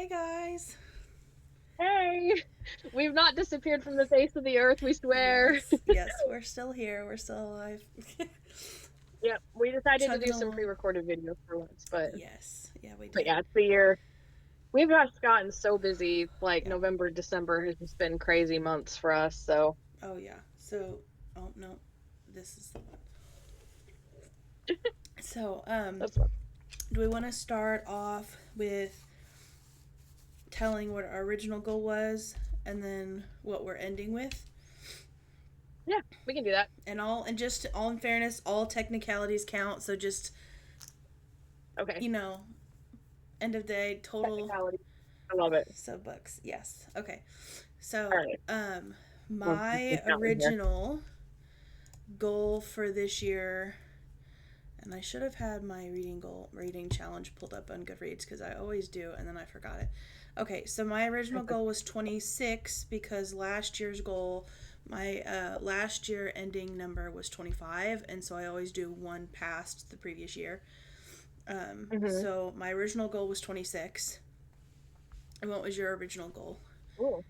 Hey guys. Hey, we've not disappeared from the face of the earth, we swear. Yes, yes, we're still here. We're still alive. Yep, we decided to Chugging do some along. pre-recorded videos for once, but Yes, yeah, we but did. yeah, it's the year. We've just gotten so busy. Like Yeah. November, December has just been crazy months for us. So Oh yeah. So, oh no, this is the one. So, that's what. do we want to start off with telling what our original goal was, and then what we're ending with? Yeah, we can do that. And just all in fairness, all technicalities count. So just Okay, you know, end of day total technicality. I love it. sub bucks. Yes. Okay. All So, right, well, my counting here. original goal for this year, and I should have had my reading challenge pulled up on Goodreads because I always do, and then I forgot it. Okay, so my original goal was 26 because last year's goal, my last year ending number was 25, and so I always do one past the previous year. Mm-hmm. So my original goal was 26. And what was your original goal? Ooh.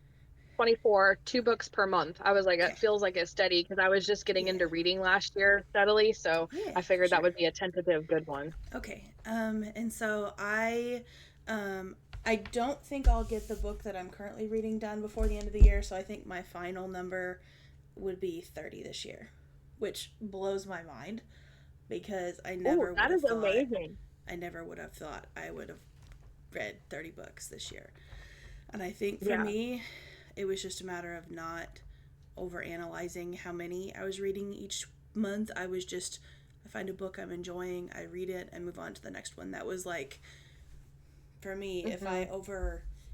24, 2 books per month. I was like, it Okay. feels like it's steady because I was just getting Yeah. into reading last year steadily, so Yeah, I for figured that sure. would be a tentative good one. Okay. And so I don't think I'll get the book that I'm currently reading done before the end of the year. So I think my final number would be 30 this year, which blows my mind because Ooh, that is amazing. I never would have thought I would have read 30 books this year. And I think for Yeah. me, it was just a matter of not over analyzing how many I was reading each month. I find a book I'm enjoying, I read it, and move on to the next one. That was like, for me, Hmm.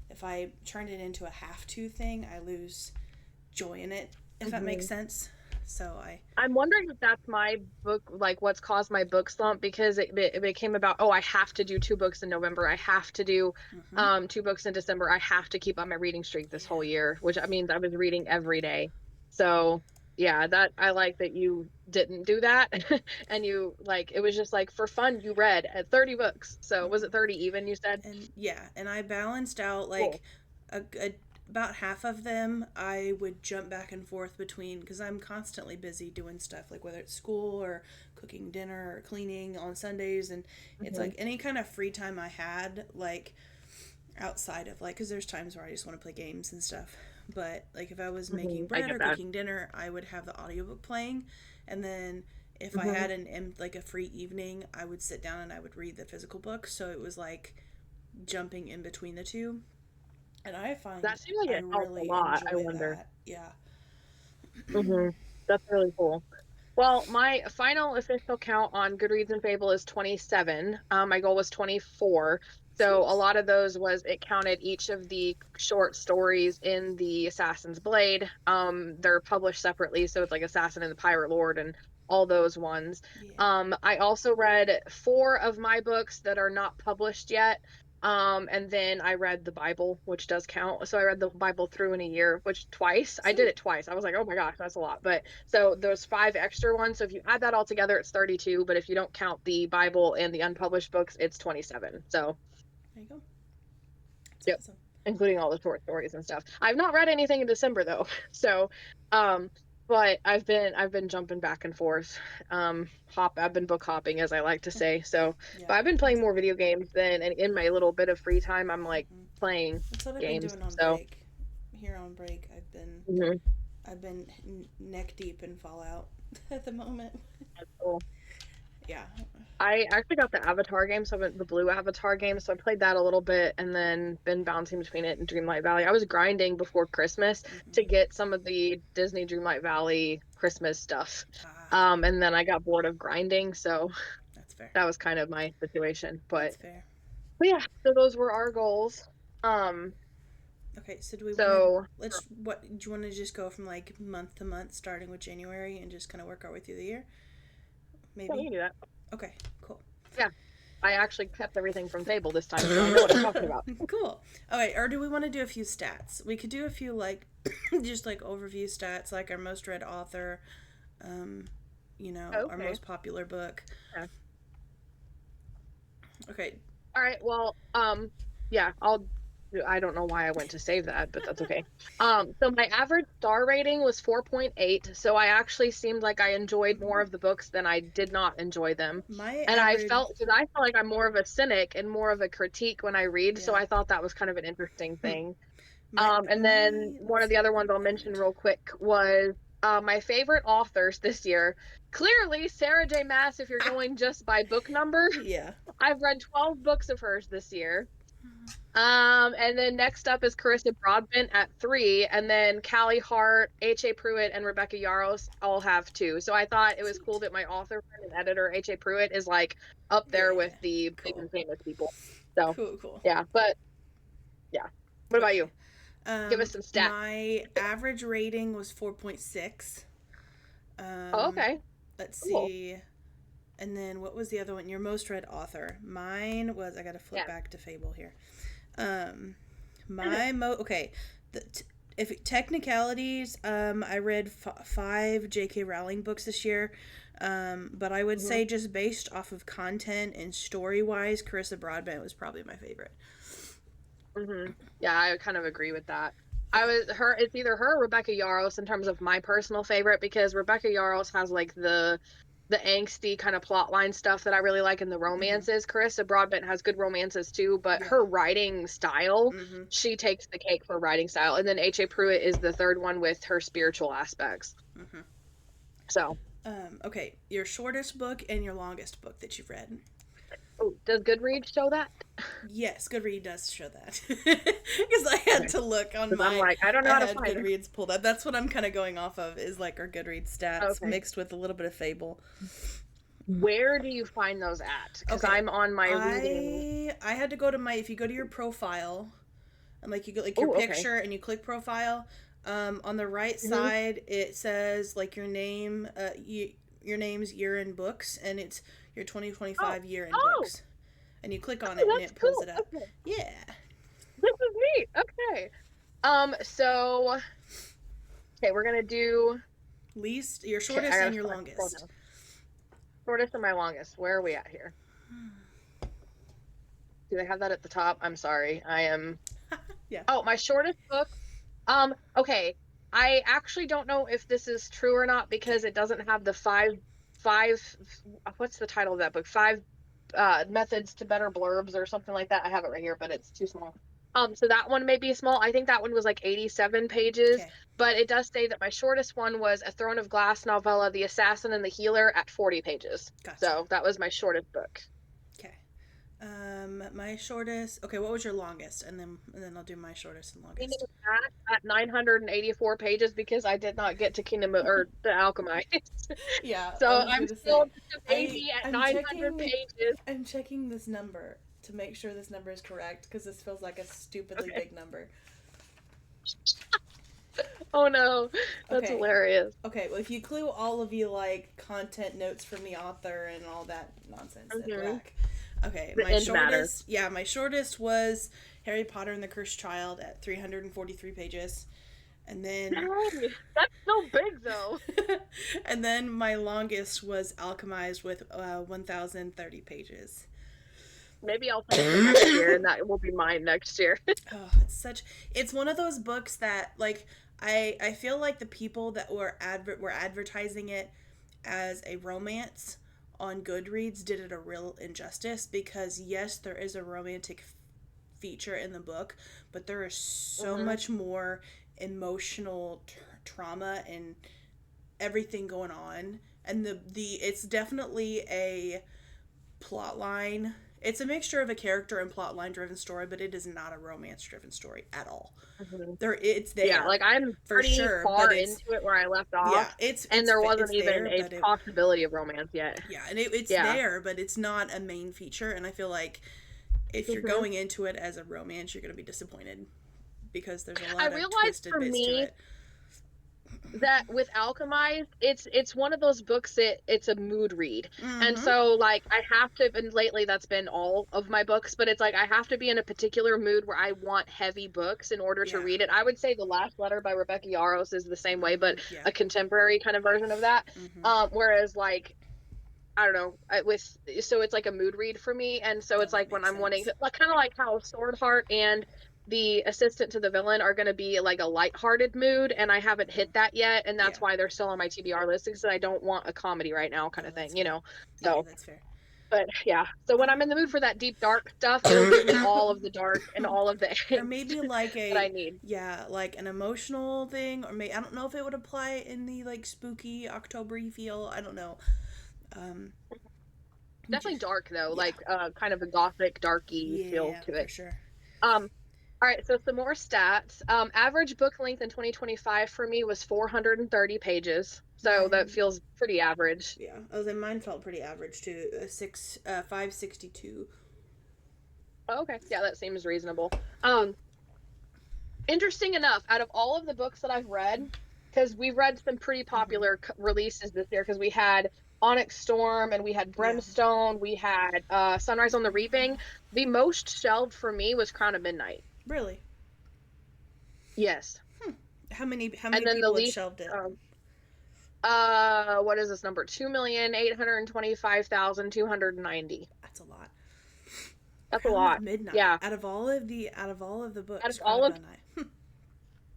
if I turn it into a have to thing, I lose joy in it, if that makes Hmm. sense. So I, I'm wondering if that's my book, like what's caused my book slump because it became about, oh, I have to do 2 books in November. I have to do mm-hmm. 2 books in December. I have to keep on my reading streak this whole Yeah, year, which means I was reading every day. So yeah, that I like that you didn't do that. And you like it was just like for fun, you read at 30 books. So was mm-hmm. it 30 even, you said? And yeah, and I balanced out Cool. like about half of them I would jump back and forth between because I'm constantly busy doing stuff like whether it's school or cooking dinner or cleaning on Sundays, and it's Hmm. like any kind of free time I had, like outside of like, because there's times where I just want to play games and stuff, but like if I was Hmm. making I bread get or that. cooking dinner, I would have the audiobook playing, and then if I Hmm. had like a free evening, I would sit down and I would read the physical book. So it was like jumping in between the two, and I That find seems like I it helps a really lot, I enjoy wonder. that. Yeah. Hmm. That's really cool. Well, my final official count on Goodreads and Fable is 27. My goal was 24. So a Sweet. lot of those was it counted each of the short stories in the Assassin's Blade. They're published separately, so it's like Assassin and the Pirate Lord and all those ones. Yeah. I also read 4 of my books that are not published yet. And then I read the Bible, which does count. So I read the Bible through in a year, which twice. I did Sweet. it twice. I was like, oh my gosh, that's a lot. But so those 5 extra ones. So if you add that all together, it's 32. But if you don't count the Bible and the unpublished books, it's 27. So, There you go. That's yep, awesome. including all the short stories and stuff. I've not read anything in December though. So, um, but I've been jumping back and forth. I've been book hopping as I like to say. So, but Yeah, I've been that's playing more okay. video games than and in my little bit of free time, I'm like playing That's what I've been games. doing on So, break. Here on break, mhm, I've been neck deep in Fallout at the moment. that's cool. Yeah. I actually got the Avatar game, so I went the blue Avatar game, so I played that a little bit and then been bouncing between it and Dreamlight Valley. I was grinding before Christmas to Mm-hmm. get some of the Disney Dreamlight Valley Christmas stuff. Ah, And then I got bored of grinding, so that's fair. that was kind of my situation. That's fair. But yeah, so those were our goals. Um, Okay, so do we want to so what do you want to just go from like month to month, starting with January, and just kind of work our way through the year? yeah, we Maybe. can do that. Okay, cool. Yeah, I actually kept everything from Fable this time, so I know what I'm talking about. Cool. All right, or do we want to do a few stats? We could do a few like just like overview stats, like our most read author, um, our Okay. most popular book. Yeah. Okay. All right. Well, yeah, I'll I don't know why I went to save that, but that's okay. So my average star rating was 4.8. So I actually seemed like I enjoyed more of the books than I did not enjoy them. My And I average, felt, because I feel like I'm more of a cynic and more of a critique when I read. So yeah. I thought that was kind of an interesting Hmm. thing. My And then my one let's of the see other ones I'll mention average. real quick was my favorite authors this year. Clearly, Sarah J. Maas, if you're going just by book number. Yeah. I've read 12 books of hers this year. And then next up is Carissa Broadbent at 3, and then Callie Hart, H.A. Pruitt, and Rebecca Yarros all have 2. So I thought it was cool Sweet. that my author friend and editor, H.A. Pruitt, is like up there with Yeah. the big Cool. and famous people. So Cool. Cool. yeah, but yeah. What about Okay. you? Give us some stats. My average rating was 4.6. Oh, Um, okay. let's Cool. see. And then what was the other one? Your most read author. Mine was, I got to flip Yeah. back to Fable here. Um, okay. The, if technicalities, I read 5 J.K. Rowling books this year. But I would hmm say just based off of content and story wise, Carissa Broadbent was probably my favorite. Yeah, I kind of agree with that. Okay. It's either her or Rebecca Yarros in terms of my personal favorite, because Rebecca Yarros has like the angsty kind of plotline stuff that I really like in the Mm-hmm. romances. Carissa Broadbent has good romances too, but Yeah. her writing style, Mm-hmm. she takes the cake for writing style. And then H.A. Pruitt is the third one with her spiritual aspects. Mm-hmm. So, Okay. Your shortest book and your longest book that you've read. oh, does Goodreads show that? Yes, Goodreads does show that. Because I had Okay. to look on Because I'm my. like, I don't know I how to had find it. Goodreads pulled up. That's what I'm kind of going off of, is like our Goodreads stats Okay. mixed with a little bit of Fable. Where do you find those at? Because Okay. I'm on my reading. I had to go to my. If you go to your profile, and like you go like your Oh, okay. picture and you click profile, on the right hmm side it says like your name, your name's year in books, and it's your Oh, 2025 year in oh, books, and you click on it oh, and that's it pulls cool. it up. Okay, Yeah. this is neat. Okay. So okay, we're gonna do. Least, your Okay, I shortest and gotta your scroll longest. down. Shortest and my longest. Where are we at here? Do they have that at the top? I'm sorry. I am. Yeah. Oh, my shortest book. Okay. I actually don't know if this is true or not because Okay. it doesn't have the five. What's the title of that book? Five methods to better blurbs or something like that. I have it right here, but it's too small. So that one may be small. I think that one was like 87 pages, Okay. but it does say that my shortest one was a Throne of Glass novella, The Assassin and the Healer, at 40 pages. Gotcha. So that was my shortest book. Okay. My shortest. Okay, what was your longest? And then I'll do my shortest and Kingdom longest. of That at 984 pages because I did not get to Kingdom of, or The Alchemist. Yeah, So I was I'm gonna still say, just a baby at I'm 900 checking. pages. I'm checking this number to make sure this number is correct because this feels like a stupidly Okay. big number. Oh no, that's Okay. hilarious. Okay, well, if you clue all of you like content notes from the author and all that nonsense, then hmm whack. Okay, The my end matters. shortest, yeah, my shortest was Harry Potter and the Cursed Child at 343 pages. And then Dang, that's so big though. and then my longest was Alchemized with 1030 pages. Maybe I'll finish it next year, and that will be mine next year. Oh, it's one of those books that like I feel like the people that were advertising it as a romance on Goodreads did it a real injustice, because yes, there is a romantic feature in the book, but there is so hmm much more emotional trauma and everything going on, and the it's definitely a plot line. It's a mixture of a character and plot line driven story, but it is not a romance driven story at all. hmm It's Yeah, there like I'm for pretty sure, but far into it where I left yeah, off, it's and it's there wasn't it's even there, a but possibility of romance yet. yeah, and it's Yeah. there, but it's not a main feature. And I feel like if you're hmm going into it as a romance, you're going to be disappointed because there's a I lot of realized twisted for bits to me it. that with Alchemized, it's one of those books that it's a mood read. And Mm-hmm. so like I have to, and lately that's been all of my books, but it's like I have to be in a particular mood where I want heavy books in order to Yeah. read it. I would say The Last Letter by Rebecca Yarros is the same way, Mm-hmm. but Yeah. a contemporary kind of version of that. Mm-hmm. Whereas like I don't know, with so it's like a mood read for me, and so No, it's that like when makes I'm wanting sense. to, like kind of like how Sword Heart and the assistant to the villain are going to be like a lighthearted mood, and I haven't Oh, hit that yet, and that's yeah. why they're still on my TBR list because I don't want a comedy right now, kind Oh, of that's thing, fair. Yeah, So, that's fair. but yeah, so when I'm in the mood Um, for that deep dark stuff, it'll give me all of the dark and all of the or angst maybe like that I a need. yeah, like an emotional thing, or I don't know if it would apply in the like spooky October feel. I don't know. Um, Definitely dark though, yeah, like kind of a gothic, darky feel yeah, to for it. sure. Um, all right, so some more stats. Average book length in 2025 for me was 430 pages, so that Mine, feels pretty average. yeah, I was in mine felt pretty average too. 562. Oh, okay, yeah, that seems reasonable. Interesting enough, out of all of the books that I've read, because we've read some pretty Mm-hmm. popular releases this year, because we had Onyx Storm and we had Yeah, Brimstone, we had Sunrise on the Reaping. The most shelved for me was Crown of Midnight. really. Yes, How many and then the people had least. shelved it? What is this number? 2,825,290. That's a lot. That's a Crown of lot. Midnight. Yeah. Out of all of the Out of books, Crown all of of Midnight.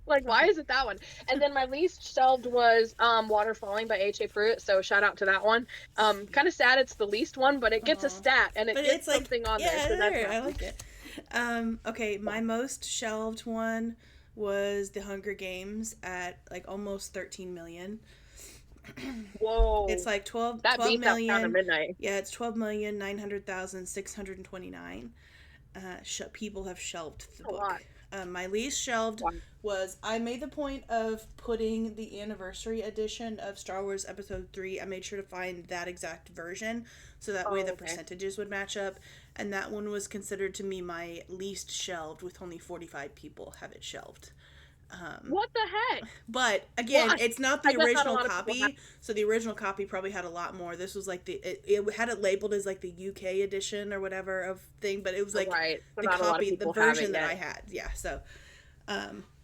like why is it that one? And then my least shelved was Water Falling by H.A. Pruitt, so shout out to that one. Sweet. Kind of sad it's the least one, but it gets a Aw. stat and it But gets it's like, something on there, yeah, so that's there. I happy. like it. Okay, my most shelved one was The Hunger Games at like almost 13 million. It's Whoa. like 12, That 12 beats out Count of million. Midnight. Yeah, it's 12,900,629. People have shelved the A book. lot. My least shelved Wow. was I made the point of putting the anniversary edition of Star Wars Episode 3. I made sure to find that exact version so that way Oh, the okay. percentages would match up. And that one was considered to me my least shelved, with only 45 people have it shelved. What the heck? But Well, again, it's not I the guess not a original lot of people have. copy, so the original copy probably had a lot more. This was like it had it labeled as like the UK edition or whatever of thing, but it was Oh, like right. So the not a lot of copy, the people have it version that yet. I had. Yeah, so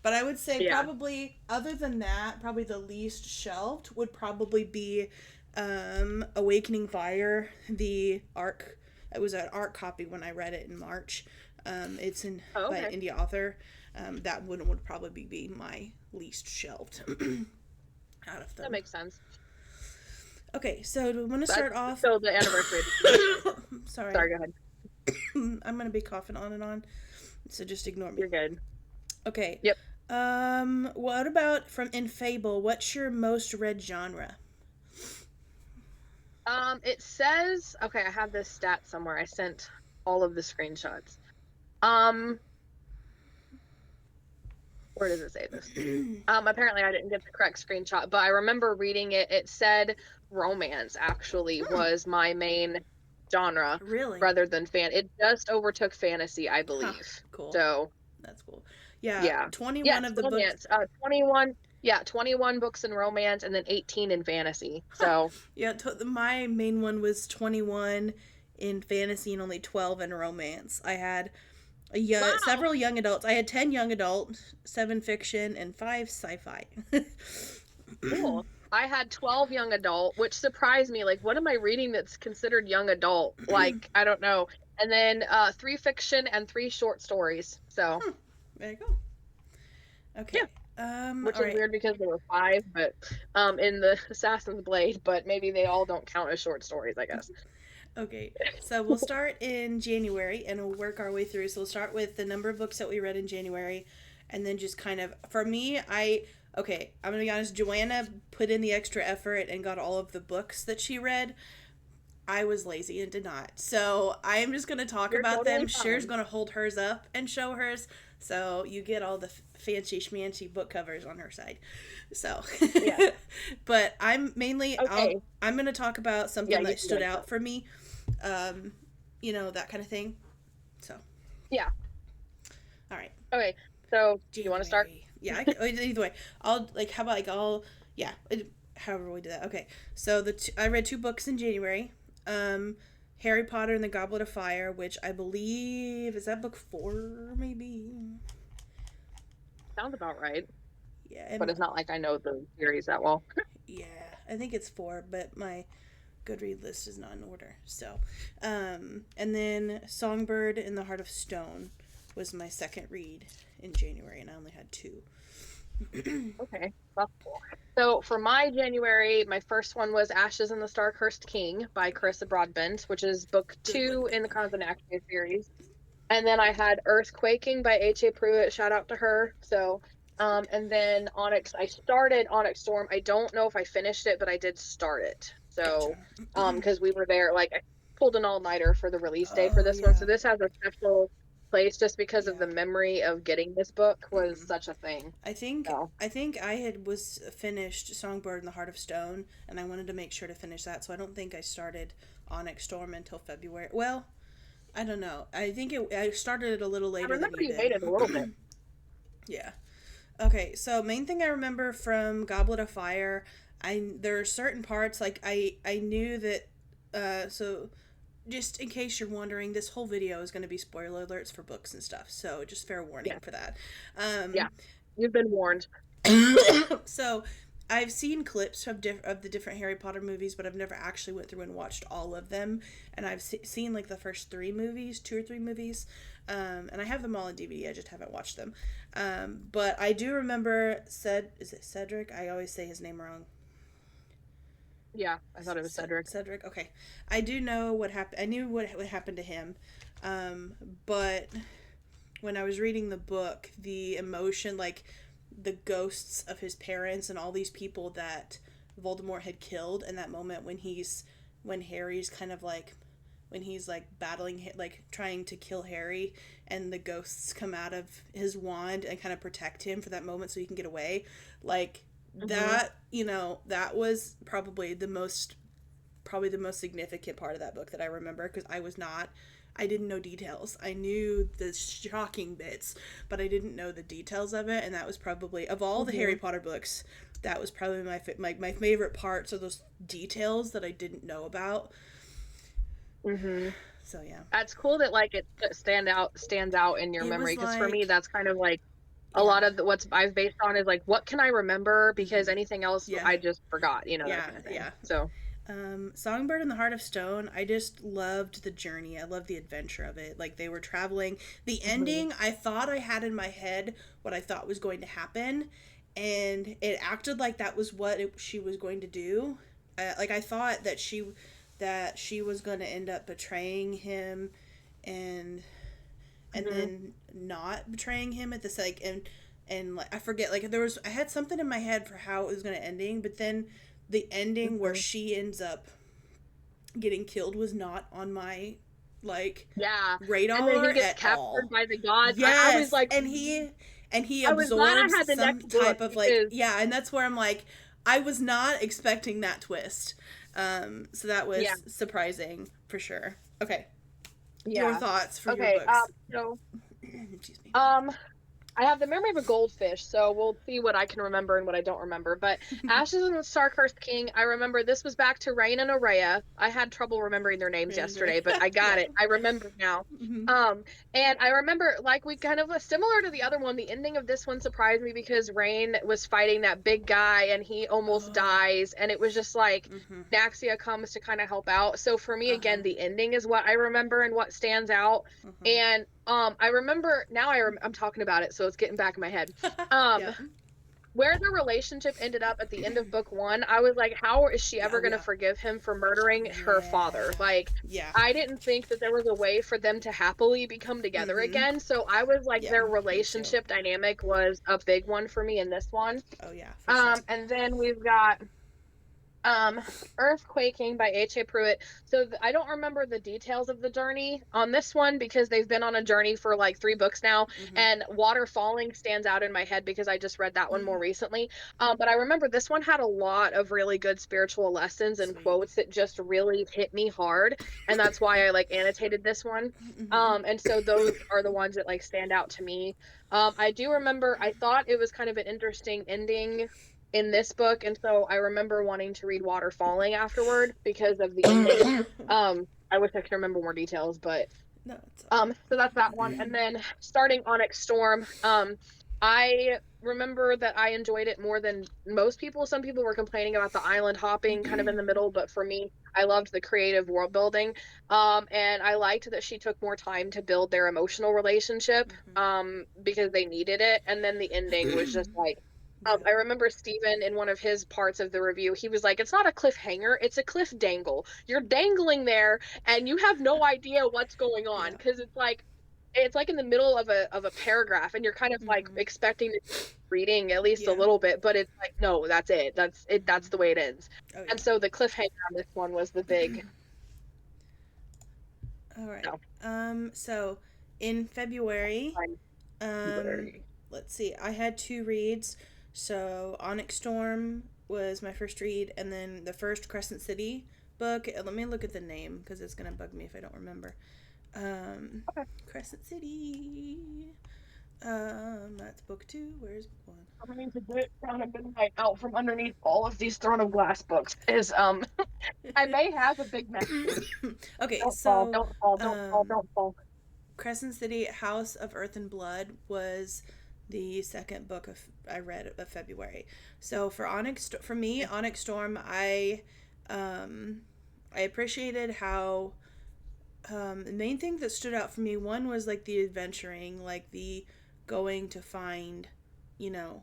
but I would say Yeah. probably other than that, probably the least shelved would probably be Awakening Fire, the ARC. It was an ARC copy when I read it in March. It's in Oh, by an okay. indie author. That one would probably be my least shelved out of That them. makes sense. Okay, so do we want to That's start off? so the anniversary. Sorry, Sorry, go ahead. I'm gonna be coughing on and on, so just ignore me. You're good. Okay. Yep. What about from in Fable? What's your most read genre? It says, okay, I have this stat somewhere. I sent all of the screenshots. Um, where does it say this? Apparently I didn't get the correct screenshot, but I remember reading it. It said romance actually Hmm. was my main genre Really? rather than fan. It just overtook fantasy, I Huh. believe. Cool. So, That's cool. Yeah, yeah. 21 Yes, of the books. romance. 21, yeah, 21 books in romance and then 18 in fantasy. Huh. So, Yeah, my main one was 21 in fantasy and only 12 in romance. I had wow. several young adults. I had 10 young adult, 7 fiction, and 5 sci-fi. Cool. I had 12 young adult, which surprised me. Like, what am I reading that's considered young adult? Like, I don't know. And then 3 fiction and 3 short stories. So, Hmm, there you go. yeah, Okay. which All is right. weird because there were 5, but in the Assassin's Blade, but maybe they all don't count as short stories, I guess. Okay. So we'll start in January and we'll work our way through. So we'll start with the number of books that we read in January, and then just kind of for me, okay, I'm gonna be honest. Joanna put in the extra effort and got all of the books that she read. I was lazy and did not. So I am just going to talk You're about them. totally Cher's fine. going to hold hers up and show hers. So you get all the fancy schmancy book covers on her side. So, Yeah. but I'm mainly Okay. I'm going to talk about Yeah, something you that can go stood first. out for me. Um, that kind of thing. So, Yeah. all right, Okay. So, you want to start? January. Yeah, either way. I'll like how about like I'll yeah. However we do that. Okay, so I read 2 books in January. Um, Harry Potter and the Goblet of Fire, which I believe is that book 4, maybe. Sounds about right. Yeah, But it's not like I know the series that well. yeah, I think it's 4, but my Goodread list is not in order. So, and then Songbird in the Heart of Stone. was my second read in January, and I only had two. Okay, that's cool. So for my January, my first one was Ashes and the Star-Cursed King by Carissa Broadbent, which is book Good one, 2 good in the one. Cosmic Action series. And then I had Earthquaking by H.A. Pruitt. Shout out to her. So, and then Onyx, I started Onyx Storm. I don't know if I finished it, but I did start it. Gotcha. So, because we were there, like I pulled an all-nighter for the release day for Oh this one. So yeah, this has a special place just because of yeah. the memory of getting this book was such a thing. I think So, I think I had was finished Songbird and the Heart of Stone, and I wanted to make sure to finish that. So I don't think I started Onyx Storm until February. Well, I don't know. I think I started it a little I later than remember you you did. waited a little bit. Yeah. Okay, so main thing I remember from Goblet of Fire, there are certain parts like I knew that so just in case you're wondering, this whole video is going to be spoiler alerts for books and stuff. So just fair warning Yeah, for that. yeah. You've been warned. So I've seen clips of the different Harry Potter movies, but I've never actually went through and watched all of them. And I've seen like the first three movies, two or three movies, and I have them all on DVD. I just haven't watched them. But I do remember is it Cedric? I always say his name wrong. Yeah, I thought it was Cedric. Cedric. Okay, I do know what happened. I knew what happened to him, but when I was reading the book, the emotion, like the ghosts of his parents and all these people that Voldemort had killed, in that moment when Harry's kind of like when he's like battling, like trying to kill Harry, and the ghosts come out of his wand and kind of protect him for that moment so he can get away, like Mm-hmm. that, that was probably the most significant part of that book that I remember, because I didn't know details. I knew the shocking bits, but I didn't know the details of it, and that was probably, of all the Mm-hmm. Harry Potter books, that was probably my favorite parts of those details that I didn't know about. Mm-hmm. So yeah, That's cool that like it stands out in your it memory was because for me like, that's kind of like a yeah, lot of what's I've based on is like what can I remember because anything else yeah, I just forgot, that yeah, kind of thing. yeah. So, Songbird and the Heart of Stone, I just loved the journey. I loved the adventure of it. Like they were traveling. The hmm ending, I thought I had in my head what I thought was going to happen, and it acted like that was what she was going to do. Like I thought that she was going to end up betraying him, and hmm then not betraying him at this, like, and like I forget, like I had something in my head for how it was going to ending, but then the ending where hmm she ends up getting killed was not on my, like, yeah. And then radar he gets at captured all. by the gods. I was Yes, like, and he I was glad I absorbs had the some next book type of, like, because yeah, and that's where I'm like, I was not expecting that twist. So that yeah, was surprising for sure. Okay, your yeah. thoughts for your Okay, books. so Excuse me. um I have the memory of a goldfish, so we'll see what I can remember and what I don't remember. But Ashes and the Star-Cursed King, I remember this was back to Rain and Araya. I had trouble remembering their names Brandon Gray. yesterday, but I got Yeah. it. I remember now. Mm-hmm. And I remember like we kind of similar to the other one. The ending of this one surprised me because Rain was fighting that big guy and he almost Oh. dies, and it was just like Mm-hmm. Naxia comes to kind of help out. So for me, Uh huh. again, the ending is what I remember and what stands out. Mm-hmm. And I remember now I'm talking about it, so it's getting back in my head. Yeah. Um, where the relationship ended up at the end of book one, I was like, how is she Yeah. ever going to Yeah. forgive him for murdering her father? Yeah. Like, Yeah. I didn't think that there was a way for them to happily become together Mm-hmm. again. So I was like, Yeah. their Me too. relationship dynamic was a big one for me in this one. Oh yeah, for sure. And then we've got um Earthquaking by H.A. Pruitt. So I don't remember the details of the journey on this one because they've been on a journey for like 3 books now, Mm-hmm. and Water Falling stands out in my head because I just read that one more recently. But I remember this one had a lot of really good spiritual lessons and Sweet. quotes that just really hit me hard, and that's why I like annotated this one. Mm-hmm. And so those are the ones that like stand out to me. I do remember I thought it was kind of an interesting ending in this book, and so I remember wanting to read Water Falling afterward because of the ending. I wish I could remember more details, but No, it's all so that's that one. And then starting Onyx Storm. I remember that I enjoyed it more than most people. Some people were complaining about the island hopping kind of in the middle, but for me, I loved the creative world building. And I liked that she took more time to build their emotional relationship, because they needed it. And then the ending was just like, Yeah. I remember Steven in one of his parts of the review, he was like, it's not a cliffhanger, it's a cliff dangle. You're dangling there and you have no idea what's going on Yeah. because it's like in the middle of a paragraph and you're kind of like expecting to reading at least a Yeah. little bit, but it's like, no, that's it. That's it. That's the way it ends. Oh And yeah. so the cliffhanger on this one was the big All right. no. So in February, I'm um, February. let's see. I had two reads. So Onyx Storm was my first read, and then the first Crescent City book. Let me look at the name because it's gonna bug me if I don't remember. Um, Okay. Crescent City. That's book two. Where's book one? I'm going to get Crown of Midnight out from underneath all of these Throne of Glass books. Is I may have a big mess here. Okay, Don't fall, so don't fall, don't fall, um, don't fall. Crescent City House of Earth and Blood was the second book of I read of February. So for me Onyx Storm, um I appreciated how the main thing that stood out for me, one was like the adventuring, like the going to find, you know,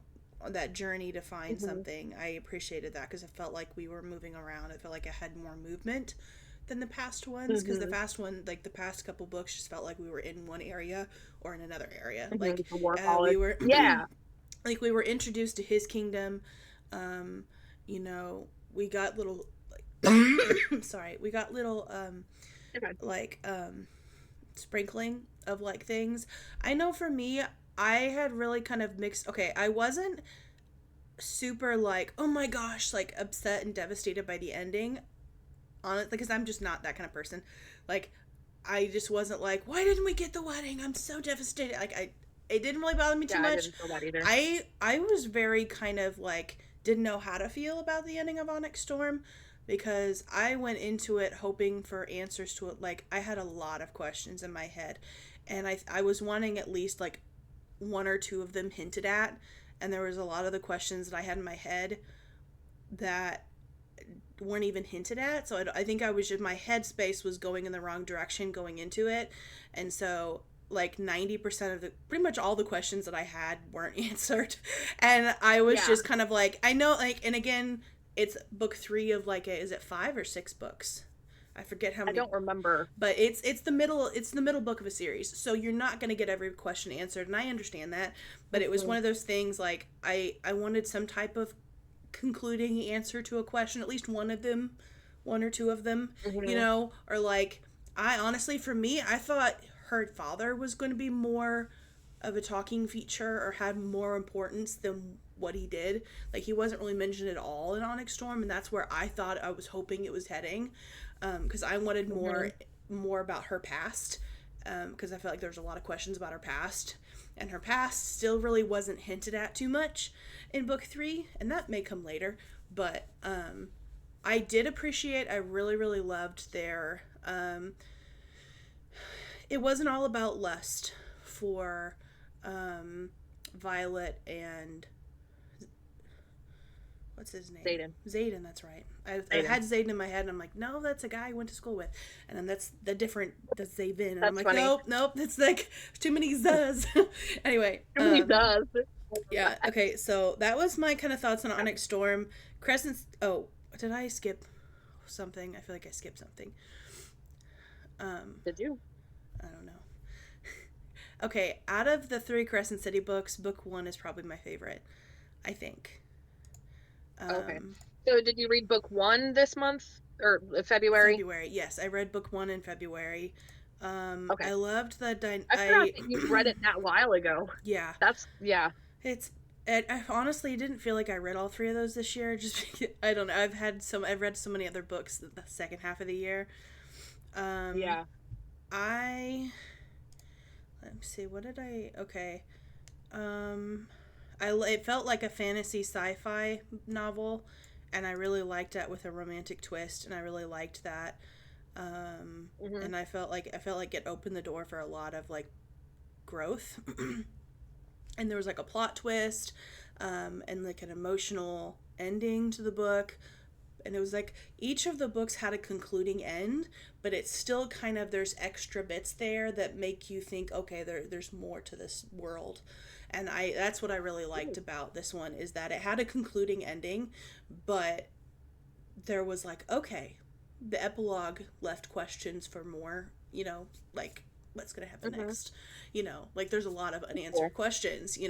that journey to find Mm-hmm. something. I appreciated that because it felt like we were moving around. It felt like it had more movement than the past ones, because the Mm-hmm. past one, like the past couple books, just felt like we were in one area or in another area. Mm-hmm. Like The War we College. were Yeah. like we were introduced to his kingdom. um you know, we got little like sorry, we got little Okay. like sprinkling of like things. I know for me, I had really kind of mixed. Okay, I wasn't super like, oh my gosh, like upset and devastated by the ending on it, because I'm just not that kind of person. Like, I just wasn't like, why didn't we get the wedding? I'm so devastated. Like, it didn't really bother me too Yeah, I much. didn't feel that either. I was very kind of like, didn't know how to feel about the ending of Onyx Storm, because I went into it hoping for answers to it. Like, I had a lot of questions in my head, and I was wanting at least like one or two of them hinted at, and there was a lot of the questions that I had in my head that weren't even hinted at. So I think I was just, my headspace was going in the wrong direction going into it. And so like 90% of the, pretty much all the questions that I had weren't answered. And I was Yeah. just kind of like, I know, like, and again, it's book three of like is it five or six books? I forget how I many, don't remember. but it's the middle book of a series, so you're not going to get every question answered, and I understand that. But it was Mm-hmm. one of those things, like I wanted some type of concluding answer to a question, at least one of them, one or two of them, you Mm-hmm. know, or like, I honestly, for me, I thought her father was going to be more of a talking feature or had more importance than what he did. Like, he wasn't really mentioned at all in Onyx Storm, and that's where I thought, I was hoping it was heading, because I wanted Mm-hmm. more about her past, because I felt like there was a lot of questions about her past, and her past still really wasn't hinted at too much in book three, and that may come later. But I did appreciate. I really loved their. It wasn't all about lust for um, Violet and what's his name? Zayden. Zayden, that's right. I Zayden. had Zayden in my head, and I'm like, no, that's a guy I went to school with. And then that's the different, that's Zayden. And I'm That's like, funny. nope, that's like too many Z's. Anyway, Too many does. I love yeah, that. okay, so that was my kind of thoughts on Onyx Storm. Crescent, oh, did I skip something? I feel like I skipped something. Um, Did you? I don't know. Okay, out of the three Crescent City books, book one is probably my favorite, I think. Okay. Um, So did you read book one this month or February? February. Yes, I read book one in February. Okay. I loved the I forgot I that you read it that while ago. yeah. That's yeah. It's I honestly didn't feel like I read all three of those this year. Just I don't know. I've read so many other books the second half of the year. Um, Yeah. I let me see. What did I? Okay. Um, it felt like a fantasy sci-fi novel, and I really liked that with a romantic twist, and I really liked that. Hmm. And I felt like it opened the door for a lot of like growth. and there was like a plot twist, and like an emotional ending to the book. And it was like each of the books had a concluding end, but it's still kind of, there's extra bits there that make you think, okay, there's more to this world. And that's what I really liked about this one, is that it had a concluding ending, but there was like, okay, the epilogue left questions for more, like what's going to happen Mm-hmm. next, like there's a lot of Cool. unanswered questions, so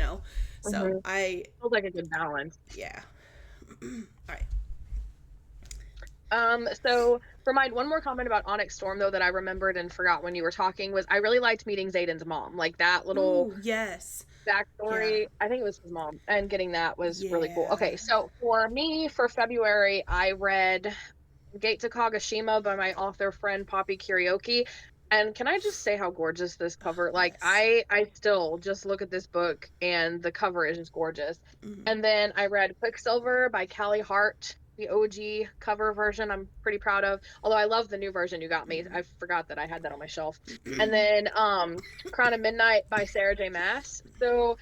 Mm-hmm. I Feels like a good balance. yeah. All right. So for mine, one more comment about Onyx Storm though that I remembered and forgot when you were talking was I really liked meeting Zayden's mom. Like that little Ooh, yes. Yeah. backstory. I think it was his mom, and getting that was really cool. Yeah. Okay, so for me, for February, I read Gate to Kagoshima by my author friend Poppy Karaoke. And can I just say how gorgeous this cover? Like Yes. I still just look at this book and the cover is just gorgeous. Mm-hmm. And then I read Quicksilver by Callie Hart, the OG cover version. I'm pretty proud of. Although I love the new version you got me. I forgot that I had that on my shelf. And then Crown of Midnight by Sarah J. Maas. So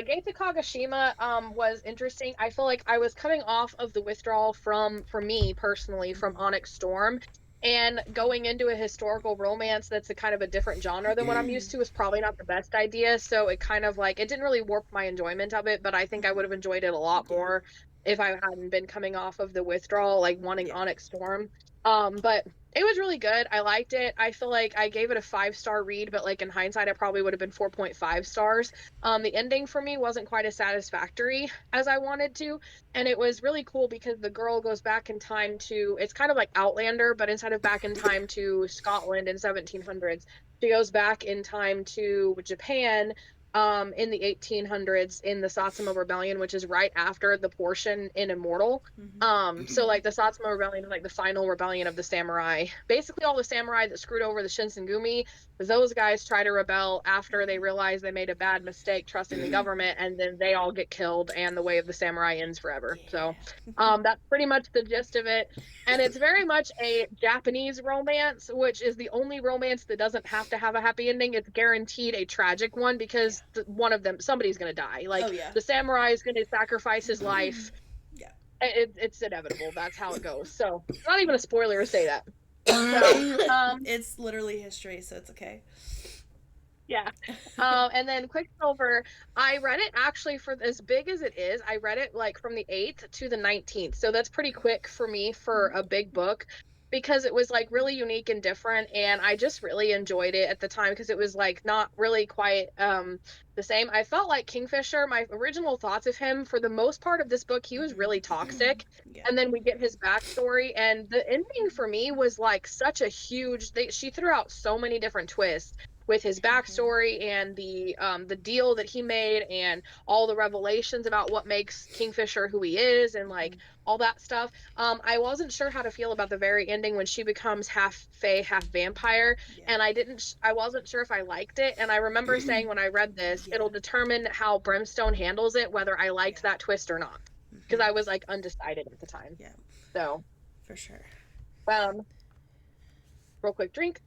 Gate to Kagoshima was interesting. I feel like I was coming off of the withdrawal from, for me personally, from Onyx Storm, and going into a historical romance that's a kind of a different genre than what I'm used to is probably not the best idea. So it kind of like, it didn't really warp my enjoyment of it, but I think I would have enjoyed it a lot Yeah. more if I hadn't been coming off of the withdrawal, like wanting Yeah. Onyx Storm. But it was really good. I liked it. I feel like I gave it a 5-star read, but like in hindsight, I probably would have been 4.5 stars. The ending for me wasn't quite as satisfactory as I wanted to. And it was really cool because the girl goes back in time to, it's kind of like Outlander, but instead of back in time to Scotland in 1700s, she goes back in time to Japan in the 1800s in the Satsuma Rebellion, which is right after the portion in Immortal. So like the Satsuma Rebellion is like the final rebellion of the samurai. Basically all the samurai that screwed over the Shinsengumi, those guys try to rebel after they realize they made a bad mistake trusting the government, and then they all get killed and the way of the samurai ends forever. So that's pretty much the gist of it. And it's very much a Japanese romance, which is the only romance that doesn't have to have a happy ending. It's guaranteed a tragic one Yeah. because one of them, somebody's going to die. Oh Like yeah. the samurai is going to sacrifice his life. Yeah. It's inevitable. That's how it goes. So not even a spoiler to say that. So, It's literally history, so it's okay. yeah. And then Quicksilver, I read it actually for as big as it is. I read it like from the 8th to the 19th. So that's pretty quick for me for a big book because it was like really unique and different. And I just really enjoyed it at the time because it was like not really quite the same. I felt like Kingfisher, my original thoughts of him for the most part of this book, he was really toxic. Yeah. And then we get his backstory. And the ending for me was like such a huge, she threw out so many different twists with his backstory and the deal that he made and all the revelations about what makes Kingfisher who he is and like all that stuff. I wasn't sure how to feel about the very ending when she becomes half fae, half vampire, Yeah. and I wasn't sure if I liked it. And I remember saying when I read this, Yeah. it'll determine how Brimstone handles it, whether I liked Yeah. that twist or not, because I was like undecided at the time. Yeah. So, For sure. um, real quick drink.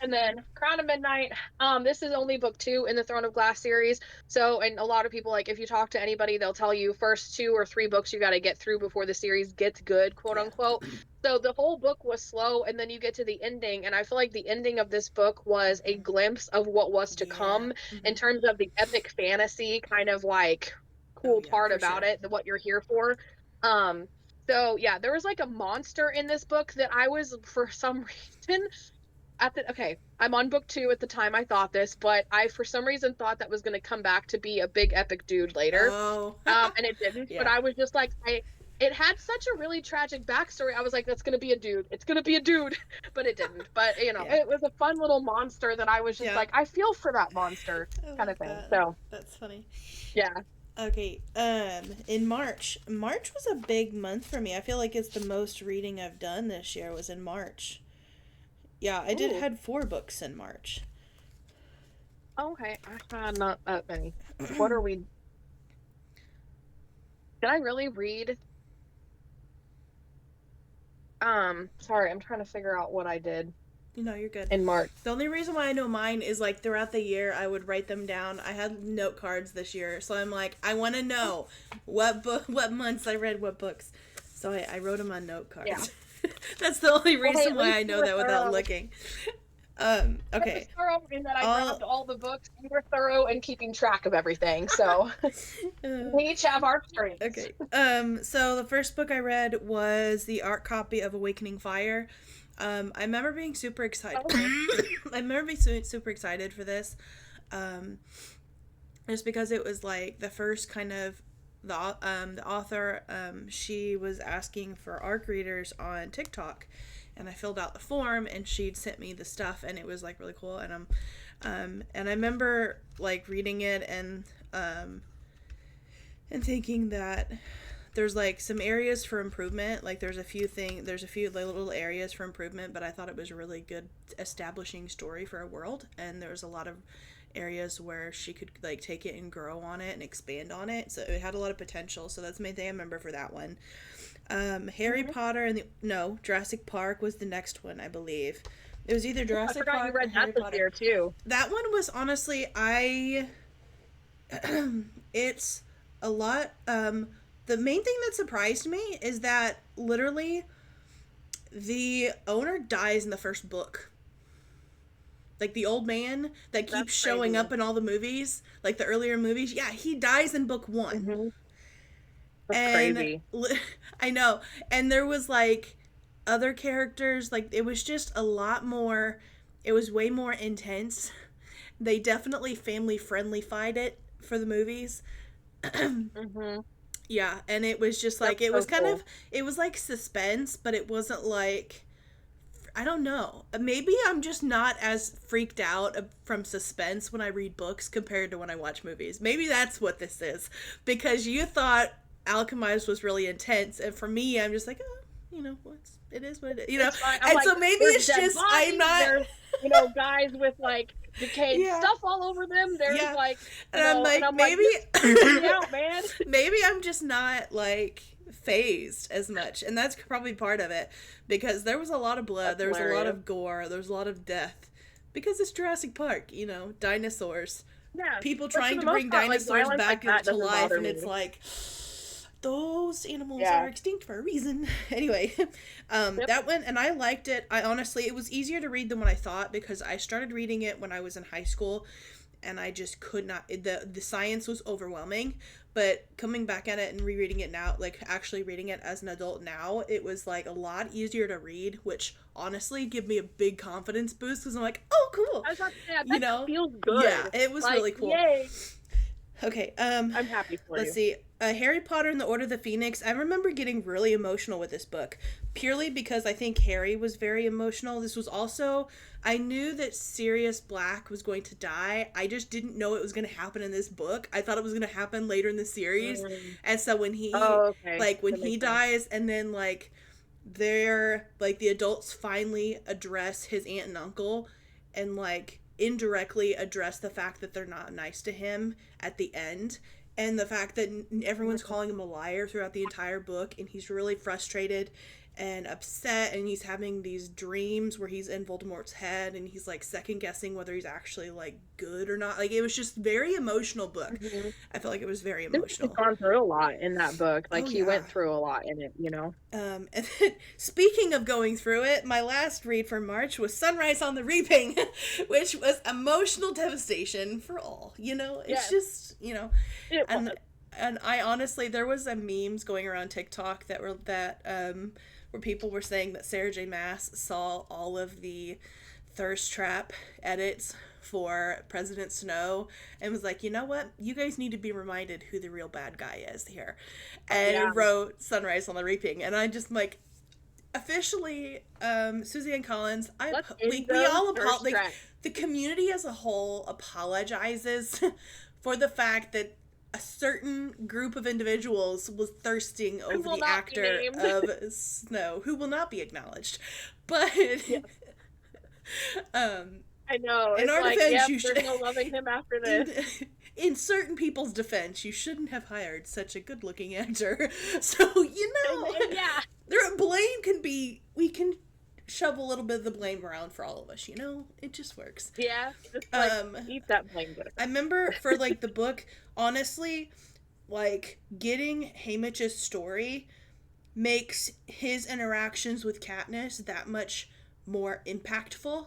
And then Crown of Midnight. This is only book 2 in the Throne of Glass series. So, and a lot of people, like, if you talk to anybody, they'll tell you first 2 or 3 books you got to get through before the series gets good, quote Yeah. unquote. So the whole book was slow, and then you get to the ending, and I feel like the ending of this book was a glimpse of what was to Yeah. come in terms of the epic fantasy kind of like Oh cool yeah, part for about sure. it, what you're here for. Um, so yeah, there was like a monster in this book that I was for some reason at the okay, I'm on book 2 at the time I thought this, but I for some reason thought that was going to come back to be a big epic dude later. Oh. And it didn't, but Yeah. I was just like it had such a really tragic backstory. I was like, that's going to be a dude. It's going to be a dude, but it didn't. But you know, Yeah. it was a fun little monster that I was just Yeah. like, I feel for that monster I kind love of thing. that. So, That's funny. yeah. Okay, in March. March was a big month for me. I feel like it's the most reading I've done this year was in March. Yeah, I did Ooh. had 4 books in March. Okay. I had not that many. What are we Did I really read sorry, I'm trying to figure out what I did. No, you're good. in March. The only reason why I know mine is like throughout the year I would write them down. I had note cards this year, so I'm like, I want to know what months I read what books. So I wrote them on note cards. Yeah. That's the only Well, reason hey, why I know that without looking. Okay. I was thorough in that I grabbed all the books. You were thorough in keeping track of everything. So we each have our strengths. Okay. So the first book I read was the art copy of Awakening Fire. I remember being super excited. I remember being super excited for this, just because it was like the first kind of the author. She was asking for ARC readers on TikTok, and I filled out the form, and she'd sent me the stuff, and it was like really cool. And and I remember like reading it and thinking that there's like some areas for improvement. Like there's a few little areas for improvement, but I thought it was a really good establishing story for a world, and there was a lot of areas where she could like take it and grow on it and expand on it. So it had a lot of potential. So that's the main thing I remember for that one. Harry Potter and Jurassic Park was the next one, I believe. It was either Jurassic Park you read or Harry that Potter. Year too. That one was honestly it's a lot. The main thing that surprised me is that literally the owner dies in the first book. Like the old man that keeps showing up in all the movies, like the earlier movies. Yeah, he dies in book 1. Mm-hmm. That's crazy. I know. And there was like other characters, like it was just a lot more, it was way more intense. They definitely family friendly-fied it for the movies. Mm-hmm. Yeah, and it was just like, That's it was so kind cool. of, it was like suspense, but it wasn't like, I don't know. Maybe I'm just not as freaked out from suspense when I read books compared to when I watch movies. Maybe that's what this is. Because you thought Alchemist was really intense, and for me, I'm just like, oh, it is what it is. And like, so maybe it's just, bodies, I'm not... There's, guys with, like, decayed stuff all over them. There's, like, and I'm like, maybe... out, man. Maybe I'm just not, like, phased as much, and that's probably part of it, because there was a lot of blood, there was a lot of gore, there was a lot of death, because it's Jurassic Park, dinosaurs. Yeah, people trying to bring dinosaurs back to life, and it's like, those animals are extinct for a reason. Anyway, that one, and I liked it. I honestly, it was easier to read than what I thought, because I started reading it when I was in high school, and I just could not, the science was overwhelming. But coming back at it and rereading it now, like actually reading it as an adult now, it was like a lot easier to read, which honestly gave me a big confidence boost, because I'm like, oh, cool. I was about to say, that feels good. Yeah, it was really cool. Yay. Okay, I'm happy for you. Let's see. Harry Potter and the Order of the Phoenix. I remember getting really emotional with this book, purely because I think Harry was very emotional. This was also, I knew that Sirius Black was going to die. I just didn't know it was going to happen in this book. I thought it was going to happen later in the series. And so when he, when he dies, and then like the adults finally address his aunt and uncle, and like indirectly address the fact that they're not nice to him at the end, and the fact that everyone's calling him a liar throughout the entire book, and he's really frustrated and upset, and he's having these dreams where he's in Voldemort's head, and he's like second guessing whether he's actually like good or not. Like, it was just very emotional book. I felt like it was very emotional. He's gone through a lot in that book. Like, he went through a lot in it, And then, speaking of going through it, my last read for March was Sunrise on the Reaping, which was emotional devastation for all. It's just, and I honestly, there was a memes going around TikTok where people were saying that Sarah J. Maas saw all of the thirst trap edits for President Snow and was like, you know what? You guys need to be reminded who the real bad guy is here. And wrote Sunrise on the Reaping. And I just like, officially, Suzanne Collins, we all apologize. The community as a whole apologizes for the fact that a certain group of individuals was thirsting over the actor of Snow, who will not be acknowledged. But I know. In our defense, you should. There's no loving him after this. In certain people's defense, you shouldn't have hired such a good-looking actor. So yeah, their blame can be. We can shove a little bit of the blame around for all of us, you know? It just works. Yeah, just like Um, eat that blame dinner. I remember for like the book, honestly, like getting Haymitch's story makes his interactions with Katniss that much more impactful.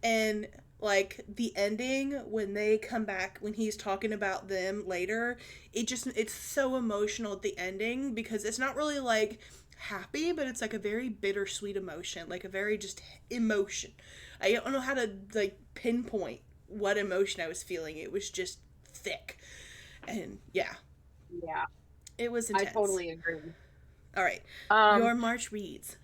And like the ending when they come back, when he's talking about them later, it's so emotional at the ending because it's not really like happy, but it's like a very bittersweet emotion, like a very just emotion. I don't know how to like pinpoint what emotion I was feeling. It was just thick. And yeah, Yeah, it was I intense. totally agree. All right. Um, Your March reads.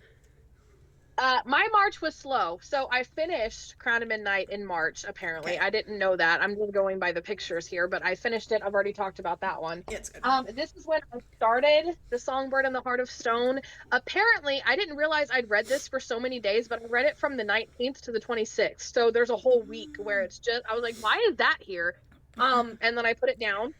My March was slow. So I finished Crown of Midnight in March, apparently. Okay. I didn't know that. I'm just going by the pictures here, but I finished it. I've already talked about that one. Yeah, it's good. This is when I started The Songbird and the Heart of Stone. Apparently, I didn't realize I'd read this for so many days, but I read it from the 19th to the 26th. So there's a whole week where it's just, I was like, why is that here? And then I put it down.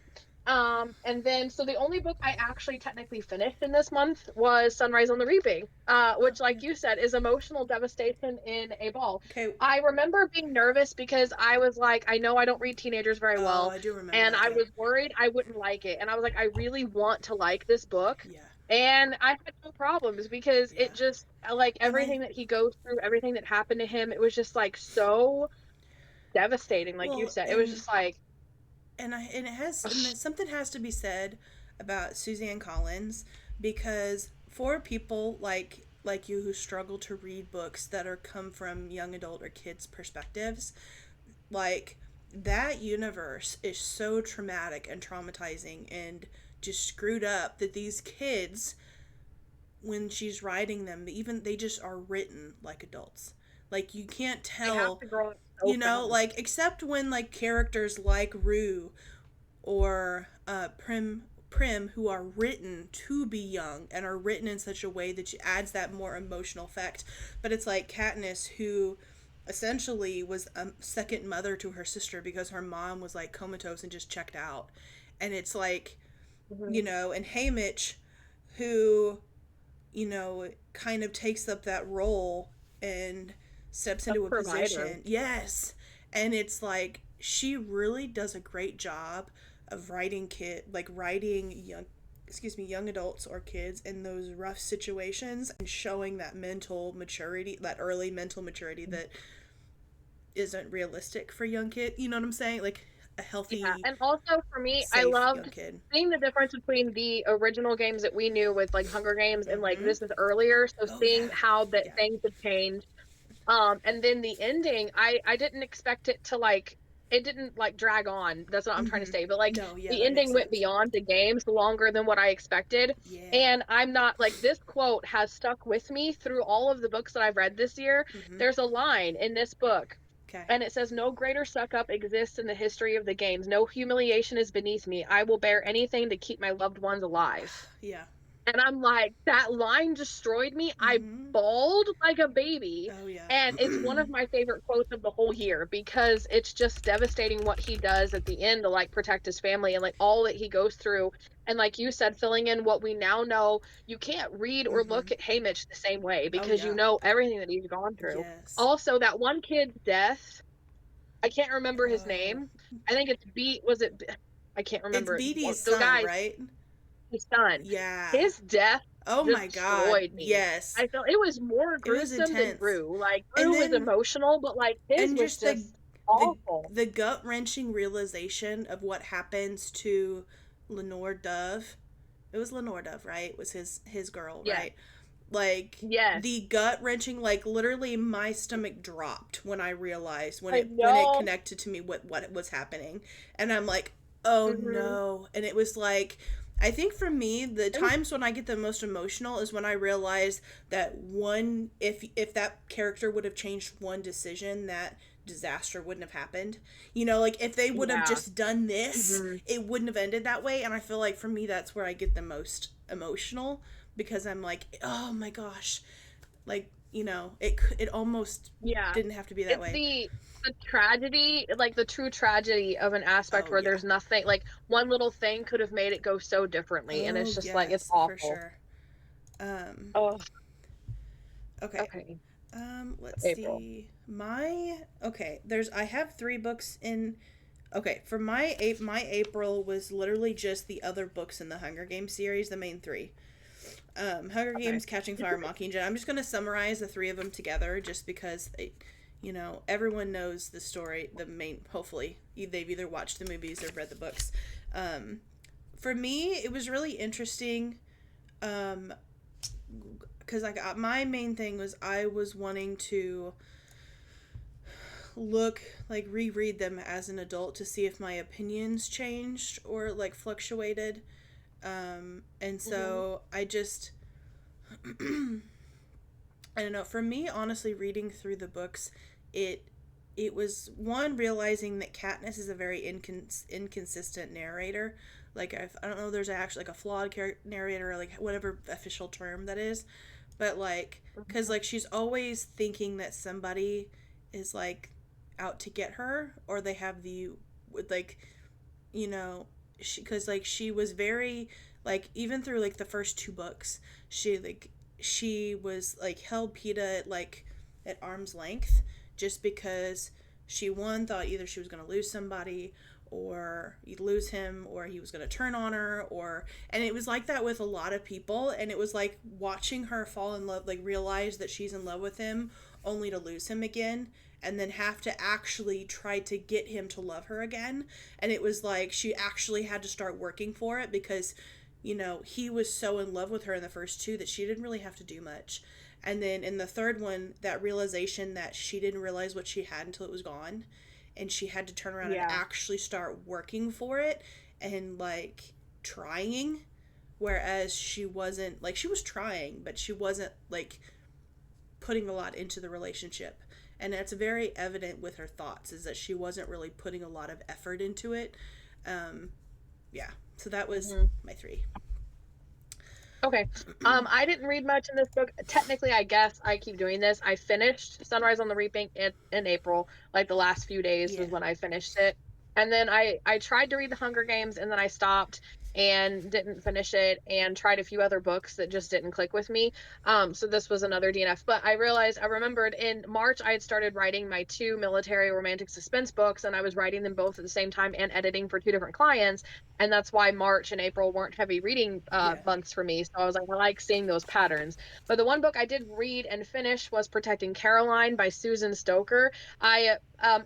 And then so the only book I actually technically finished in this month was Sunrise on the Reaping, Oh, which, like you said, is emotional devastation in a ball. okay. I remember being nervous because I was like, I know I don't read teenagers very Oh, well, I do remember and that I too. was worried I wouldn't like it. And I was like, I really want to like this book. Yeah. And I had no problems because Yeah. it just, like, And I everything that he goes through, everything that happened to him, it was just like so devastating, like you well said. It was just like, and it has and something has to be said about Suzanne Collins because for people like you who struggle to read books that are come from young adult or kids perspectives, like that universe is so traumatic and traumatizing and just screwed up that these kids, when she's writing them, even they just are written like adults. Like you can't they have tell, to grow up so you know, fast. like except when like characters like Rue or Prim who are written to be young and are written in such a way that adds that more emotional effect. But it's like Katniss, who essentially was a second mother to her sister because her mom was like comatose and just checked out. And it's like, Mhm. you know, and Haymitch, who, you know, kind of takes up that role and steps A into a provider. position. Yes. And it's like she really does a great job of writing young adults or kids in those rough situations and showing that mental maturity, that early mental maturity that isn't realistic for young kid. You know what I'm saying? Like a Yeah, healthy, and also for me, I safe young loved kid. seeing the difference between the original games that we knew with like Hunger Games and like Mm-hmm. this is earlier. So Oh seeing yeah. how that Yeah. things had changed. And then the ending, I didn't expect it to like it didn't like drag on. That's what I'm trying to Mm-hmm. say. But like No, yeah, the that makes ending went sense. beyond the games longer than what I expected. Yeah. And I'm not like this quote has stuck with me through all of the books that I've read this year. Mm-hmm. There's a line in this book Okay. and it says, no greater suck up exists in the history of the games. No humiliation is beneath me. I will bear anything to keep my loved ones alive. Yeah. And I'm like, that line destroyed me. I Mm-hmm. bawled like a baby. Oh yeah. And it's one of my favorite quotes of the whole year because it's just devastating what he does at the end to like protect his family and like all that he goes through. And like you said, filling in what we now know, you can't read or Mm-hmm. look at Haymitch the same way Oh because you yeah. know everything that he's gone through. Yes. Also, that one kid's death, I can't remember his Oh, name. I think it's B. Was it? I can't it's remember. BD's The son, guy's right? his son. Yeah. His death Oh my God. destroyed me. Yes. I felt it was more It was gruesome than intense. Rue. Like And Rue was then emotional, but like his and was just just the awful. the gut wrenching realization of what happens to Lenore Dove. It was Lenore Dove, right? Was his girl, Yes, right? Like yes, the gut wrenching, like literally my stomach dropped when I realized I when it know. connected to me what was happening, and I'm like, oh Hmm. no, and it was like. I think for me, the It was, times when I get the most emotional is when I realize that one, if that character would have changed one decision, that disaster wouldn't have happened. You know, like if they would have yeah. just done this, Hmm. it wouldn't have ended that way. And I feel like for me, that's where I get the most emotional because I'm like, oh my gosh, like you know, it almost Yeah. didn't have to be that It's way. the tragedy, like the true tragedy of an aspect Oh where yeah. there's nothing like one little thing could have made it go so differently, and it's Oh just like it's yes, for awful. sure. Um. Oh, Okay. okay. Let's April. see. I have 3 books in. Okay, for my April was literally just the other books in the Hunger Games series, the main 3. Hunger Okay. Games, Catching Fire, Mockingjay. I'm just gonna summarize the 3 of them together, just because everyone knows the story. The main, hopefully, they've either watched the movies or read the books. Um, for me, it was really interesting. Um, because my main thing was I was wanting to look like reread them as an adult to see if my opinions changed or like fluctuated. And Hmm. so I just I don't know. For me, honestly, reading through the books, it it was one realizing that Katniss is a very inconsistent narrator. Like I don't know, if there's actually like a flawed narrator, or like whatever official term that is, but like because like she's always thinking that somebody is like out to get her, or they have the like you know because like she was very like even through like the first 2 books she was like held PETA at arm's length just because she one thought either she was going to lose somebody or you'd lose him or he was going to turn on her or and it was like that with a lot of people and it was like watching her fall in love like realize that she's in love with him only to lose him again and then have to actually try to get him to love her again and it was like she actually had to start working for it because he was so in love with her in the first 2 that she didn't really have to do much and then in the third one that realization that she didn't realize what she had until it was gone and she had to turn around and Yeah. actually start working for it and like trying whereas she wasn't like she was trying but she wasn't like putting a lot into the relationship and that's very evident with her thoughts is that she wasn't really putting a lot of effort into it. um yeah, so that was Hmm. my 3. Okay. I didn't read much in this book. Technically, I guess I keep doing this. I finished Sunrise on the Reaping in April. Like the last few days was Yeah. when I finished it. And then I tried to read The Hunger Games and then I stopped and didn't finish it and tried a few other books that just didn't click with me. So this was another DNF. But I remembered in March I had started writing my 2 military romantic suspense books and I was writing them both at the same time and editing for 2 different clients, and that's why March and April weren't heavy reading Yeah. months for me. So I was like, I like seeing those patterns. But the one book I did read and finish was Protecting Caroline by Susan Stoker.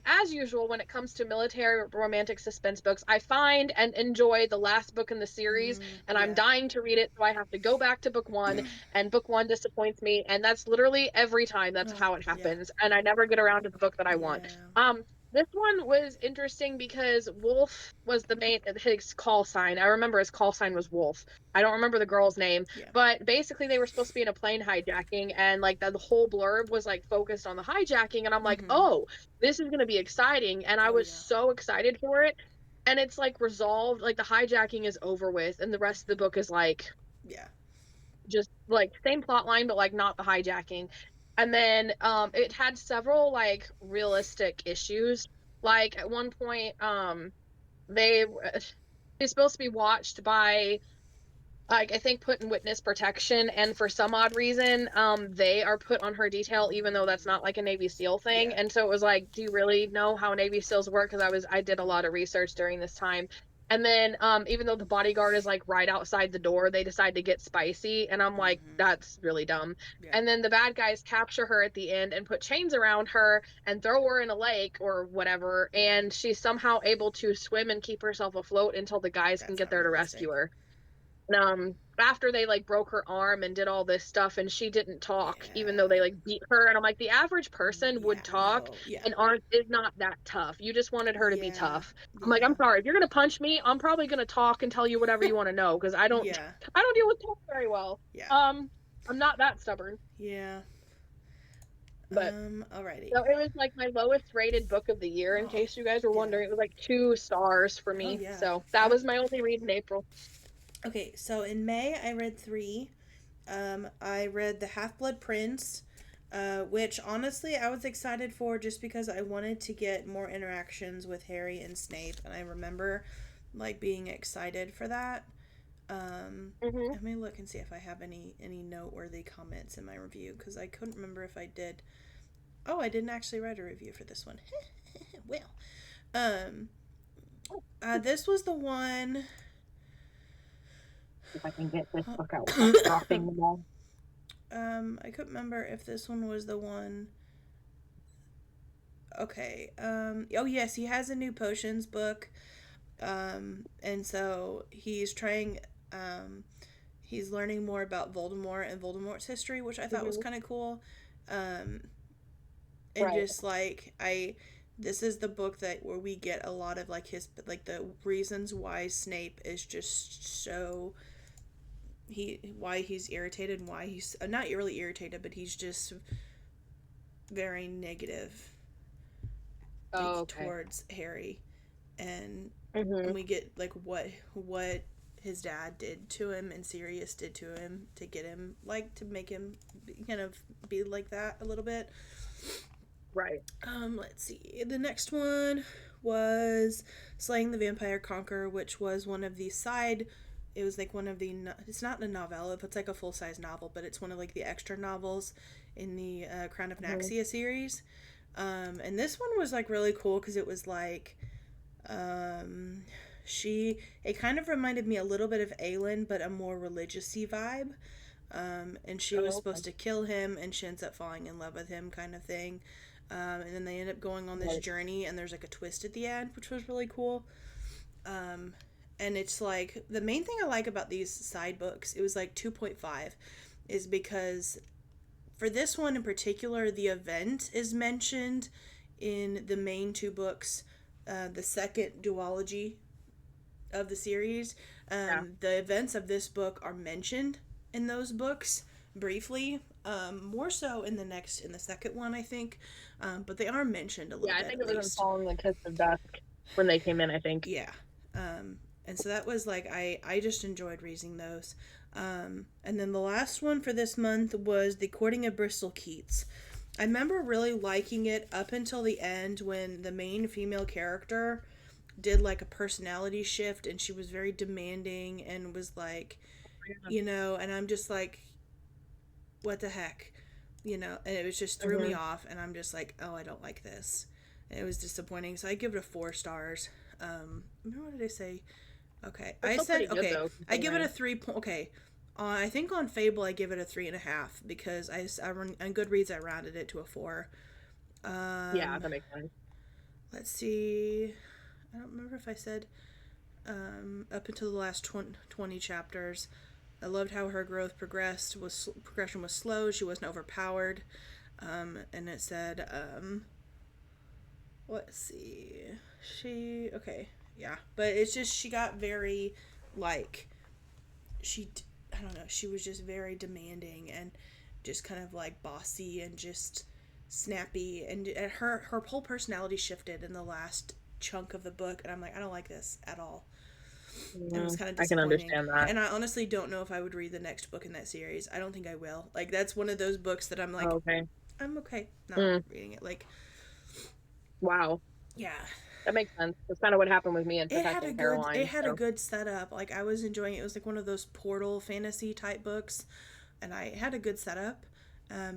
As usual, when it comes to military romantic suspense books, I find and enjoy the last book in the series, and I'm Yeah. dying to read it, so I have to go back to book 1, and book 1 disappoints me, and that's literally every time that's Oh, how it yeah. happens, and I never get around to the book that I want. Yeah. This one was interesting because Wolf was the main his call sign. I remember his call sign was Wolf. I don't remember the girl's name, Yeah. but basically they were supposed to be in a plane hijacking and like the whole blurb was like focused on the hijacking and I'm like, Mm-hmm. "Oh, this is going to be exciting." And I Oh, was yeah. so excited for it. And it's like resolved, like the hijacking is over with and the rest of the book is like Yeah. just like same plot line but like not the hijacking. And then it had several like realistic issues. Like at one point they she's supposed to be watched by like I think put in witness protection, and for some odd reason they are put on her detail even though that's not like a Navy SEAL thing. Yeah. And so it was like, do you really know how Navy SEALs work? Because I did a lot of research during this time. And then even though the bodyguard is like right outside the door, they decide to get spicy, and I'm like, Mm-hmm. that's really dumb. Yeah. And then the bad guys capture her at the end and put chains around her and throw her in a lake or whatever, Yeah. and she's somehow able to swim and keep herself afloat until the guys can That's get not there to rescue realistic. her. After they like broke her arm and did all this stuff and she didn't talk even though Yeah. they like beat her, and I'm like, the average person Yeah. would talk No. Yeah. and aren't is not that tough. You just wanted her to be Yeah. tough. I'm like, Yeah. I'm sorry, if you're gonna punch me I'm probably gonna talk and tell you whatever you want to know because I don't Yeah. I don't deal with talk very well. Yeah. um I'm not that stubborn. Yeah. But Alrighty. so it was like my lowest rated book of the year, in Oh. case you guys were Yeah. wondering. It was like 2 stars for Oh, me, yeah. so that was my only read in April. Okay, so in May I read 3. I read The Half Blood Prince, which honestly I was excited for just because I wanted to get more interactions with Harry and Snape, and I remember like being excited for that. Mhm. Let me look and see if I have any noteworthy comments in my review because I couldn't remember if I did. Oh, I didn't actually write a review for this one. Well, um, this was the one. If I can get this book out without dropping them all. I couldn't remember if this one was the one. Okay. Oh yes, he has a new potions book. And so he's trying. He's learning more about Voldemort and Voldemort's history, which I thought was Mhm. kind of cool. Um, and Right. just like this is the book that where we get a lot of like his like the reasons why Snape is just so why he's irritated and why he's not really irritated, but he's just very negative Oh, like okay. towards Harry, and Mhm. we get like what his dad did to him and Sirius did to him to get him like to make him kind of be like that a little bit. Right. Let's see. The next one was Slaying the Vampire Conqueror, which was one of the side. It was like one of the. It's not a novella. It's like a full size novel, but it's one of like the extra novels in the Crown of Mhm. Naxia series. And this one was like really cool because it was like um, she. It kind of reminded me a little bit of Aelin, but a more religious-y vibe. And she was Oh, supposed okay. to kill him, and she ends up falling in love with him, kind of thing. And then they end up going on this Right. journey, and there's like a twist at the end, which was really cool. Um, and it's like the main thing I like about these side books, it was like 2.5, is because for this one in particular, the event is mentioned in the main two books, the second duology of the series. Yeah. The events of this book are mentioned in those books briefly. More so in the second one, I think, but they are mentioned a little Yeah, I bit think at it was in least. Falling the Kiss of Dusk when they came in, I think. Yeah, and so that was like I just enjoyed reading those. And then the last one for this month was The Courting of Bristol Keats. I remember really liking it up until the end when the main female character did like a personality shift and she was very demanding and was like, Yeah. and I'm just like, what the heck? And it was just threw me Mhm. off and I'm just like, oh, I don't like this. And it was disappointing. So I give it a 4 stars. Remember what did I say? Okay. It's I still said, pretty good okay, though, I give it a considering. 3 point. Okay. I think on Fable I give it a 3.5 because on Goodreads I rounded it to a 4. Yeah, Um, that makes sense. let's see. I don't remember if I said up until the last 20 chapters. I loved how her growth progression was slow. She wasn't overpowered. And it said, let's see, okay, yeah, but it's just she got very like she I don't know, she was just very demanding and just kind of like bossy and just snappy and her whole personality shifted in the last chunk of the book and I'm like I don't like this at all. It was Mm, kind of I can disappointing. understand that. And I honestly don't know if I would read the next book in that series. I don't think I will. Like, that's one of those books that I'm like, Okay. I'm okay not Mm, reading it. Like, wow. yeah. That makes sense. That's kind of what happened with me in Protecting It Caroline. had a So, good setup. Like, I was enjoying it. It was like one of those portal fantasy type books. And I had a good setup.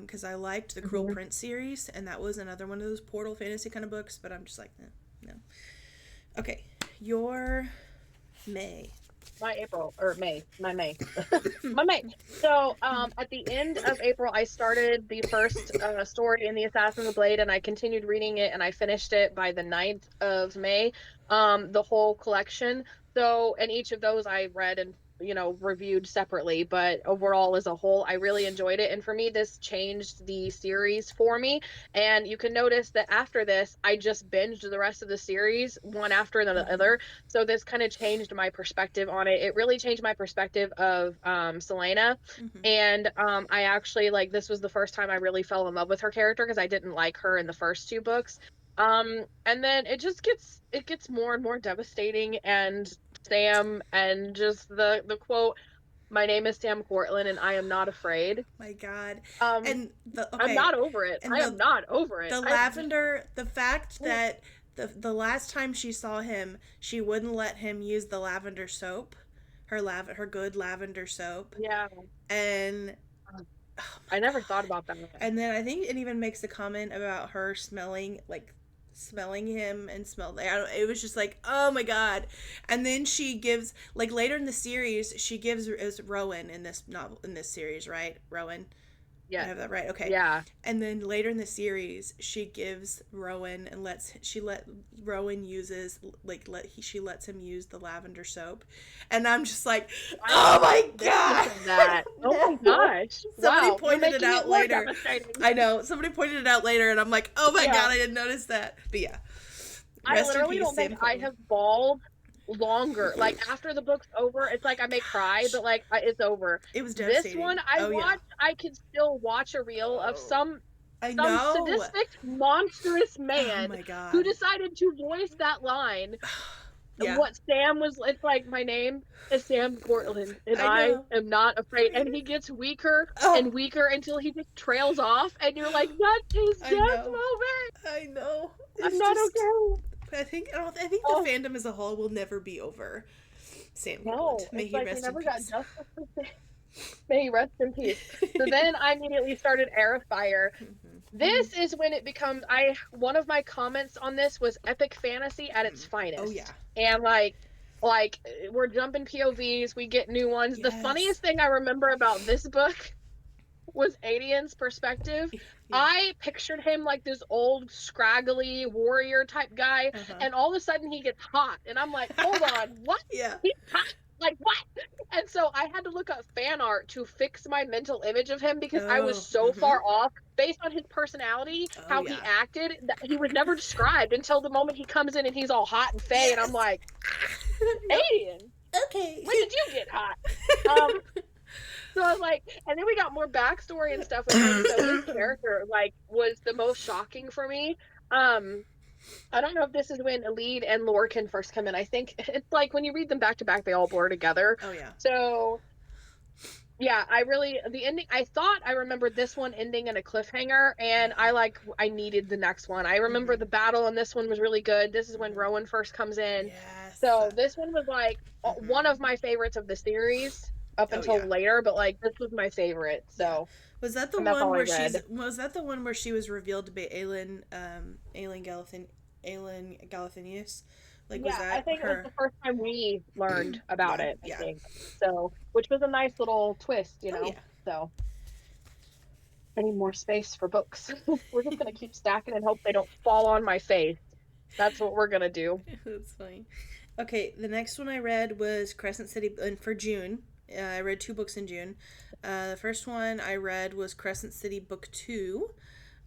Because I liked the Cruel mhm. Prince series, and that was another one of those portal fantasy kind of books. But I'm just like, no. Okay, your May. My April or May, my May, my May. So, at the end of April, I started the first story in the Assassin of the Blade, and I continued reading it, and I finished it by the 9th of May. The whole collection. So, and each of those I read and reviewed separately, but overall as a whole, I really enjoyed it. And for me, this changed the series for me. And you can notice that after this, I just binged the rest of the series one after the Mm-hmm. other. So this kind of changed my perspective on it. It really changed my perspective of Selena. Mm-hmm. And I actually like this was the first time I really fell in love with her character because I didn't like her in the first two books. And then it gets more and more devastating and Sam and just the quote, "My name is Sam Cortland and I am not afraid." My God. Um, And the I'm okay, not over it. and I am not over it. the I lavender, the fact that the last time she saw him, she wouldn't let him use the lavender soap her good lavender soap. Yeah. And oh my I never thought god. about that. And then I think it even makes a comment about her smelling him and it was just like, oh my god. And then she gives, like, later in the series, she gives is Rowan in this novel, in this series, right? Rowan. I Yeah. have that right. Okay. Yeah. And then later in the series, she gives Rowan and let Rowan uses she lets him use the lavender soap, and I'm just like, I oh my didn't think god, of that. Oh my no. gosh. Somebody Wow. You're pointed it making it out more later. devastating. I know somebody pointed it out later, and I'm like, oh my Yeah. god, I didn't notice that. But yeah, I rest in literally peace, don't think Sam I Colton. have bawled longer. Like after the book's over, it's Oh like my I may cry, gosh, but like it's over. it was This one devastating. Oh yeah. I could still watch a reel of Oh, I some know. sadistic, monstrous Oh man my who god. decided to voice that line. Yeah, What Sam was, it's like, my name is Sam Portland, and I I know. am not afraid. And he gets weaker Oh, and weaker until he just trails off, and you're like, that's his I death know. moment. I know. I'm It's not just. okay. I think the Oh, fandom as a whole will never be over Sam Copeland. no, May it's he like we rest in never got peace. justice for Sam. May he rest in peace. So then I immediately started Air of Fire. This is when it becomes, one of my comments on this was epic fantasy at its Oh yeah. finest. And like we're jumping POVs, we get new ones. The Yes. funniest thing I remember about this book was Adian's perspective. Yeah. I pictured him like this old scraggly warrior type guy, Uh huh. and all of a sudden he gets hot, and I'm like, hold on, what? Yeah. He's hot? Like what? And so I had to look up fan art to fix my mental image of him because I was Oh. so Mm-hmm. far off based on his personality, Oh how he yeah. acted, that he was never described until the moment he comes in and he's all hot and fey, and I'm Yes. like, Yep. Adian, Okay. when did you get hot? Um, so I was like, and then we got more backstory and stuff with him. So his character like was the most shocking for me. Um, I don't know if this is when Elide and Lorcan first come in. I think it's like when you read them back to back, they all blur together. Oh yeah. So yeah, the ending. I thought I remembered this one ending in a cliffhanger, and I needed the next one. I remember Mm-hmm. the battle, and this one was really good. This is when Mm-hmm. Rowan first comes in. Yes. So this one was like one Mm-hmm. of my favorites of the series up Oh until yeah. later, but like this was my favorite. Yeah. So, Was that the and that's one all I where read. she was revealed to be Aelin Galathinius? Like, was Yeah, I that think it was her? the first time we learned about Yeah, it, I yeah. think. So, which was a nice little twist, Oh yeah. So, I need more space for books. We're just going to keep stacking and hope they don't fall on my face. That's what we're going to do. That's funny. Okay, the next one I read was Crescent City, and for June. I read two books in June. The first one I read was Crescent City Book 2.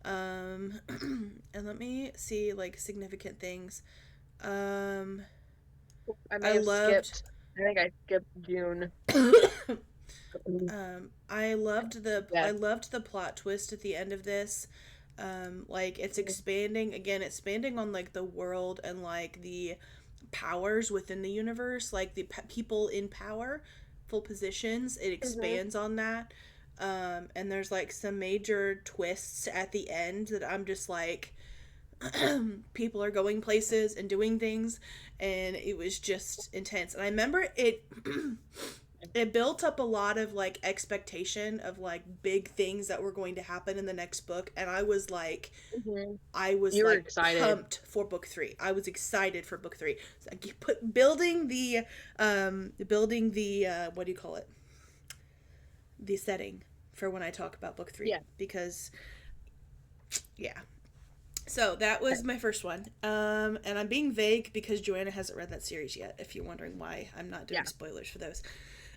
And let me see, like, significant things. Um, I may I have loved. skipped. I think I skipped June. I Yes. loved the plot twist at the end of this. Like, it's expanding again, expanding on like the world and like the powers within the universe, like the people in power, full positions. It Mm-hmm. expands on that. And there's like some major twists at the end that I'm just like, people are going places and doing things, and it was just intense. And I remember it it built up a lot of like expectation of like big things that were going to happen in the next book, and Mm-hmm. I was You were like excited. pumped for book 3. I was excited for book 3. So I put building the what do you call it, the setting for when I talk about book 3, Yeah. because yeah. So that was my first one. And I'm being vague because Joanna hasn't read that series yet, if you're wondering why I'm not Yeah. doing spoilers for those.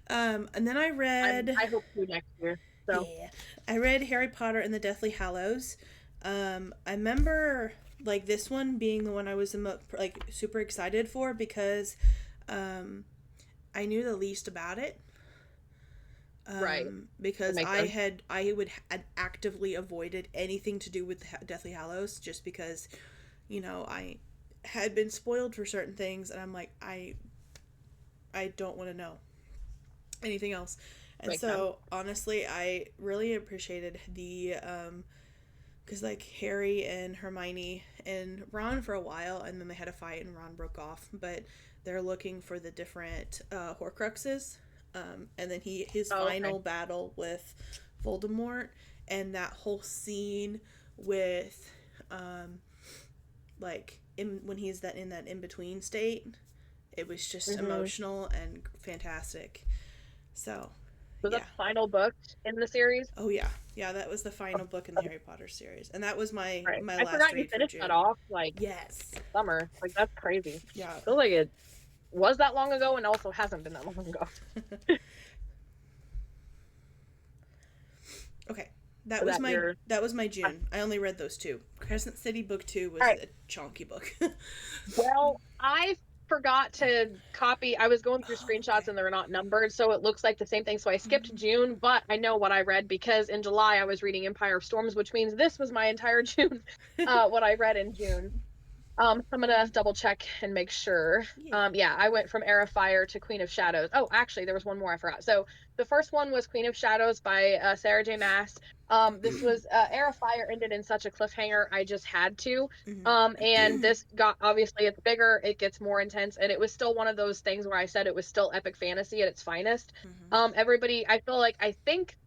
And then I I read, hope to next year. So, yeah, I read Harry Potter and the Deathly Hallows. I remember like this one being the one I was like super excited for because um, I knew the least about it. right. That Because makes sense. had actively avoided anything to do with Deathly Hallows, just because, I had been spoiled for certain things, and I'm like, I don't want to know anything else. And Makes sense. so honestly, I really appreciated the because like Harry and Hermione and Ron for a while, and then they had a fight and Ron broke off, but they're looking for the different Horcruxes, and then his Oh, okay. final battle with Voldemort, and that whole scene with like when he's that in that in between state, it was just Hmm. emotional and fantastic. So So yeah. that's the final book in the series. Oh yeah, yeah. That was the final book in the Harry Potter series, and that was Right. my I last forgot you read for finished that June. off like Yes. summer. Like that's crazy. Yeah. Feels like it was that long ago and also hasn't been that long ago. Okay. So that you're That was my June. I only read those two. Crescent City book 2 all was right. a chonky book. Well, I forgot to copy. I was going through Oh, screenshots okay. and they're not numbered, so it looks like the same thing. So I skipped Mm. June, but I know what I read because in July I was reading Empire of Storms, which means this was my entire June, what I read in June. I'm gonna double check and make sure. Yeah. Yeah, I went from Heir of Fire to Queen of Shadows. Oh, actually, there was one more I forgot. So the first one was Queen of Shadows by Sarah J. Maas. This was Heir of Fire ended in such a cliffhanger. I just had to. And Mm-hmm. this got obviously it's bigger, it gets more intense, and it was still one of those things where I said it was still epic fantasy at its finest. Mm-hmm. Everybody, I think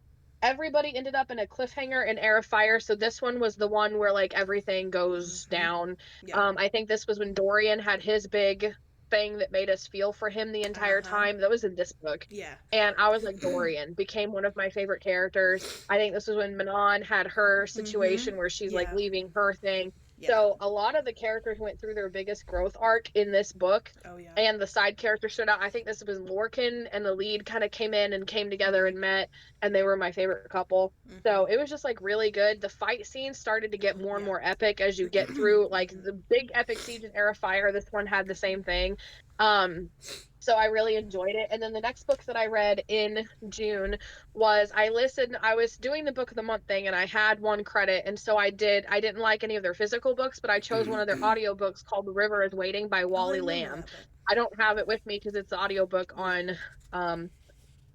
everybody ended up in a cliffhanger in Air of Fire. So this one was the one where like everything goes Mm-hmm. down. Yeah. I think this was when Dorian had his big thing that made us feel for him the Uh entire huh. time. That was in this book. Yeah. And I was like, Dorian became one of my favorite characters. I think this was when Manon had her Mm-hmm. situation where she's like Yeah. leaving her thing. Yeah. So a lot of the characters went through their biggest growth arc in this book. Oh yeah. And the side characters stood out. I think this was Lorcan and the lead kind of came in and came together Mm-hmm. and met, and they were my favorite couple. Mm-hmm. So it was just like really good. The fight scenes started to get more and Yeah. more epic as you get through like Mm-hmm. the big epic siege in Air of Fire. This one had the same thing. Um, so I really enjoyed it. And then the next book that I read in June was I listened, I was doing the book of the month thing and I had one credit. And so I didn't like any of their physical books, but I chose one of their audio books called The River is Waiting by Oh, I Wally remember Lamb. that book. I don't have it with me because it's the audiobook Yeah. on um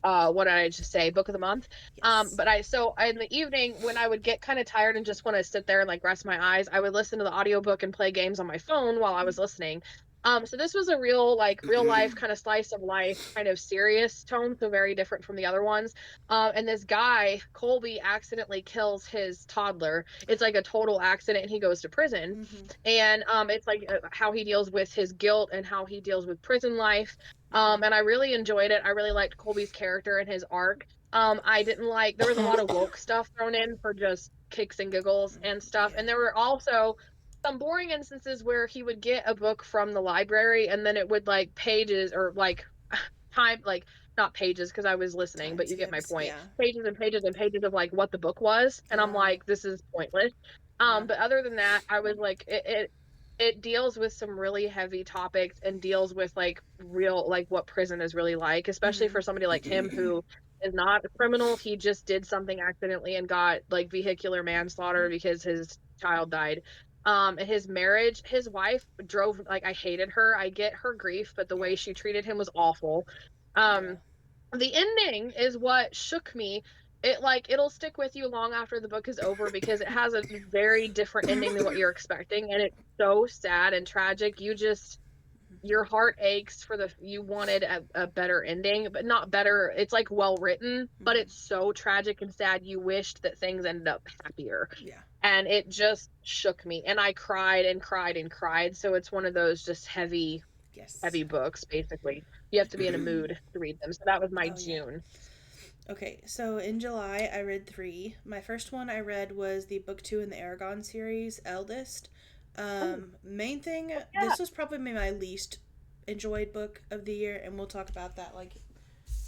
what did I just say? Book of the month. Yes. But so in the evening when I would get kind of tired and just want to sit there and like rest my eyes, I would listen to the audiobook and play games on my phone while I was listening. So this was a real like real life kind of slice of life kind of serious tone, so very different from the other ones. And this guy Colby accidentally kills his toddler. It's like a total accident, and he goes to prison. Mm-hmm. And it's like how he deals with his guilt and how he deals with prison life. Mm-hmm. And I really enjoyed it. I really liked Colby's character and his arc. I didn't like there was a lot of woke stuff thrown in for just kicks and giggles and stuff. Yeah. And there were also some boring instances where he would get a book from the library and then it would like pages or like time like not pages because I was listening, Time but you get my skips. point. Yeah. Pages and pages and pages of like what the book was, and I'm Oh. like, this is pointless. Yeah. But other than that, I was like, it deals with some really heavy topics and deals with like real like what prison is really like, especially Mm-hmm. for somebody like him who is not a criminal. He just did something accidentally and got like vehicular manslaughter because his child died. And his marriage, his wife drove like I hated her. I get her grief, but the Yeah. way she treated him was awful. Yeah. Um, the ending is what shook me. It like it'll stick with you long after the book is over because it has a very different ending than what you're expecting, and it's so sad and tragic. You just your heart aches for the you wanted a better ending, but not better. It's like well written, but Mm-hmm. it's so tragic and sad. You wished that things ended up happier, Yeah. and it just shook me, and I cried and cried and cried. So it's one of those just Yes. heavy books basically. You have to be in a mood to read them. So that was my Oh yeah. June. Okay, so in July I read three. My first one I read was the book two in the Aragon series, Eldest. Oh, Main thing, yeah. this was probably my least enjoyed book of the year, and we'll talk about that like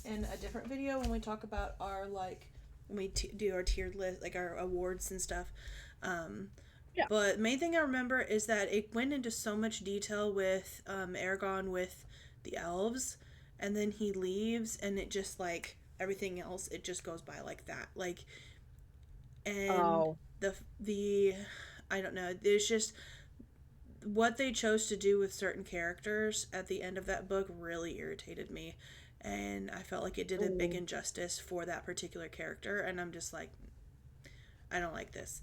in a different video when we talk about our like when we do our tiered list, like our awards and stuff. Um, Yeah. but main thing I remember is that it went into so much detail with Aragon with the elves, and then he leaves, and it just like everything else, it just goes by like that. Like, and Oh. the I don't know. There's just what they chose to do with certain characters at the end of that book really irritated me, and I felt like it did a big Ooh. injustice for that particular character, and I'm just like, I don't like this.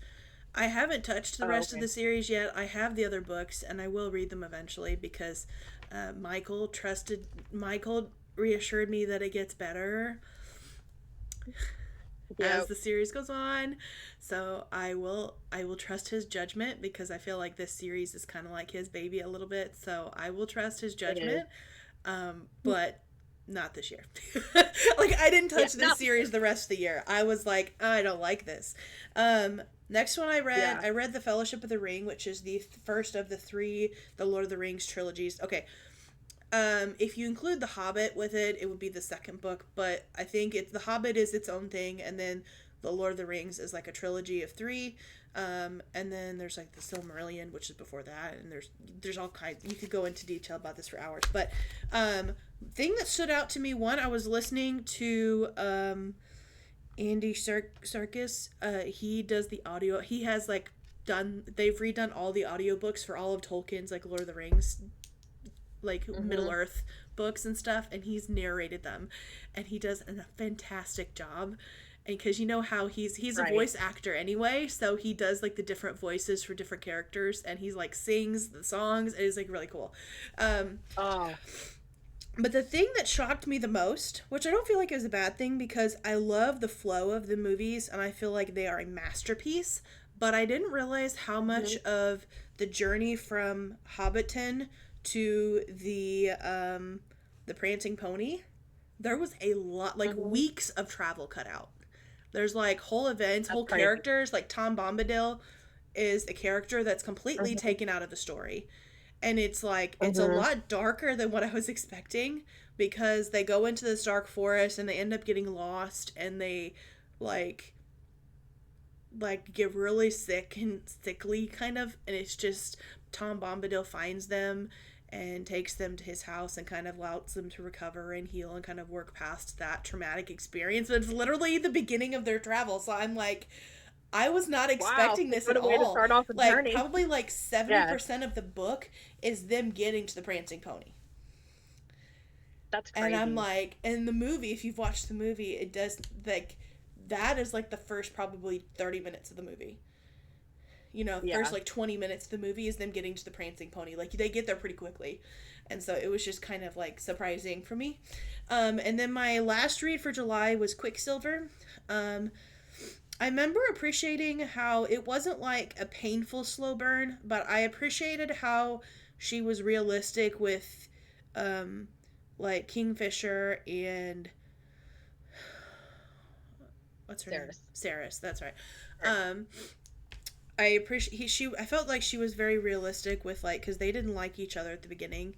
I haven't touched the Oh, rest of okay. the series yet. I have the other books, and I will read them eventually because Michael reassured me that it gets better as Yep. the series goes on. So I will trust his judgment because I feel like this series is kind of like his baby a little bit. So I will trust his It is. judgment, but not this year. Like I didn't Yeah. touch this Not series the rest of the year. I was like, I don't like this. Next one yeah. I read The Fellowship of the Ring, which is the first of the three the Lord of the Rings trilogies. Okay, if you include The Hobbit with it, it would be the second book. But I think The Hobbit is its own thing, and then the Lord of the Rings is like a trilogy of three. And then there's like the Silmarillion, which is before that, and there's all kinds. You could go into detail about this for hours. But thing that stood out to me, one, I was listening to Andy Serkis. He does the audio. He has like done. They've redone all the audiobooks for all of Tolkien's like Lord of the Rings like Middle Mm-hmm. Earth books and stuff, and he's narrated them, and he does a fantastic job. And because you know how he's a Right. voice actor anyway, so he does like the different voices for different characters, and he's like sings the songs. It is like really cool. Um, Oh. but the thing that shocked me the most, which I don't feel like is a bad thing because I love the flow of the movies and I feel like they are a masterpiece, but I didn't realize how much Mm-hmm. of the journey from Hobbiton to the Prancing Pony, there was a lot, like Mm-hmm. weeks of travel cut out. There's like whole events, That's whole crazy. characters, like Tom Bombadil is a character that's completely Mm-hmm. taken out of the story, and it's like it's a Mm-hmm. lot darker than what I was expecting because they go into this dark forest and they end up getting lost and they like get really sick and sickly kind of, and it's just Tom Bombadil finds them and takes them to his house and kind of allows them to recover and heal and kind of work past that traumatic experience. It's literally the beginning of their travel, so I'm like, I was not Wow. expecting this What at a way to all. start off a Like journey. probably like Yeah. 70% of the book is them getting to the Prancing Pony. That's And I'm crazy. like, in the movie, if you've watched the movie, it does like that is like the first probably 30 minutes of the movie. You know, first Yeah. like 20 minutes of the movie is them getting to the Prancing Pony. Like they get there pretty quickly. And so it was just kind of like surprising for me. And then my last read for July was Quicksilver. Um, I remember appreciating how it wasn't like a painful slow burn, but I appreciated how she was realistic with um like Kingfisher and what's her name? Sarah's. Saris, that's right. Right. Um I appreciate she I felt like she was very realistic with like cuz they didn't like each other at the beginning.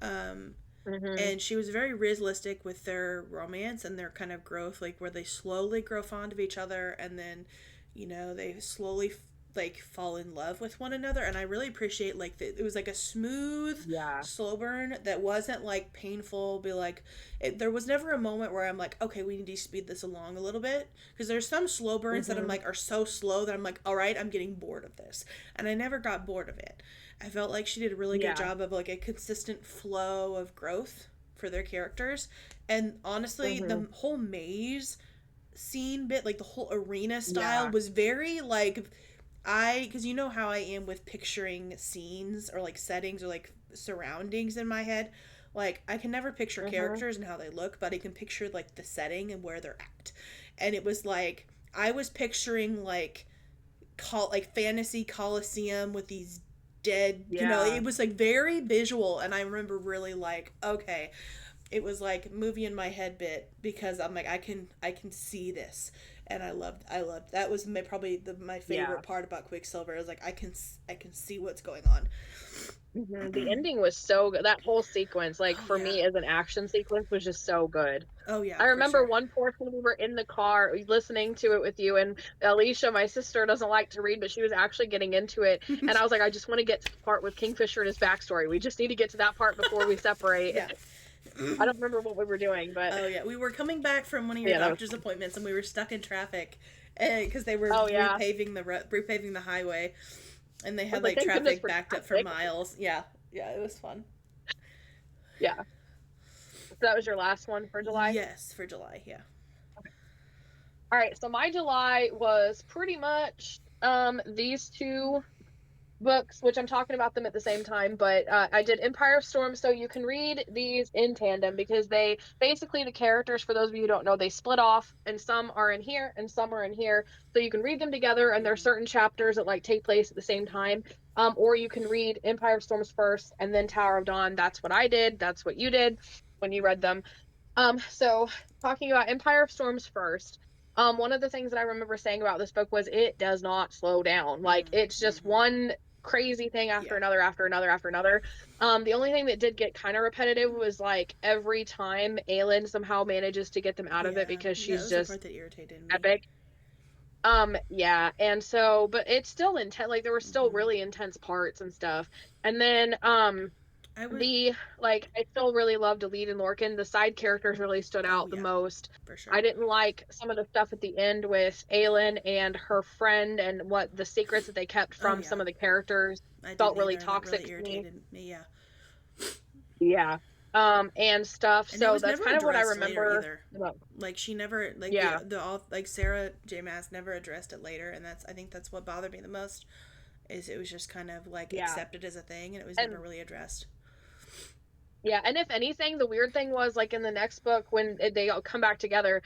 Um Mm-hmm. and she was very realistic with their romance and their kind of growth, like where they slowly grow fond of each other and then they slowly like fall in love with one another. And I really appreciate like it was like a smooth Yeah. slow burn that wasn't like painful, be like there was never a moment where I'm like, okay, we need to speed this along a little bit, because there's some slow burns that I'm Mm-hmm. like are so slow that I'm like, all right, I'm getting bored of this, and I never got bored of it. I felt like she did a really good Yeah. job of like a consistent flow of growth for their characters. And honestly, Mm-hmm. the whole maze scene bit, like the whole arena style, Yeah. was very like because you know how I am with picturing scenes or like settings or like surroundings in my head. Like I can never picture Mm-hmm. characters and how they look, but I can picture like the setting and where they're at. And it was like I was picturing like fantasy coliseum with these dead, Yeah. it was like very visual. And I remember really like, okay, it was like movie in my head bit because I'm like, I can see this. And I loved that was probably my Yeah. favorite part about Quicksilver is like I can see what's going on. The ending was so good. That whole sequence, like Oh for yeah. me as an action sequence, was just so good. Oh yeah, I for remember sure. one portion we were in the car listening to it with you, and Alicia, my sister, doesn't like to read, but she was actually getting into it. And I was like, I just want to get to the part with Kingfisher and his backstory. We just need to get to that part before we separate. Yeah. I don't remember what we were doing, but Oh yeah, we were coming back from one of your yeah, that was doctor's fun. appointments and we were stuck in traffic because they were Oh yeah. repaving the highway, and they I had was like, like thank goodness traffic for backed up for traffic. miles. Yeah, yeah, it was fun. Yeah. So that was your last one for July. Yes, for July. Yeah. All right, so my July was pretty much. These two books, which I'm talking about them at the same time, but I did Empire of Storm, so you can read these in tandem because they basically the characters, for those of you who don't know, they split off, and some are in here and some are in here, so you can read them together, and there are certain chapters that like take place at the same time. Or you can read Empire of Storms first and then Tower of Dawn. That's what I did. That's what you did when you read them. So talking about Empire of Storms first, one of the things that I remember saying about this book was it does not slow down. Like it's just Mm-hmm. one crazy thing after Yeah. another, after another, after another. The only thing that did get kind of repetitive was like every time Aelin somehow manages to get them out of it Yeah. because That she's was the part just that irritated me. epic. Yeah, and so, but it's still intense. Like there were still Mm-hmm. really intense parts and stuff. And then, I would. the like I still really loved Elite and Lorcan. The side characters really stood Oh out the yeah, most. for sure. I didn't like some of the stuff at the end with Aelin and her friend and what the secrets that they kept Oh from yeah, some of the characters I felt didn't really either, and that really toxic to me. irritated me. Yeah, Yeah. And stuff. and it So was that's never kind of what I addressed later remember. either. Like she never, like Yeah. the all like Sarah J. Maas never addressed it later, and I think that's what bothered me the most. Is it was just kind of like Yeah. accepted as a thing, and it was never And really addressed. yeah, and if anything, the weird thing was like in the next book when they all come back together,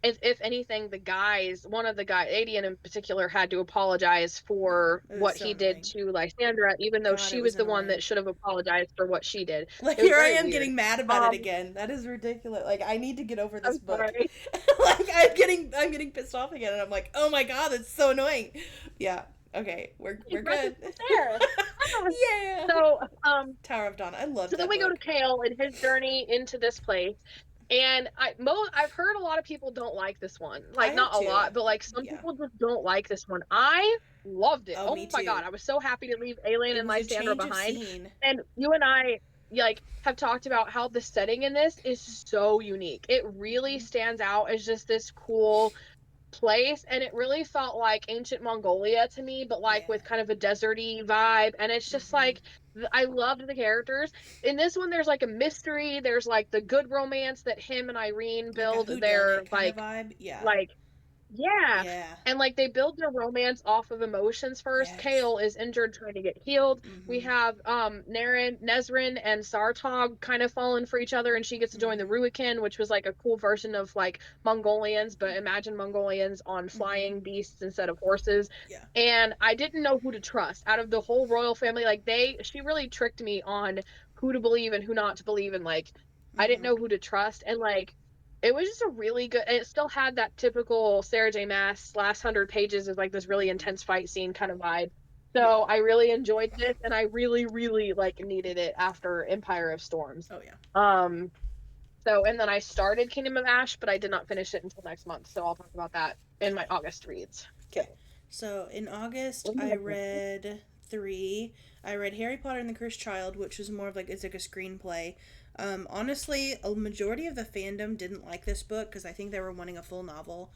if anything, the guys, one of the guys, Adian in particular, had to apologize Yeah, for it was what so he did annoying. to Lysandra, even though God, she it was was the one annoying. that should have apologized for what she did. Like It was here I very am weird. getting mad about it Um, again. That is ridiculous. Like I need to get over this I'm book. sorry. Like I'm getting pissed off again, and I'm like, oh my god, it's so annoying. Yeah. Okay, we're Right, good. it's there. Yeah. So, Tower of Dawn. I loved so then that we go to book. Kale and his journey into this place. And I've heard a lot of people don't like this one. I Like have not a two. lot, but like some Yeah. people just don't like this one. I loved it. Oh, me Oh my too. god, I was so happy to leave Aelin It and was a Lysandra change of behind. scene. And you and I like have talked about how the setting in this is so unique. It really Hmm. stands out as just this cool place, and it really felt like ancient Mongolia to me, but like Yeah. with kind of a deserty vibe. And it's just Hmm. like I loved the characters. In this one there's like a mystery, there's like the good romance that him and Irene Like a build their whodunit kind of vibe. Yeah. like yeah. Yeah. And like they build their romance off of emotions first. Yes. Kale is injured trying to get healed. We Hmm. have Nezrin and Sartog kind of falling for each other, and she gets to join the Hmm. Ruikin, which was like a cool version of like Mongolians, but imagine Mongolians on Hmm. flying beasts instead of horses. Yeah. And I didn't know who to trust out of the whole royal family. Like she really tricked me on who to believe and who not to believe, and like I didn't Hmm. know who to trust. And like it was just a really good, it still had that typical Sarah J. Maas last 100 pages is like this really Hmm. intense fight scene kind of vibe. Yeah. So I really enjoyed this, and I really, really like needed it after Empire of Storms. Oh yeah. Um, so and then I started Kingdom of Ash, but I did not finish it until next month. So I'll talk about that in my August reads. Okay. So in August, So I read three. I read Harry Potter and the Cursed Child, which was more of like it's like a screenplay. Honestly, a majority of the fandom didn't like this book because I think they were wanting a full novel.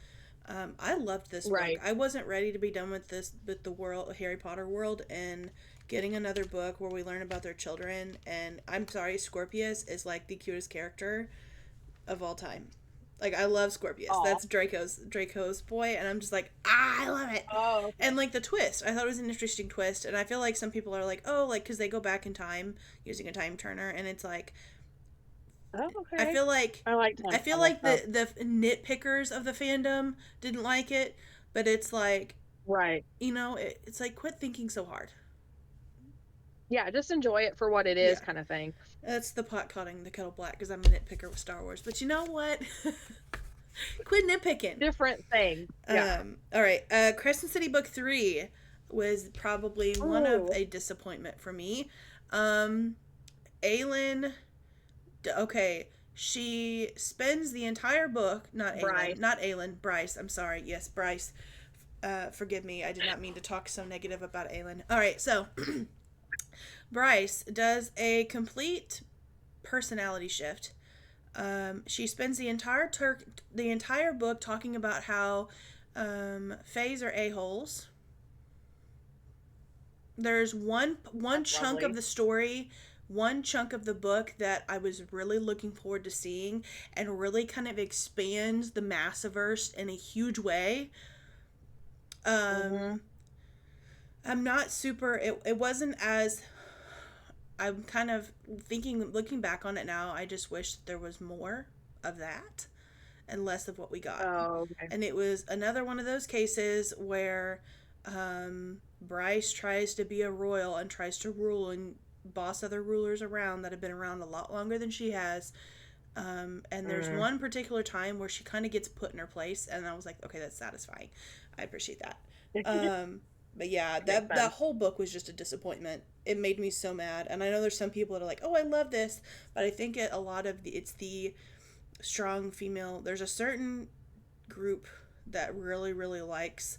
I loved this book. right. I wasn't ready to be done with this, with the world, Harry Potter world, and getting another book where we learn about their children. And I'm sorry, Scorpius is like the cutest character of all time. Like I love Scorpius. Oh, That's Draco's boy, and I'm just like I love it. oh, And okay. like the twist, I thought it was an interesting twist, and I feel like some people are like, oh, like because they go back in time using a time turner, and it's like Oh, I okay. feel like I like I time feel travel like stuff. the nitpickers of the fandom didn't like it, but it's like Right. it's like quit thinking so hard. Yeah, just enjoy it for what it is, Yeah, kind of thing. that's the pot calling the kettle black because I'm a nitpicker with Star Wars. But you know what? Quit nitpicking. Different thing. Yeah. All right. Crescent City Book 3 was probably one of Oh, a disappointment for me. Aelin, okay, she spends the entire book, Bryce. not Aelin, Bryce, I'm sorry. Yes, Bryce. Forgive me. I did not mean to talk so negative about Aelin. All right. So, Bryce does a complete personality shift. She spends the entire book talking about how fays are a-holes. There's one That's chunk of lovely. the story, one chunk of the book that I was really looking forward to seeing, and really kind of expands the Massiverse in a huge way. Mm-hmm. Um, I'm not super. It wasn't as. I'm kind of thinking, looking back on it now, I just wish that there was more of that and less of what we got. Oh, okay. And it was another one of those cases where Bryce tries to be a royal and tries to rule and boss other rulers around that have been around a lot longer than she has. And there's Mm. one particular time where she kind of gets put in her place, and I was like, okay, that's satisfying. I appreciate that. But yeah, Makes that sense. whole book was just a disappointment. It made me so mad, and I know there's some people that are like, "Oh, I love this," but I think a lot of it's the strong female. There's a certain group that really, really likes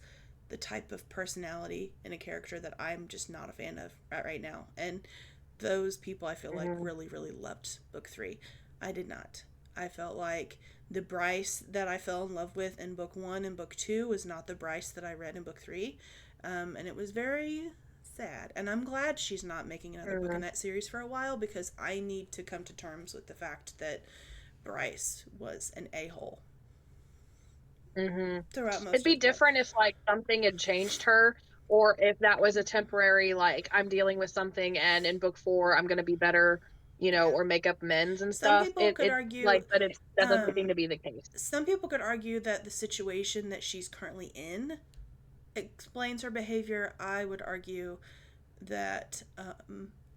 the type of personality in a character that I'm just not a fan of right now, and those people I feel like Mm-hmm. really, really loved book three. I did not. I felt like the Bryce that I fell in love with in book one and book two was not the Bryce that I read in book three. And it was very sad. And I'm glad she's not making another book in Mm-hmm. that series for a while because I need to come to terms with the fact that Bryce was an a hole Mm-hmm. throughout most It'd of be the book. different if like something had changed her, or if that was a temporary, like I'm dealing with something and in book four I'm gonna be better, Yeah. or make up amends and Some stuff. people could It argue, like, but it's that doesn't seem to be the case. some people could argue that the situation that she's currently in explains her behavior. I would argue that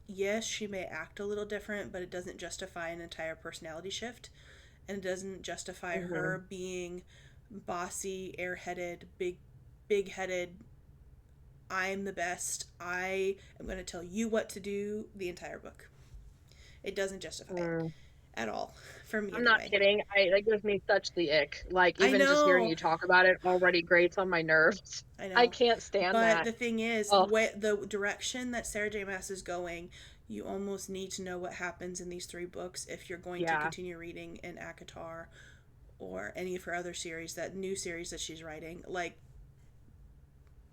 yes, she may act a little different, but it doesn't justify an entire personality shift, and it doesn't justify Mm-hmm. her being bossy, airheaded, big headed. I'm the best. I am going to tell you what to do the entire book. It doesn't justify it Mm. at all for me I'm not anyway. kidding. That gives me such the ick. Like I even just hearing know, you talk about it already grates on my nerves. I I know. can't stand But that. the thing is, Oh the direction that Sarah J. Maas is going, you almost need to know what happens in these three books if you're going to yeah. continue reading in ACOTAR or any of her other series, that new series that she's writing. Like,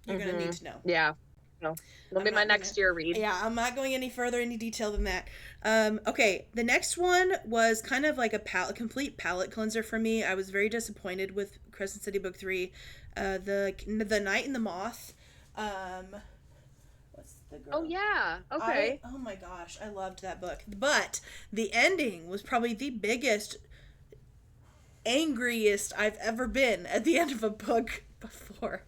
you're going to need Mm-hmm. to know. Yeah. No. It'll I'm be my not gonna. next year read. Yeah, I'm not going any further, any detail than that. Okay, the next one was kind of like a complete palate cleanser for me. I was very disappointed with Crescent City Book 3. The Night and the Moth. Um, what's the Oh girl? yeah. Okay. Oh my gosh, I loved that book. But the ending was probably the biggest, angriest I've ever been at the end of a book before.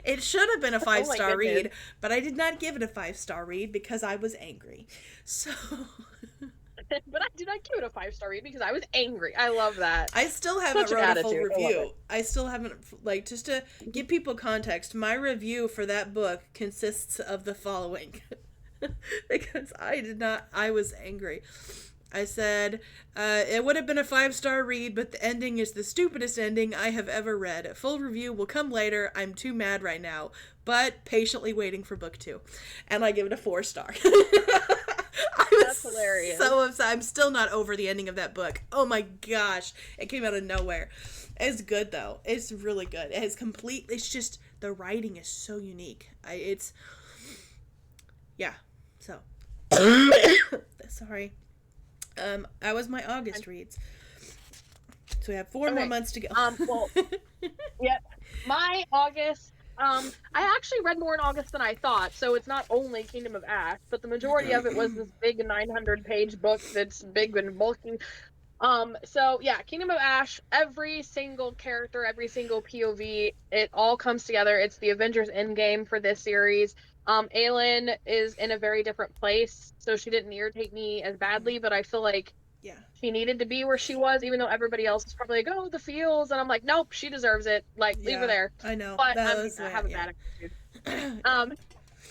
It should have been a Oh five my star goodness. read, but I did not give it a 5-star read because I was angry. So But I did not give it a 5-star read because I was angry. I love that. I still haven't Such an wrote a full attitude. I love review. I still haven't, like, just to give people context, my review for that book consists of the following. Because I was angry. I said, it would have been a 5-star read, but the ending is the stupidest ending I have ever read. A full review will come later. I'm too mad right now, but patiently waiting for book 2. And I give it a 4-star. I was That's hilarious. so upset. I'm still not over the ending of that book. Oh my gosh. It came out of nowhere. It's good though. It's really good. It has complete, it's just, the writing is so unique. Yeah. So. Sorry. That was my August reads. So we have 4 more Okay. months to go. Well, yeah. My August. I actually read more in August than I thought, so it's not only Kingdom of Ash, but the majority of it was this big 900-page book that's big and bulky. So yeah, Kingdom of Ash, every single character, every single POV, it all comes together. It's the Avengers Endgame for this series. Aelin is in a very different place, so she didn't irritate me as badly, but I feel like Yeah. she needed to be where she was, even though everybody else is probably like, oh, the feels, and I'm like, nope, she deserves it. Like, leave her Yeah. there. I know. But That I mean, was I that. have a Yeah. bad attitude. Um,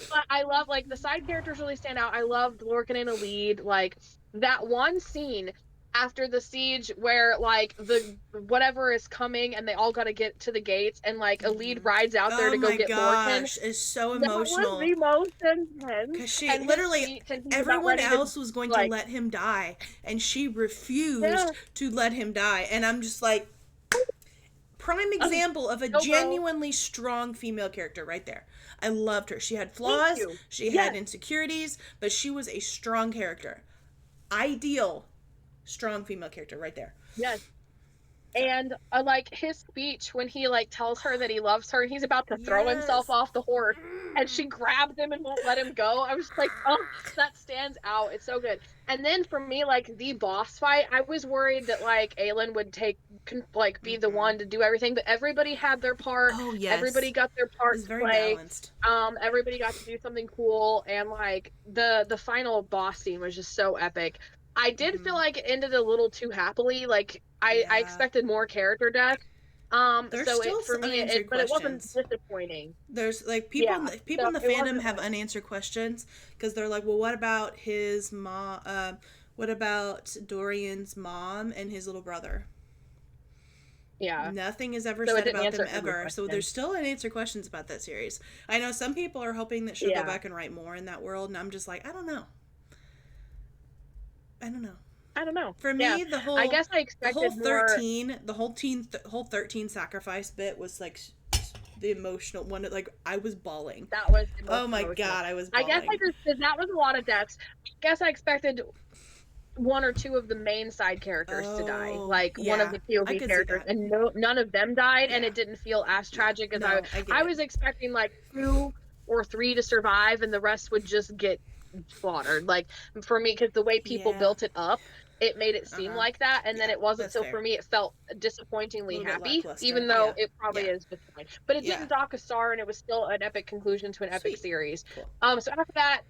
but I love like the side characters really stand out. I loved Lorcan in a lead. Like that one scene after the siege where like the whatever is coming and they all got to get to the gates and like a lead rides out there Oh to go my get Lorcan. gosh. It's so That was emotional. the most intense. Because she And his literally, speech and he's about everyone ready to else was going to like let him die. And she yeah. refused to let him die. And I'm just like, prime example of a No, bro. genuinely strong female character right there. I loved her. She had Thank flaws, you. she had Yes. insecurities, but she was a strong character. Ideal strong female character right there. Yes. And like his speech when he like tells her that he loves her, he's about to throw himself Yes. off the horse, and Mm. she grabs him and won't let him go. I was just like, oh, that stands out. It's so good. And then for me, like the boss fight, I was worried that like Aelin would like be the Mm-mm. one to do everything, but everybody had their part. Oh Everybody yes, got their it part was to very play. balanced. Everybody got to do something cool, and like the final boss scene was just so epic. I did feel Mm-hmm. like it ended a little too happily. Like I Yeah, expected more character death. there's So still it for me unanswered but it wasn't questions. disappointing. There's like Yeah. people So in the it fandom wasn't have like unanswered questions because they're like, well, what about his mom? What about Dorian's mom and his little brother? yeah. Nothing is ever So it said didn't about them answer every ever. So question. there's still unanswered questions about that series. I know some people are hoping that she'll go Yeah. back and write more in that world, and I'm just like, I don't know. I don't know. I don't know. For Yeah. me, I guess I the whole expected more. 13, whole 13 sacrifice bit was like the emotional one. Like I was bawling. That was the most Oh my emotional. god, I was I guess I bawling. just because that was a lot of deaths. I guess I expected one or two of the main side characters to die, Oh like one of yeah, the I POV could see characters, that. and none of them died, and Yeah, it didn't feel as yeah. tragic as I No, I get I it. was expecting like two or three to survive, and the rest would just get slaughtered. Like for me, because the way people Yeah. built it up, it made it Uh seem huh. like that, and then Yeah, it wasn't. that's So for fair. me, it felt A disappointingly little bit happy, lackluster. even Yeah. though it probably Yeah. is disappointing. But it Yeah. didn't dock a star, and it was still an epic conclusion to an epic Sweet. series. Cool. So after that,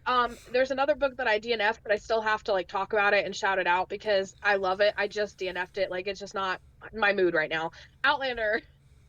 there's another book that I DNF'd, but I still have to like talk about it and shout it out because I love it. I just DNF'd it. Like it's just not my mood right now. Outlander.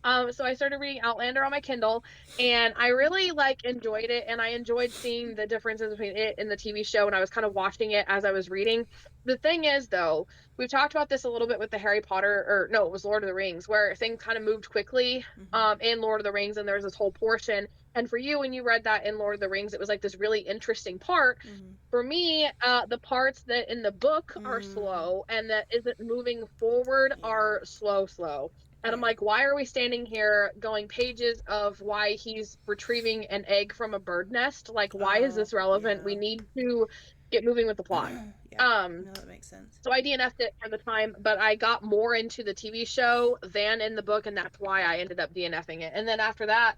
So I started reading Outlander on my Kindle, and I really like enjoyed it, and I enjoyed seeing the differences between it and the TV show, and I was kind of watching it as I was reading. The thing is, though, we've talked about this a little bit with the Harry Potter, or no, it was Lord of the Rings, where things kind of moved quickly, Mhm. in Lord of the Rings, and there's this whole portion. And for you, when you read that in Lord of the Rings, it was like this really interesting part. Mhm. For me, the parts that in the book are Mm. slow and that isn't moving forward Yeah. are slow. And I'm Yeah. like, why are we standing here going pages of why he's retrieving an egg from a bird nest? Like, why is Oh this relevant? We yeah. need to get moving with the plot. Yeah. Um, No, that makes sense. so I DNF'd it for the time, but I got more into the TV show than in the book, and that's why I ended up DNFing it. And then after that,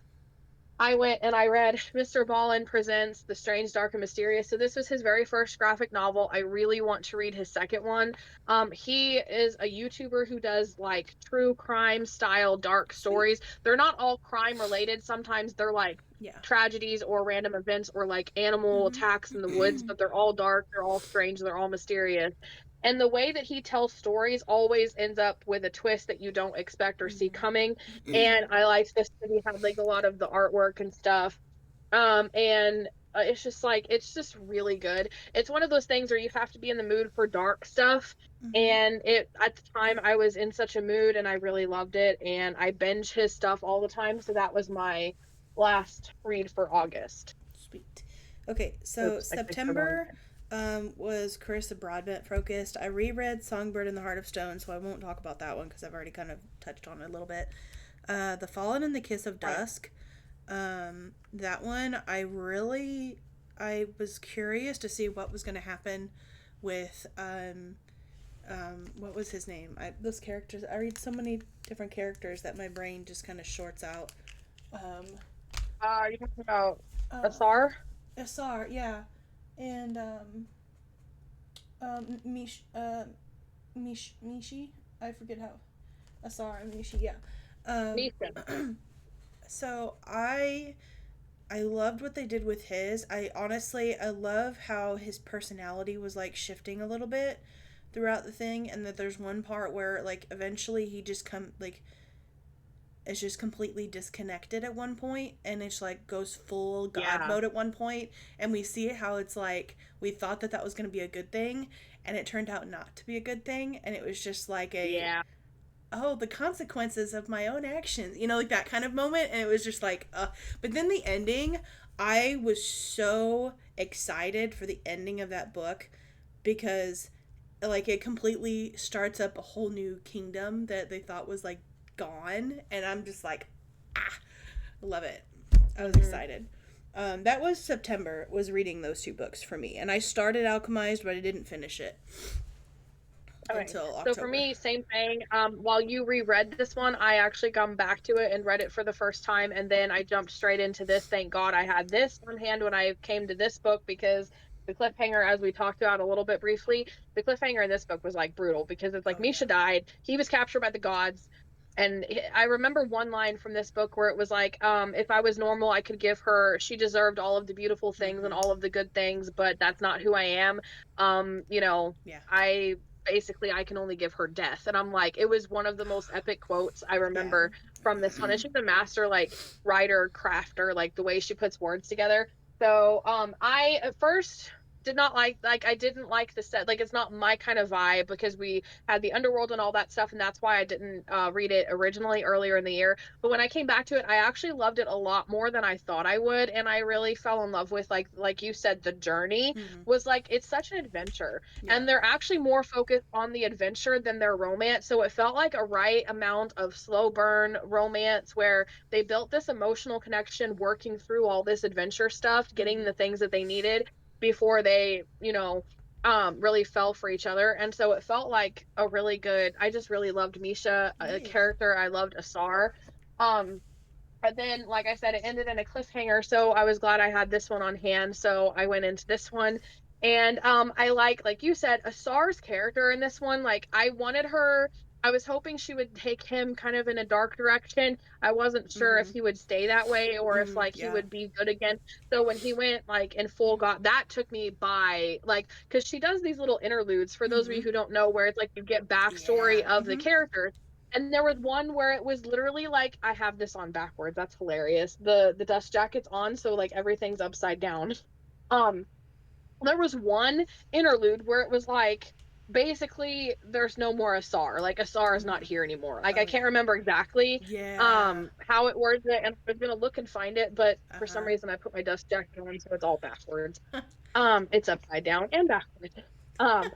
I went and I read Mr. Ballin Presents The Strange, Dark, and Mysterious. So this was his very first graphic novel. I really want to read his second one. He is a YouTuber who does like true crime style dark Sweet. stories. They're not all crime related. Sometimes they're like Yeah. tragedies or random events or like animal attacks in the woods, Mhm. but they're all dark, they're all strange, they're all mysterious. And the way that he tells stories always ends up with a twist that you don't expect or see coming, and I liked this because he had like a lot of the artwork and stuff. And it's just like it's just really good. It's one of those things where you have to be in the mood for dark stuff. Mhm. And it at the time I was in such a mood and I really loved it and I binge his stuff all the time. So that was my last read for August. Sweet. Okay, so Oops, I clicked the wrong September was Carissa Broadbent focused. I reread Songbird and the Heart of Stone, so I won't talk about that one because I've already kind of touched on it a little bit. The Fallen and the Kiss of right. Dusk. That one, I was curious to see what was going to happen with, what was his name? Those characters, I read so many different characters that my brain just kind of shorts out. Um, Are you talking about um, Asar? Asar, yeah. And, Mishi? I forget how. Asar and Mishi, yeah. Um, Neeson. so I loved what they did with his. I love how his personality was like shifting a little bit throughout the thing, and that there's one part where like eventually he just come like is just completely disconnected at one point, and it's like goes full god Yeah. mode at one point, and we see how it's like we thought that that was going to be a good thing, and it turned out not to be a good thing, and it was just like a, Yeah. oh, the consequences of my own actions, like that kind of moment. And it was just like, but then the ending, I was so excited for the ending of that book because like it completely starts up a whole new kingdom that they thought was like gone, and I'm just like, ah, love it. I was Hmm. excited. That was September, was reading those two books for me, and I started Alchemized, but I didn't finish it. Okay. until So for October. me, same thing. While you reread this one, I actually come back to it and read it for the first time, and then I jumped straight into this. Thank God I had this on hand when I came to this book because the cliffhanger, as we talked about a little bit briefly, the cliffhanger in this book was like brutal because it's like Oh yeah. Misha died, he was captured by the gods. And I remember one line from this book where it was like, if I was normal, I could give her, she deserved all of the beautiful things and Mm-hmm. all of the good things, but that's not who I am. You know, Yeah. I basically I can only give her death. And I'm like, it was one of the most epic quotes I Yeah. remember from this one. And she's a master like writer, crafter, like the way she puts words together. So I at first did not like I didn't like the set, like it's not my kind of vibe because we had the underworld and all that stuff, and that's why I didn't read it originally earlier in the year. But when I came back to it, I actually loved it a lot more than I thought I would, and I really fell in love with like you said, the journey Mm-hmm. was like it's such an adventure, Yeah. and they're actually more focused on the adventure than their romance. So it felt like a right amount of slow burn romance where they built this emotional connection working through all this adventure stuff, getting Mm-hmm. the things that they needed before they, really fell for each other. And so it felt like a really good, I just really loved Misha, a Nice. character. I loved Asar. Um, but then, like I said, it ended in a cliffhanger, so I was glad I had this one on hand. So I went into this one, and I like you said, Asar's character in this one. Like I wanted her. I was hoping she would take him kind of in a dark direction. I wasn't sure if Mm-hmm. he would stay that way or if Mm-hmm. like he Yeah. would be good again. So when he went like in full god, that took me by like because she does these little interludes for those of you Mm-hmm. who don't know, where it's like you get backstory Yeah. of the Mm-hmm. characters, and there was one where it was literally like I have this on backwards. That's hilarious. The dust jacket's on, so like everything's upside down. Um, there was one interlude where it was like basically there's no more Asar. Like Asar is not Mm-hmm. here anymore. Like I Oh can't yeah. remember exactly Yeah. how it words it, and I was gonna look and find it, but for some Uh-huh. reason I put my dust jacket on, so it's all backwards. It's upside down and backwards. Um,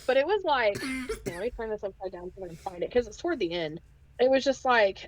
but it was like, here, let me turn this upside down so I can find it because it's toward the end. It was just like,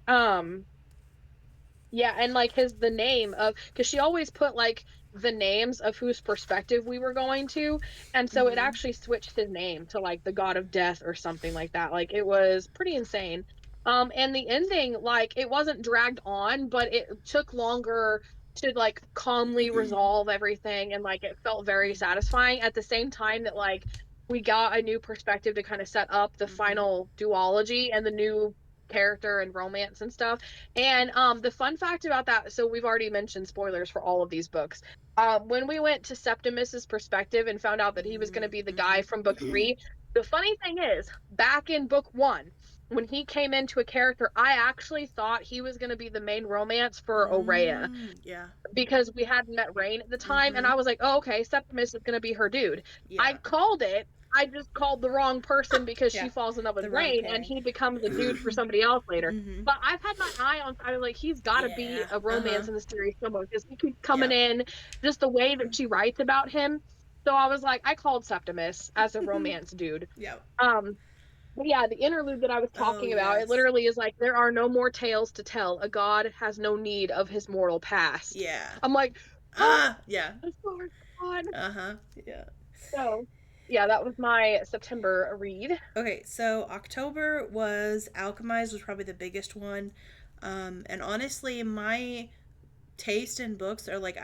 yeah, and like the name of, because she always put like the names of whose perspective we were going to, and so it Mm-hmm. actually switched his name to like the god of death or something like that. Like it was pretty insane. And the ending, like it wasn't dragged on, but it took longer to like calmly resolve everything, and like it felt very Mm-hmm. satisfying at the same time that like we got a new perspective to kind of set up the Mm-hmm. final duology and the new character and romance and stuff. And the fun fact about that, so we've already mentioned spoilers for all of these books. When we went to Septimus's perspective and found out that he was going to be the guy from book Mm-hmm. three, the funny thing is, back in book one, when he came into a character, I actually thought he was going to be the main romance for Aurea Mm, yeah. because we hadn't met Rain at the time, and Mm-hmm. I was like, oh, okay, Septimus is going to be her dude. I Yeah. called it. I just called the wrong person because Yeah. she falls in love with The wrong Rain, and pairing. he becomes a dude for somebody else later. Mm-hmm. But I've had my eye on. I was like, he's got to be Yeah. a Uh-huh. romance in the series somewhere because he keeps coming Yep. in, just the way that she writes about him. So I was like, I called Septimus as a romance dude. Yep. Um, but yeah, the interlude that I was Oh talking about, it yes. literally is like, there are no more tales to tell. A god has no need of his mortal past. Yeah. I'm like, oh, Ah, yeah. the sword god. Uh-huh. Yeah. So, yeah, that was my September read. Okay, so October was Alchemize was probably the biggest one. And honestly, my taste in books are like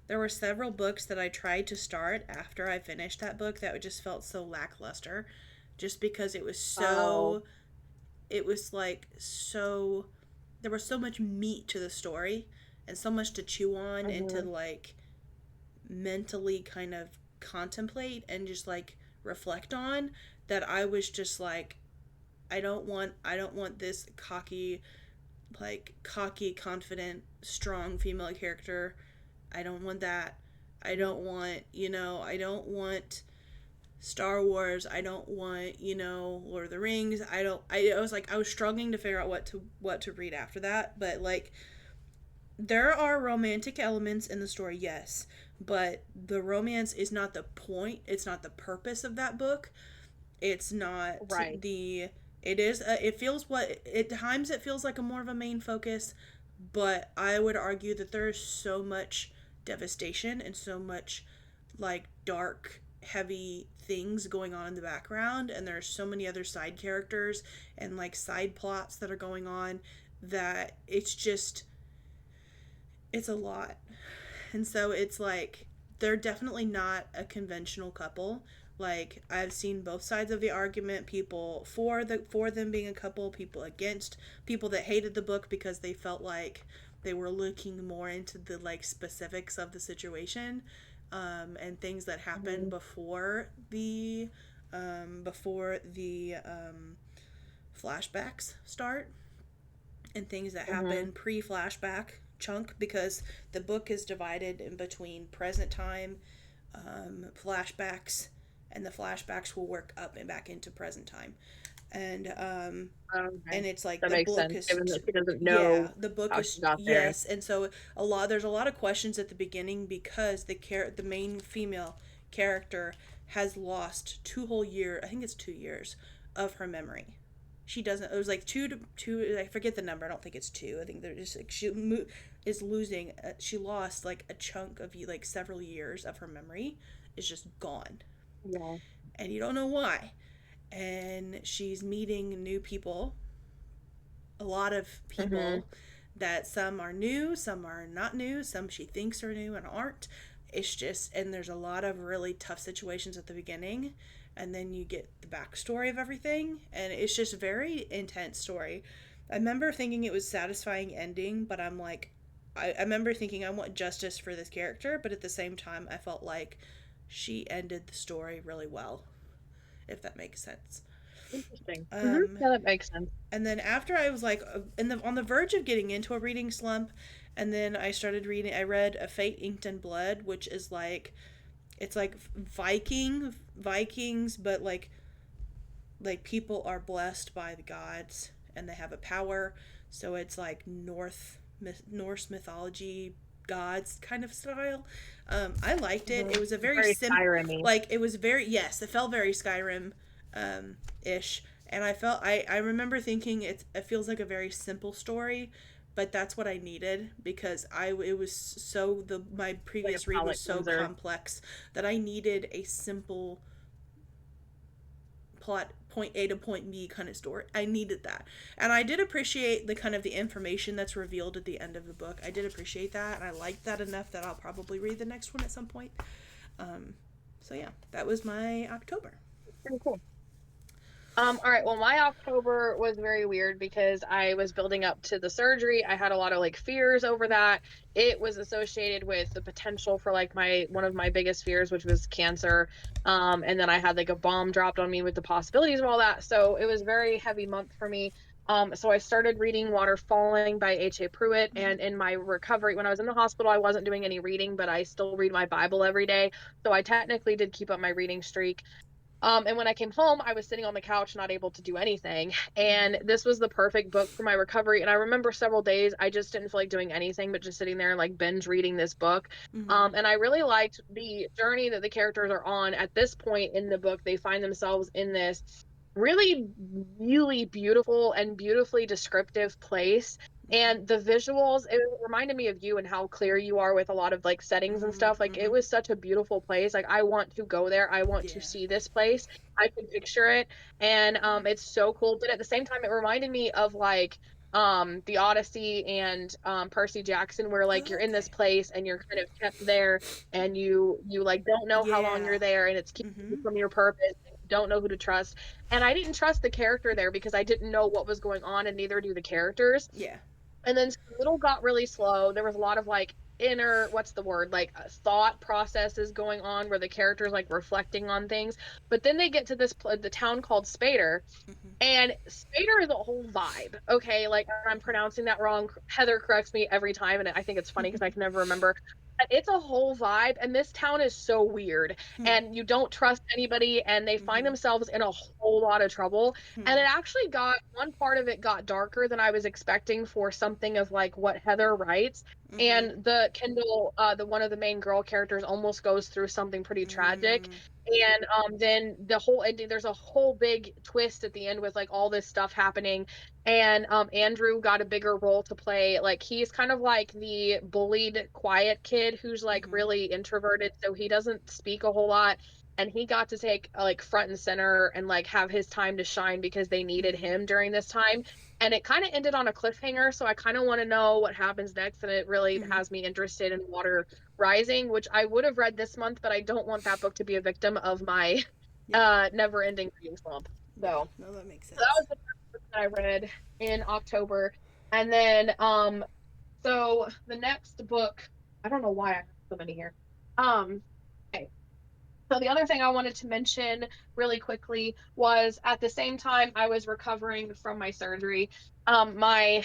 there were several books that I tried to start after I finished that book that just felt so lackluster just because Oh, it was like so there was so much meat to the story and so much to chew on and to mhm. like mentally kind of contemplate and just like reflect on that I was just like I don't want this cocky confident strong female character. I don't want that. I don't want, I don't want Star Wars. I don't want, Lord of the Rings. I was like I was struggling to figure out what to read after that, but like there are romantic elements in the story, yes, but the romance is not the point. It's not the purpose of that book. It's not Right. the. It is. It feels what. At times it feels like a more of a main focus, but I would argue that there's so much devastation and so much like dark. heavy things going on in the background, and there's so many other side characters and like side plots that are going on that it's a lot. And so it's like they're definitely not a conventional couple. Like I've seen both sides of the argument, people for them being a couple, people against, people that hated the book because they felt like they were looking more into the like specifics of the situation, and things that happened Mhm. before the flashbacks start, and things that Mhm. happen pre-flashback chunk, because the book is divided in between present time, flashbacks, and the flashbacks will work up and back into present time. And Okay. and it's like That the makes book sense, is given that she doesn't yeah, know the book how she is, got there. yes. And so there's a lot of questions at the beginning because the main female character has lost 2 whole year, I think it's 2 years of her memory. She doesn't, it was like two, I forget the number, I don't think it's two, I think they're just like is losing, she lost like a chunk of like several years of her memory is just gone, Yeah. and you don't know why. And she's meeting new people, a lot of Mhm. people, that some are new, some are not new, some she thinks are new and aren't. It's just, and there's a lot of really tough situations at the beginning, and then you get the backstory of everything, and it's just a very intense story. I remember thinking it was satisfying ending, but I'm like, I remember thinking I want justice for this character, but at the same time, I felt like she ended the story really well, if that makes sense. Interesting. Mhm. Um, Yeah, that makes sense. and then after I was like on the verge of getting into a reading slump, and then I started reading. I read A Fate Inked in Blood, which is like, it's like Vikings, but like people are blessed by the gods and they have a power. So it's like Norse mythology gods kind of style. I liked it. It Mhm. was a very Very Skyrim-y. like it was very, yes, it felt very Skyrim ish, and I remember thinking it feels like a very simple story, but that's what I needed because I it was so the my Like a previous read was palate so cleanser. complex that I needed a simple plot, point A to point B kind of story. I needed that. And I did appreciate the kind of the information that's revealed at the end of the book. I did appreciate that, and I liked that enough that I'll probably read the next one at some point. Um, so yeah, that was my October. Pretty cool. All right. Well, my October was very weird because I was building up to the surgery. I had a lot of like fears over that. It was associated with the potential for like my one of my biggest fears, which was cancer. And then I had like a bomb dropped on me with the possibilities of all that. So it was a very heavy month for me. So I started reading Water Falling by H.A. Pruitt. Mm-hmm. And in my recovery, when I was in the hospital, I wasn't doing any reading, but I still read my Bible every day. So I technically did keep up my reading streak. And when I came home, I was sitting on the couch, not able to do anything. And this was the perfect book for my recovery. And I remember several days I just didn't feel like doing anything but just sitting there and like binge reading this book. Mm-hmm. And I really liked the journey that the characters are on. At this point in the book, they find themselves in this really, really beautiful and beautifully descriptive place. And the visuals, it reminded me of you and how clear you are with a lot of like settings and stuff. Mm-hmm. Like it Mm-hmm. was such a beautiful place. Like I want to go there. I want to Yeah. see this place. I can picture it. And it's so cool. But at the same time, it reminded me of like the Odyssey and Percy Jackson, where like you're in this Okay. place and you're kind of kept there and you like don't know how long Yeah. you're there and it's keeping you Mm-hmm. from your purpose. And you don't know who to trust. And I didn't trust the character there because I didn't know what was going on, and neither do the characters. Yeah. And then little got really slow. There was a lot of like inner, what's the word, like thought processes going on where the characters like reflecting on things. But then they get to the town called Spader, Mm-hmm. and Spader is a whole vibe. Okay, like I'm pronouncing that wrong. Heather corrects me every time, and I think it's funny because I can never remember. But it's a whole vibe, and this town is so weird, and you don't trust anybody, and they find Mm-hmm. themselves in a whole lot of trouble. And Mm-hmm. it actually got one part of it got darker than I was expecting for something of like what Heather writes. Mm-hmm. And the Kendall, the one of the main girl characters, almost goes through something pretty tragic. Mm-hmm. And then the whole ending, there's a whole big twist at the end with like all this stuff happening. And Andrew got a bigger role to play. Like he's kind of like the bullied quiet kid who's like Mm-hmm. really introverted, so he doesn't speak a whole lot. and he got to take like front and center and like have his time to shine because they needed Mm-hmm. him during this time. And it kind of ended on a cliffhanger, so I kind of want to know what happens next, and it really Mm-hmm. has me interested in Water Rising, which I would have read this month, but I don't want that book to be a victim of my Yeah. never-ending reading slump. Yeah. So No, that makes that sense. was the first book that I read in October. And then so the next book, I don't know why I have so many here. Okay. So the other thing I wanted to mention really quickly was at the same time I was recovering from my surgery, my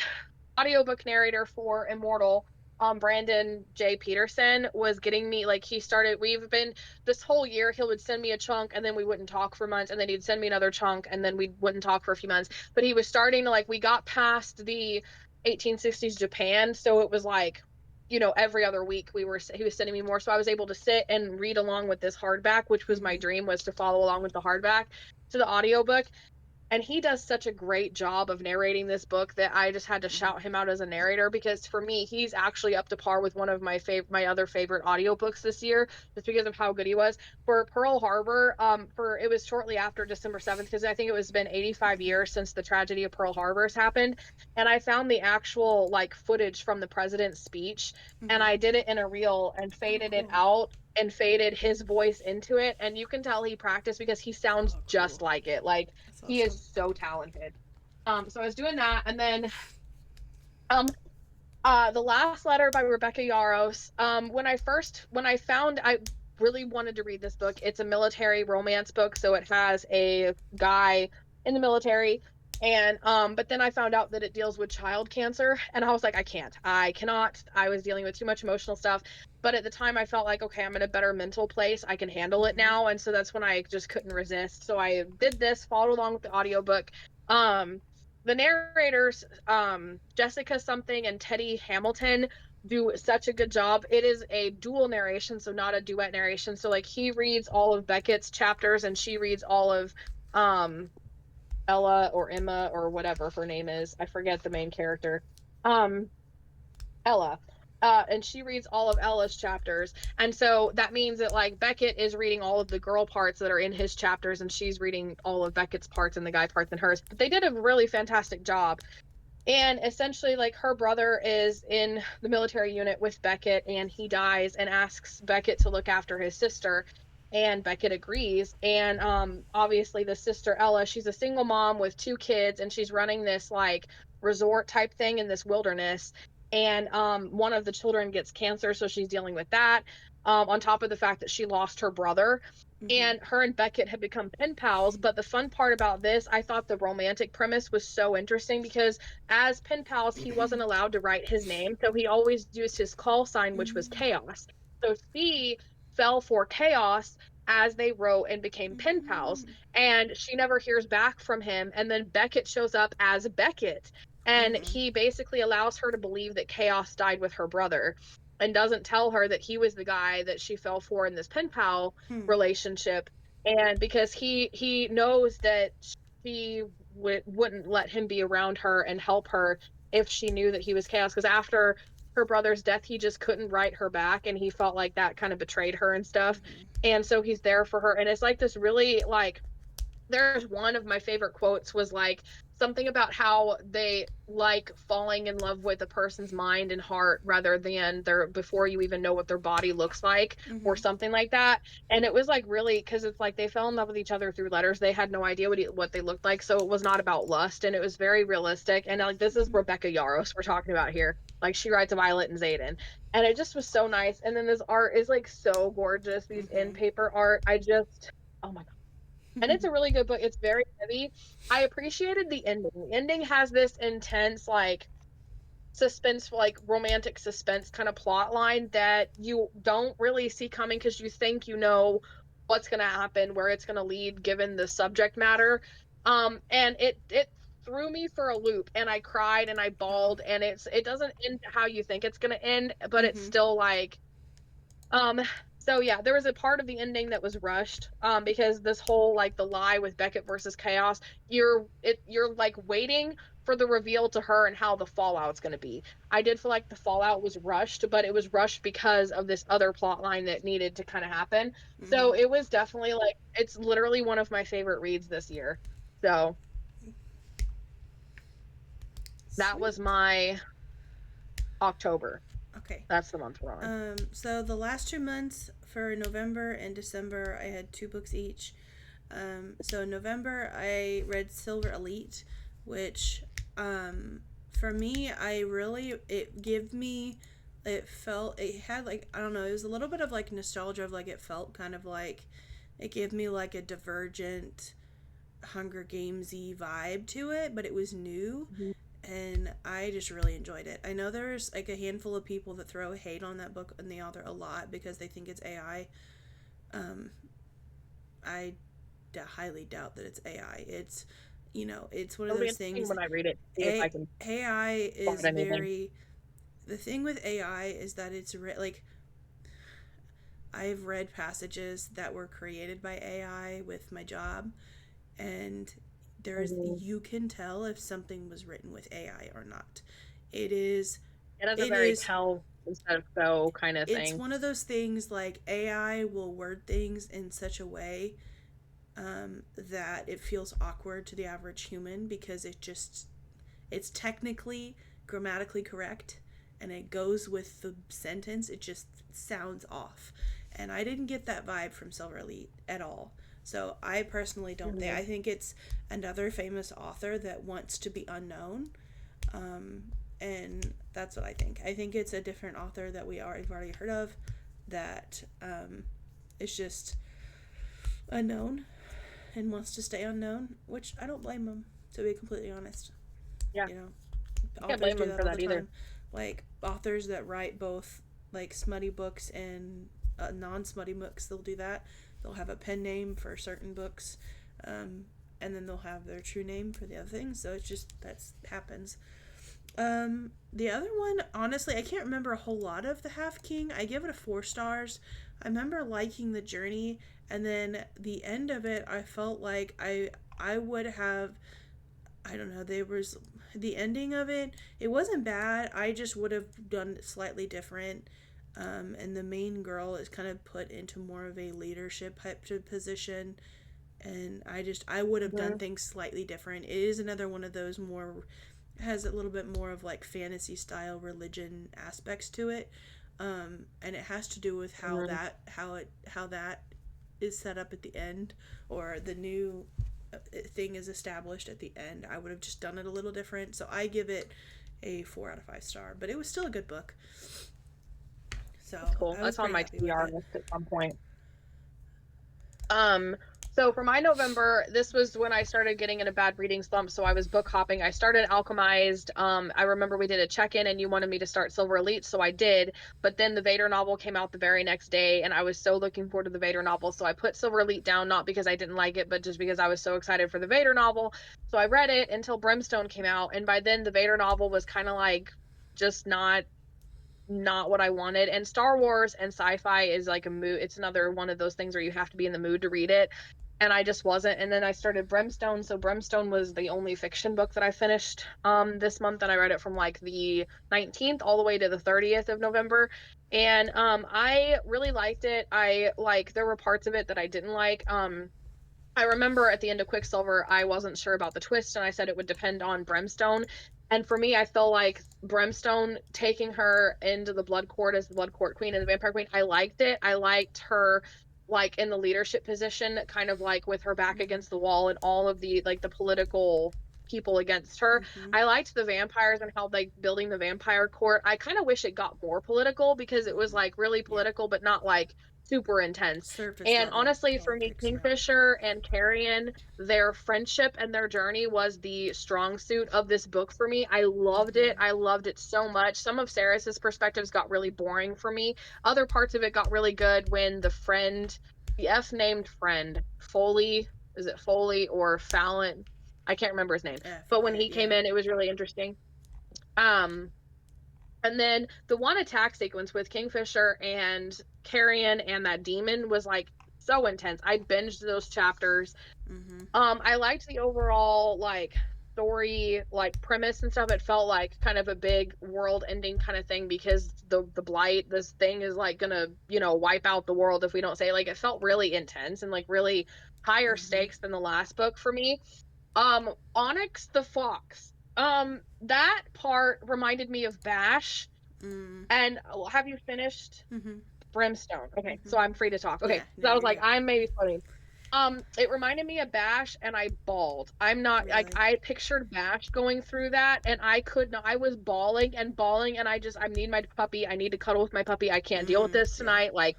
audiobook narrator for Immortal, Brandon J. Peterson, was getting me like he started. We've been this whole year. He would send me a chunk, and then we wouldn't talk for months, and then he'd send me another chunk, and then we wouldn't talk for a few months. But he was starting to like we got past the 1860s Japan, so it was like every other week he was sending me more, so I was able to sit and read along with this hardback, which was my Mm-hmm. dream, was to follow along with the hardback to the audiobook. And he does such a great job of narrating this book that I just had to Mm-hmm. shout him out as a narrator, because for me he's actually up to par with one of my other favorite audiobooks this year, just because of how good he was. For Pearl Harbor, for it was shortly after December 7th, because I think it was been 85 Mm-hmm. years since the tragedy of Pearl Harbor has happened, and I found the actual like footage from the president's speech, and Mm-hmm. I did it in a reel and Oh, faded it cool. out and faded his voice into it, and you can tell he practiced because he sounds Oh, cool. just like it. Like, That's he is awesome. so talented. So I was doing that, and then um the Last Letter by Rebecca Yarros. When I found I really wanted to read this book. It's a military romance book, so it has a guy in the military, and but then I found out that it deals with child cancer, and I was like, I can't. I cannot. I was dealing with too much emotional stuff. But at the time I felt like, okay, I'm in a better mental place. I can handle it Mm-hmm. now, and so that's when I just couldn't resist. So I did this, followed along with the audiobook. Um the narrators, Jessica something and Teddy Hamilton, do such a good job. It is a dual narration, so not a duet narration. So like he reads all of Beckett's chapters and she reads all of um Ella or Emma or whatever her name is. I forget the main character. Um Ella. And she reads all of Ella's chapters. And so that means that like Beckett is reading all of the girl parts that are in his chapters, and she's reading all of Beckett's parts and the guy parts in hers. But they did a really fantastic job. And essentially, like, her brother is in the military unit with Beckett, and he dies and asks Beckett to look after his sister. And Beckett agrees. And obviously, the sister Ella, she's a single mom with two kids, and she's running this like resort type thing in this wilderness. And one of the children gets cancer, so she's dealing with that. On top of the fact that she lost her brother, Mm-hmm. and her and Beckett had become pen pals. But the fun part about this, I thought the romantic premise was so interesting, because as pen pals, he wasn't allowed to write his name, so he always used his call sign, which was Chaos. So she fell for Chaos as they wrote and became pen pals, Mm-hmm. and she never hears back from him. And then Beckett shows up as Beckett, and Mm-hmm. he basically allows her to believe that Chaos died with her brother, and doesn't tell her that he was the guy that she fell for in this pen pal Hmm. relationship. And because he knows that she wouldn't let him be around her and help her if she knew that he was Chaos, because after her brother's death he just couldn't write her back, and he felt like that kind of betrayed her and stuff. Mm-hmm. And so he's there for her, and it's like this really like, there's one of my favorite quotes was like something about how they like falling in love with a person's mind and heart rather than their, before you even know what their body looks like, or Mm-hmm. something like that. And it was like really, because it's like they fell in love with each other through letters. They had no idea what they looked like, so it was not about lust, and it was very realistic. And like, this is Mm-hmm. Rebecca Yarros we're talking about here. Like, she writes Violet and Zayden, and it just was so nice. And then this art is like so gorgeous, these in Mm-hmm. paper art. I just, oh my, and it's a really good book. It's very heavy. I appreciated the ending. The ending has this intense, like, suspense, like romantic suspense kind of plot line that you don't really see coming, because you think you know what's going to happen, where it's going to lead, given the subject matter. And it threw me for a loop, and I cried and I Oh. bawled, and it doesn't end how you think it's going to end, but it's Mm-hmm. still like, um, so yeah, there was a part of the ending that was rushed, because this whole like the lie with Beckett versus Chaos, you're like waiting for the reveal to her and how the fallout's going to be. I did feel like the fallout was rushed, but it was rushed because of this other plot line that needed to kind of happen. Mm-hmm. So it was definitely like, it's literally one of my favorite reads this year. So that was Sweet. my October. Okay. That's the month we're on. So the last 2 months for November and December, I had 2 books each. So in November, I read Silver Elite, which, for me, it felt, it had like, I don't know, it was a little bit of like nostalgia of like, it felt kind of like, it gave me like a Divergent, Hunger Gamesy vibe to it, but it was new, Mhm. and I just really enjoyed it. I know there's like a handful of people that throw hate on that book and the author a lot because they think it's AI. Um, I highly doubt that it's AI. It's one of It'll be those interesting things. when I read it, see if I can AI spot is anything. very. The thing with AI is that like I've read passages that were created by AI with my job, and Mhm. you can tell if something was written with AI or not. It is It has a it very is tell instead of go kind of it's thing. one of those things like AI will word things in such a way, that it feels awkward to the average human because it's technically grammatically correct and it goes with the sentence. It just sounds off. And I didn't get that vibe from Silver Elite at all. So I personally don't think. Mhm. I think it's another famous author that wants to be unknown. Um, and that's what I think. I think it's a different author that we've already heard of that, is just unknown and wants to stay unknown, which I don't blame him, to be completely honest. Yeah, You know, I can't authors blame do him that for all the that either. time. Like authors that write both like smutty books and, non-smutty books, they'll do that. They'll have a pen name for certain books, um, and then they'll have their true name for the other things. So it's just that's happens. The other one, honestly, I can't remember a whole lot of the Half King. I give it a 4 stars. I remember liking the journey, and then the end of it, I felt like I would have, I don't know, there was the ending of it. It wasn't bad. I just would have done it slightly different. And the main girl is kind of put into more of a leadership type of position, and I would have done Mhm. things slightly different. It is another one of those more, has a little bit more of like fantasy style religion aspects to it, and it has to do with Mhm. how that is set up at the end, or the new, thing is established at the end. I would have just done it a little different, so I give it a 4 out of 5 star. But it was still a good book, That's so cool. I was That's on pretty my happy with TBR it. list at some point. Um, so for my November, this was when I started getting in a bad reading slump. So I was book hopping. I started Alchemized. I remember we did a check-in and you wanted me to start Silver Elite, so I did. But then the Vader novel came out the very next day, and I was so looking forward to the Vader novel. So I put Silver Elite down, not because I didn't like it, but just because I was so excited for the Vader novel. So I read it until Brimstone came out, and by then the Vader novel was kind of like just not what I wanted. And Star Wars and sci-fi is like a mood. It's another one of those things where you have to be in the mood to read it. And I just wasn't. And then I started Brimstone. So Brimstone was the only fiction book that I finished this month, and I read it from like the 19th all the way to the 30th of November. And I really liked it. I like there were parts of it that I didn't like. I remember at the end of Quicksilver, I wasn't sure about the twist, and I said it would depend on Brimstone. And for me, I feel like Brimstone taking her into the Blood Court as the Blood Court Queen and the Vampire Queen, I liked it. I liked her like in the leadership position, kind of like with her back Mm-hmm. against the wall and all of the like the political people against her. Mm-hmm. I liked the vampires and how like building the vampire court. I kind of wish it got more political because it was Mm-hmm. like really Yeah. political, but not like super intense. Surface And level honestly, for me, politics, right? Kingfisher and Carrion, their friendship and their journey was the strong suit of this book for me. I loved it. Mm-hmm. I loved it so much. Some of Saris's perspectives got really boring for me. Other parts of it got really good when the F named friend, Foley, is it Foley or Fallon? I can't remember his name. I But when forget. he came Yeah. in, it was really interesting. Um, and then the one attack sequence with Kingfisher and Carrion and that demon was like so intense. I binged those chapters. Mm-hmm. I liked the overall like. story like premise and stuff, it felt like kind of a big world ending kind of thing because the blight, this thing is like gonna, wipe out the world if we don't say, like, it felt really intense and like really higher Mm-hmm. stakes than the last book for me. Onyx the Fox. That part reminded me of Bash. Mm. And have you finished Mm-hmm. Brimstone? Okay, Mm-hmm. so I'm free to talk. Okay, Yeah, no, so I was you're like, good. I'm maybe funny. It reminded me of Bash, and I bawled. I'm not like, Really. I pictured Bash going through that, and I could not. I was bawling and bawling, and I need my puppy. I need to cuddle with my puppy. I can't deal with Mm. this Yeah. tonight. Like,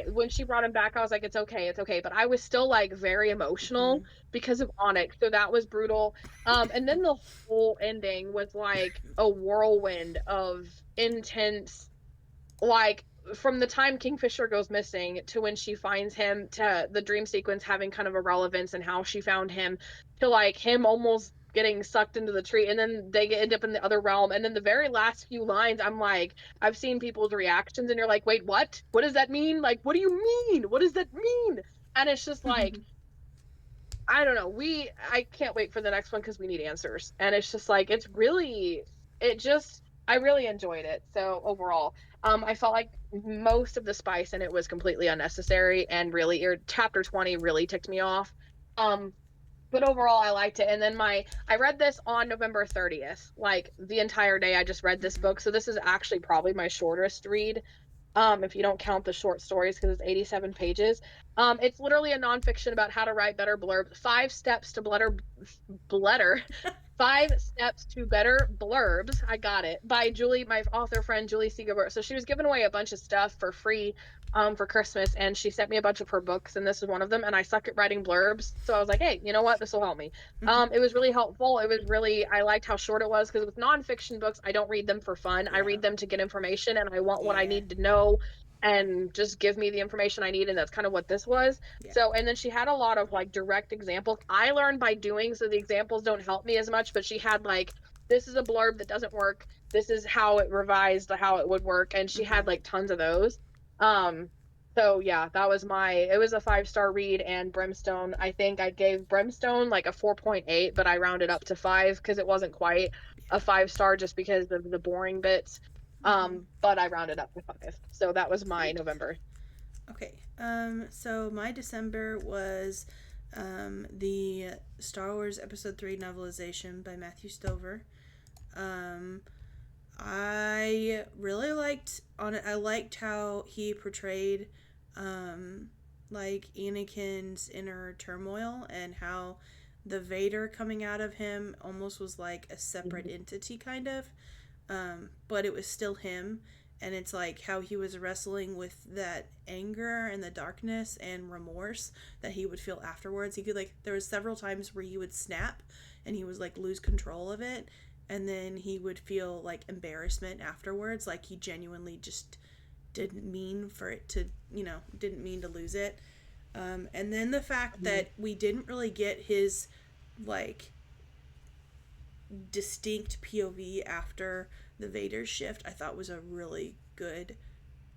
when she brought him back, I was like, it's okay. But I was still like very emotional Mm-hmm. because of Onyx, so that was brutal. And then the whole ending was like a whirlwind of intense, like, from the time Kingfisher goes missing to when she finds him, to the dream sequence having kind of a relevance and how she found him, to like him almost getting sucked into the tree, and then end up in the other realm, and then the very last few lines, I'm like, I've seen people's reactions and you're like, wait, what does that mean? Like, what do you mean? What does that mean? And it's just like, I don't know. I can't wait for the next one because we need answers. And it's just like, I really enjoyed it. So overall, I felt like most of the spice in it was completely unnecessary and really, chapter 20 really ticked me off. Um, but overall, I liked it. And then I read this on November 30th, like the entire day. I just read this Mm-hmm. book. So this is actually probably my shortest read, if you don't count the short stories because it's 87 pages. It's literally a nonfiction about how to write better blurbs. 5 steps to blutter, 5 steps to better blurbs. I got it, by Julie, my author friend Julie Siegert. So she was giving away a bunch of stuff for free, for Christmas, and she sent me a bunch of her books, and this is one of them. And I suck at writing blurbs, so I was like, hey, you know what? This will help me. Mm-hmm. It was really helpful. I liked how short it was because with nonfiction books, I don't read them for fun. I Yeah. read them to get information, and I want what I Yeah. need to know, and just give me the information I need. And that's kind of what this was. Yeah. So, and then she had a lot of like direct examples. I learned by doing, so the examples don't help me as much, but she had like, this is a blurb that doesn't work. This is how it revised, how it would work. And she Mm-hmm. had like tons of those. Um, so yeah, it was a 5-star read. And Brimstone, I think I gave Brimstone like a 4.8, but I rounded up to 5 because it wasn't quite a 5-star just because of the boring bits. Mm-hmm. But I rounded up to 5. So that was my Sweet. November. Okay. So my December was the Star Wars Episode 3 novelization by Matthew Stover. Um, I really liked on it. I liked how he portrayed like Anakin's inner turmoil and how the Vader coming out of him almost was like a separate Mhm. entity kind of. But it was still him, and it's like how he was wrestling with that anger and the darkness and remorse that he would feel afterwards. He could like there was several times where he would snap and he was like lose control of it, and then he would feel like embarrassment afterwards, like he genuinely just didn't mean for it to, didn't mean to lose it. And then the fact Mhm. that we didn't really get his like distinct POV after the Vader shift, I thought was a really good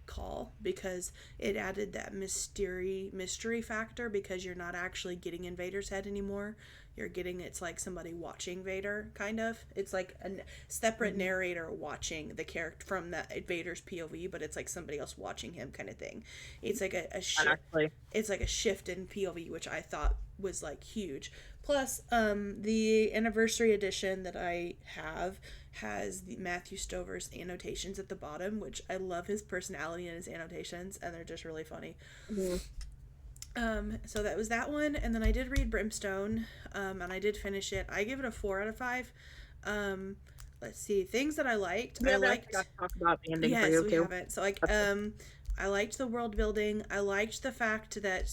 call because it added that mystery factor because you're not actually getting in Vader's head anymore. You're getting it's like somebody watching Vader kind of. It's like a separate Mhm. narrator watching the character from that Vader's POV, but it's like somebody else watching him kind of thing. It's like a shift. Actually. It's like a shift in POV, which I thought was like huge. Plus, the anniversary edition that I have has the Matthew Stover's annotations at the bottom, which I love his personality and his annotations, and they're just really funny. Mhm. So that was that one, and then I did read Brimstone, and I did finish it. I give it a 4 out of 5. Um, let's see things that I liked. We I haven't actually got liked to talk about the ending for Yes, you we too. haven't. So like Okay. I liked the world building. I liked the fact that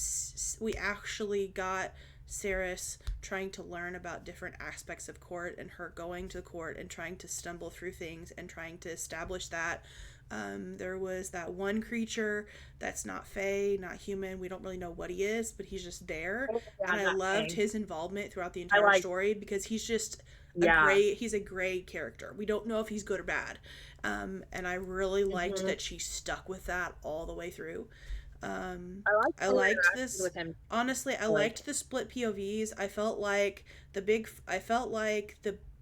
we actually got Saris trying to learn about different aspects of court and her going to court and trying to stumble through things and trying to establish that. There was that one creature that's not Fey, not human. We don't really know what he is, but he's just there. Oh, And yeah, I that loved thing. his involvement throughout the I entire like, story because he's just yeah. he's a gray character. We don't know if he's good or bad. And I really liked Mhm. that she stuck with that all the way through. I like I her liked interaction this. with him. Honestly, I Like, liked the split POVs. I felt like the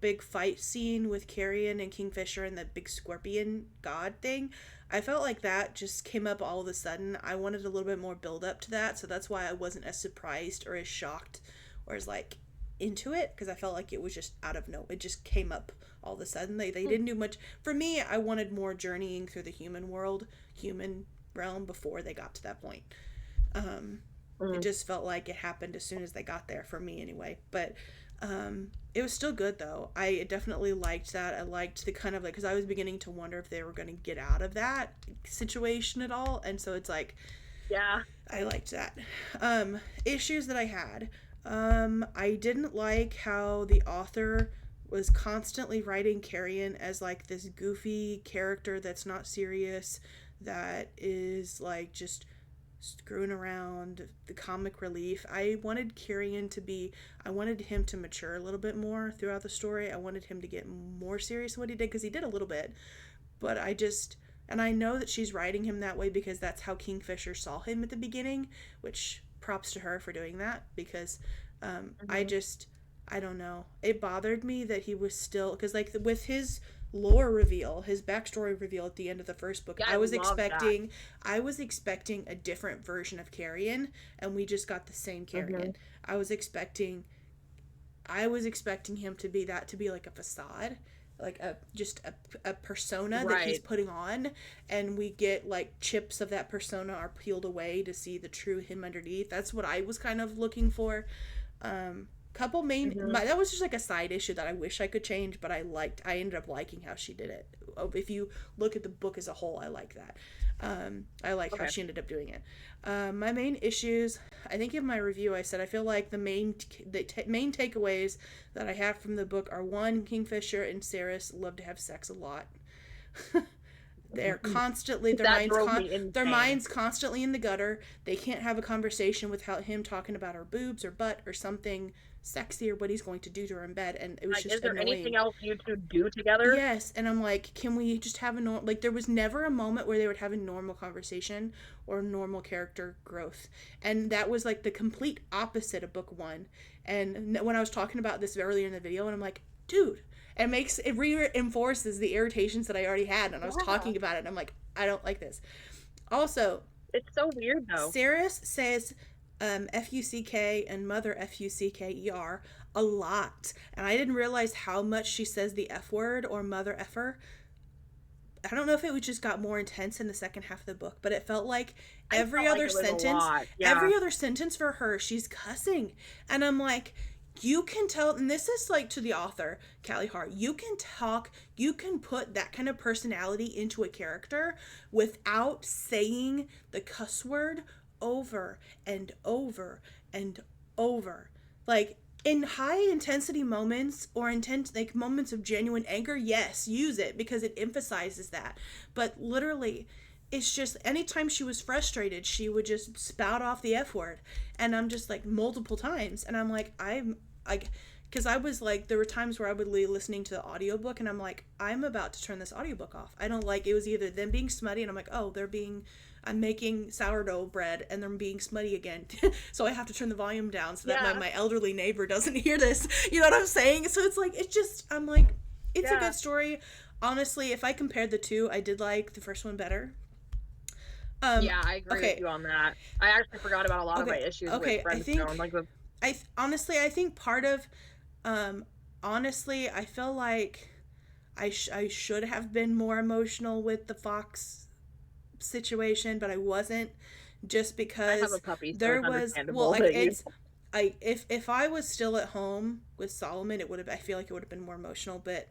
big fight scene with Carrion and Kingfisher and the big scorpion god thing. I felt like that just came up all of a sudden. I wanted a little bit more build up to that, so that's why I wasn't as surprised or as shocked or as like into it, because I felt like it was just out of no. It just came up all of a sudden. They didn't do much for me. I wanted more journeying through the human world, human realm before they got to that point. It mm, just felt like it happened as soon as they got there for me anyway. But it was still good though. I definitely liked that. I liked the kind of like, because I was beginning to wonder if they were going to get out of that situation at all, and so it's like yeah, I liked that. Issues that I had. I didn't like how the author was constantly writing Carrion as like this goofy character that's not serious, that is like just screwing around, the comic relief. I wanted him to mature a little bit more throughout the story. I wanted him to get more serious in what he did, because he did a little bit, but and I know that she's writing him that way because that's how Kingfisher saw him at the beginning, which props to her for doing that, because hmm, I don't know. It bothered me that he was still, because like with his lore reveal, his backstory reveal at the end of the first book, yeah, I love that. I was expecting a different version of Carrion, and we just got the same Hmm. Carrion. I was expecting I was expecting him to be that, to be like a facade, like a persona that he's Right. putting on, and we get like chips of that persona are peeled away to see the true him underneath. That's what I was kind of looking for. Couple main Hmm. that was just like a side issue that I wish I could change, but I ended up liking how she did it. If you look at the book as a whole, I like that. I like how Okay. she ended up doing it. My main issues, I think in my review I said I feel like main takeaways that I have from the book are: one, Kingfisher and Saris love to have sex a lot. They're constantly That drove me their insane. minds constantly in the gutter. They can't have a conversation without him talking about her boobs or butt or something sexy or what he's going to do to her in bed, and it was Like, is just there anything annoying. else you two do together? Yes, and I'm like, can we just have a normal, like there was never a moment where they would have a normal conversation or normal character growth. And that was like the complete opposite of book 1. And when I was talking about this earlier in the video, and I'm like, dude, it reinforces the irritations that I already had, and I was Yeah. talking about it, and I'm like, I don't like this. Also, It's so weird though. Saris says Fuck and mother Fucker a lot. And I didn't realize how much she says the F word or mother effer. I don't know if it just got more intense in the second half of the book, but it felt like I felt like it was a lot. Yeah. every other sentence for her, she's cussing. And I'm like, you can tell, and this is like to the author, Callie Hart, you can put that kind of personality into a character without saying the cuss word over and over and over. Like, in high intensity moments or intense like moments of genuine anger, yes, use it because it emphasizes that. But literally, it's just anytime she was frustrated, she would just spout off the F word. And I'm just like multiple times. And I'm like, I'm like, because I was like, there were times where I would be listening to the audiobook and I'm like, I'm about to turn this audiobook off. I don't like, it was either them being smutty and I'm like, oh, I'm making sourdough bread and they're being smutty again. So I have to turn the volume down so that Yeah. my elderly neighbor doesn't hear this. You know what I'm saying? So it's like, I'm like, it's a Yeah. good story. Honestly, if I compared the two, I did like the first one better. Yeah, I agree with Okay, you on that. I actually forgot about a lot of my okay, issues with okay. Friendstone. Like the Honestly, I think part of, honestly, I feel like I should have been more emotional with the Fox situation, but I wasn't, just I have a because puppy, so there it's was, well, understandable like that you it's I if I was still at home with Solomon, it would have I feel like it would have been more emotional, but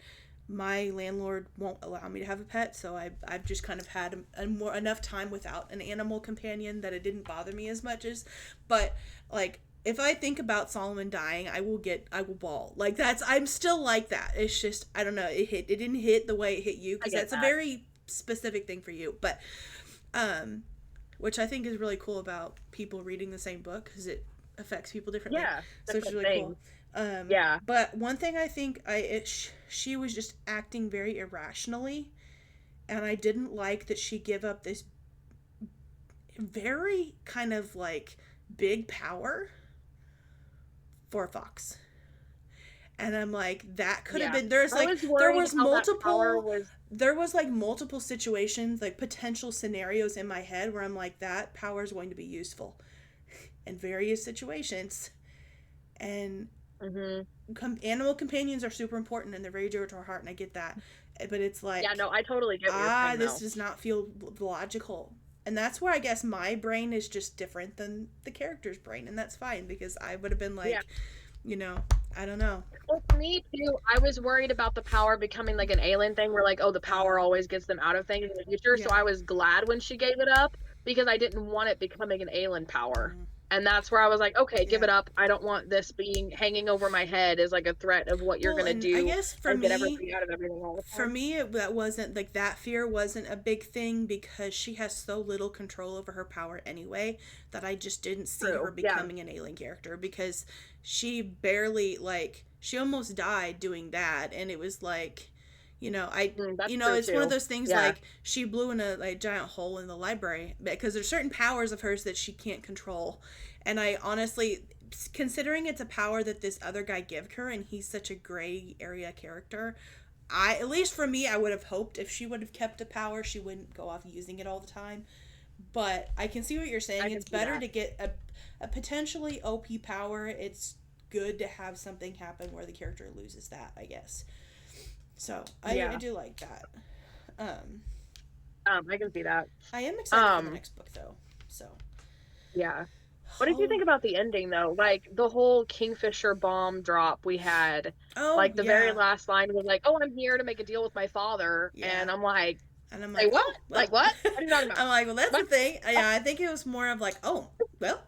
my landlord won't allow me to have a pet, so I've just kind of had more enough time without an animal companion that it didn't bother me as much as. But like, if I think about Solomon dying, I will bawl. Like, that's, I'm still like that. It's just, I don't know, it didn't hit the way it hit you, I because get that's a that. very specific thing for you. But um which I think is really cool about people reading the same book, because it affects people differently. Yeah, So it's different really cool. things. Yeah. But one thing I think she was just acting very irrationally, and I didn't like that she gave up this very kind of like big power for a fox. And I'm like, that could have Yeah. been, there's I like, was there worried was how that power multiple, was. there was like multiple situations, like potential scenarios in my head where I'm like, that power is going to be useful in various situations. And Mhm. animal companions are super important and they're very dear to our heart, and I get that. But it's Yeah, like, no, I totally get what you're saying this though. does not feel logical. And that's where I guess my brain is just different than the character's brain, and that's fine because I would have been Yeah. like, you know, I don't know. Well, for me too, I was worried about the power becoming like an alien thing where like, oh, the power Uh, always gets them out of things in the future. So yeah. I was glad when she gave it up because I didn't want it becoming an alien power. Mm, And that's where I was like, okay, give yeah. it up. I don't want this being hanging over my head as like a threat of what you're Well, gonna and I do guess for and get me, everybody out of everything all the time. that wasn't like that fear wasn't a big thing because she has so little control over her power anyway that I just didn't see her True. Yeah. becoming an alien character because she barely like she almost died doing that, and it was like, That's true it's one of too. those things Yeah. like she blew in a like giant hole in the library because there's certain powers of hers that she can't control, and I honestly, considering it's a power that this other guy gave her and he's such a gray area character, I, at least for me, I would have hoped if she would have kept a power she wouldn't go off using it all the time. But I can see what you're saying. I can It's see better that. to get a potentially OP power. It's good to have something happen where the character loses that, I guess. So I Yeah. do like that. um I can see that. I am excited for the Um, next book though, so. yeah. What did you Oh. think about the ending though? Like the whole Kingfisher bomb drop we had, Oh like the very yeah. last line was like, "Oh, I'm here to make a deal with my father," Yeah. and I'm like, And I'm "Say like, what? oh, Like well. what? What are you talking about? I'm like, well, that's the What?" thing. Yeah, I think it was more of like, oh, well,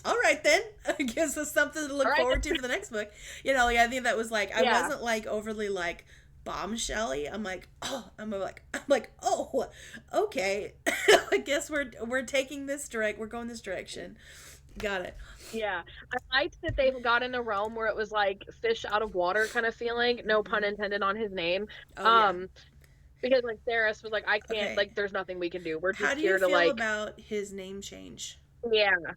all right then. It gives us something to All look right. forward to for the next book. Like, I think that was like, I Yeah. wasn't like overly like bombshelly. I'm like, oh, okay. I guess we're taking this direct. We're going this direction. Got it. Yeah. I liked that they got in a realm where it was like fish out of water kind of feeling, no pun Hmm. intended on his name. Oh yeah. Um, because like Theris was like, I can't, Okay. like, there's nothing we can do. We're How just do you here to feel like, about his name change? yeah.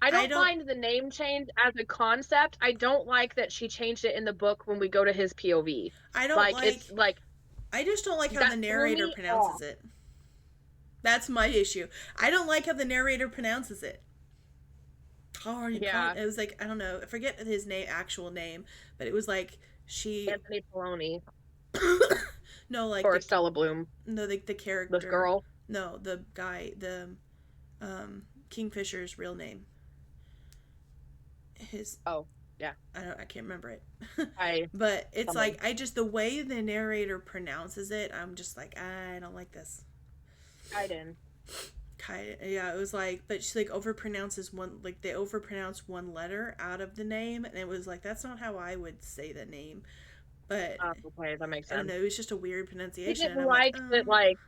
I I don't don't. mind the name change as a concept. I don't like that she changed it in the book when we go to his POV. I don't Like it's like. like I just don't like how that the threw narrator me pronounces off. it. That's my issue. I don't like how the narrator pronounces it. How are you calling? Yeah, It was like, I don't know. I forget his name, actual name, but it was like she. Anthony Poloni No, like or Stella Bloom, the this character. girl. No, the guy, the Kingfisher's real name. His, Oh, yeah. I can't remember it. I But it's stumbled. like I just, the way the narrator pronounces it, I'm just like, I don't like this. Kaiden. Yeah, it was like, but she like overpronounces one, like they overpronounce one letter out of the name, and it was like that's not how I would say the name. But Okay, that makes I don't sense. know, it was just a weird I pronunciation, and didn't I'm like, like that. Like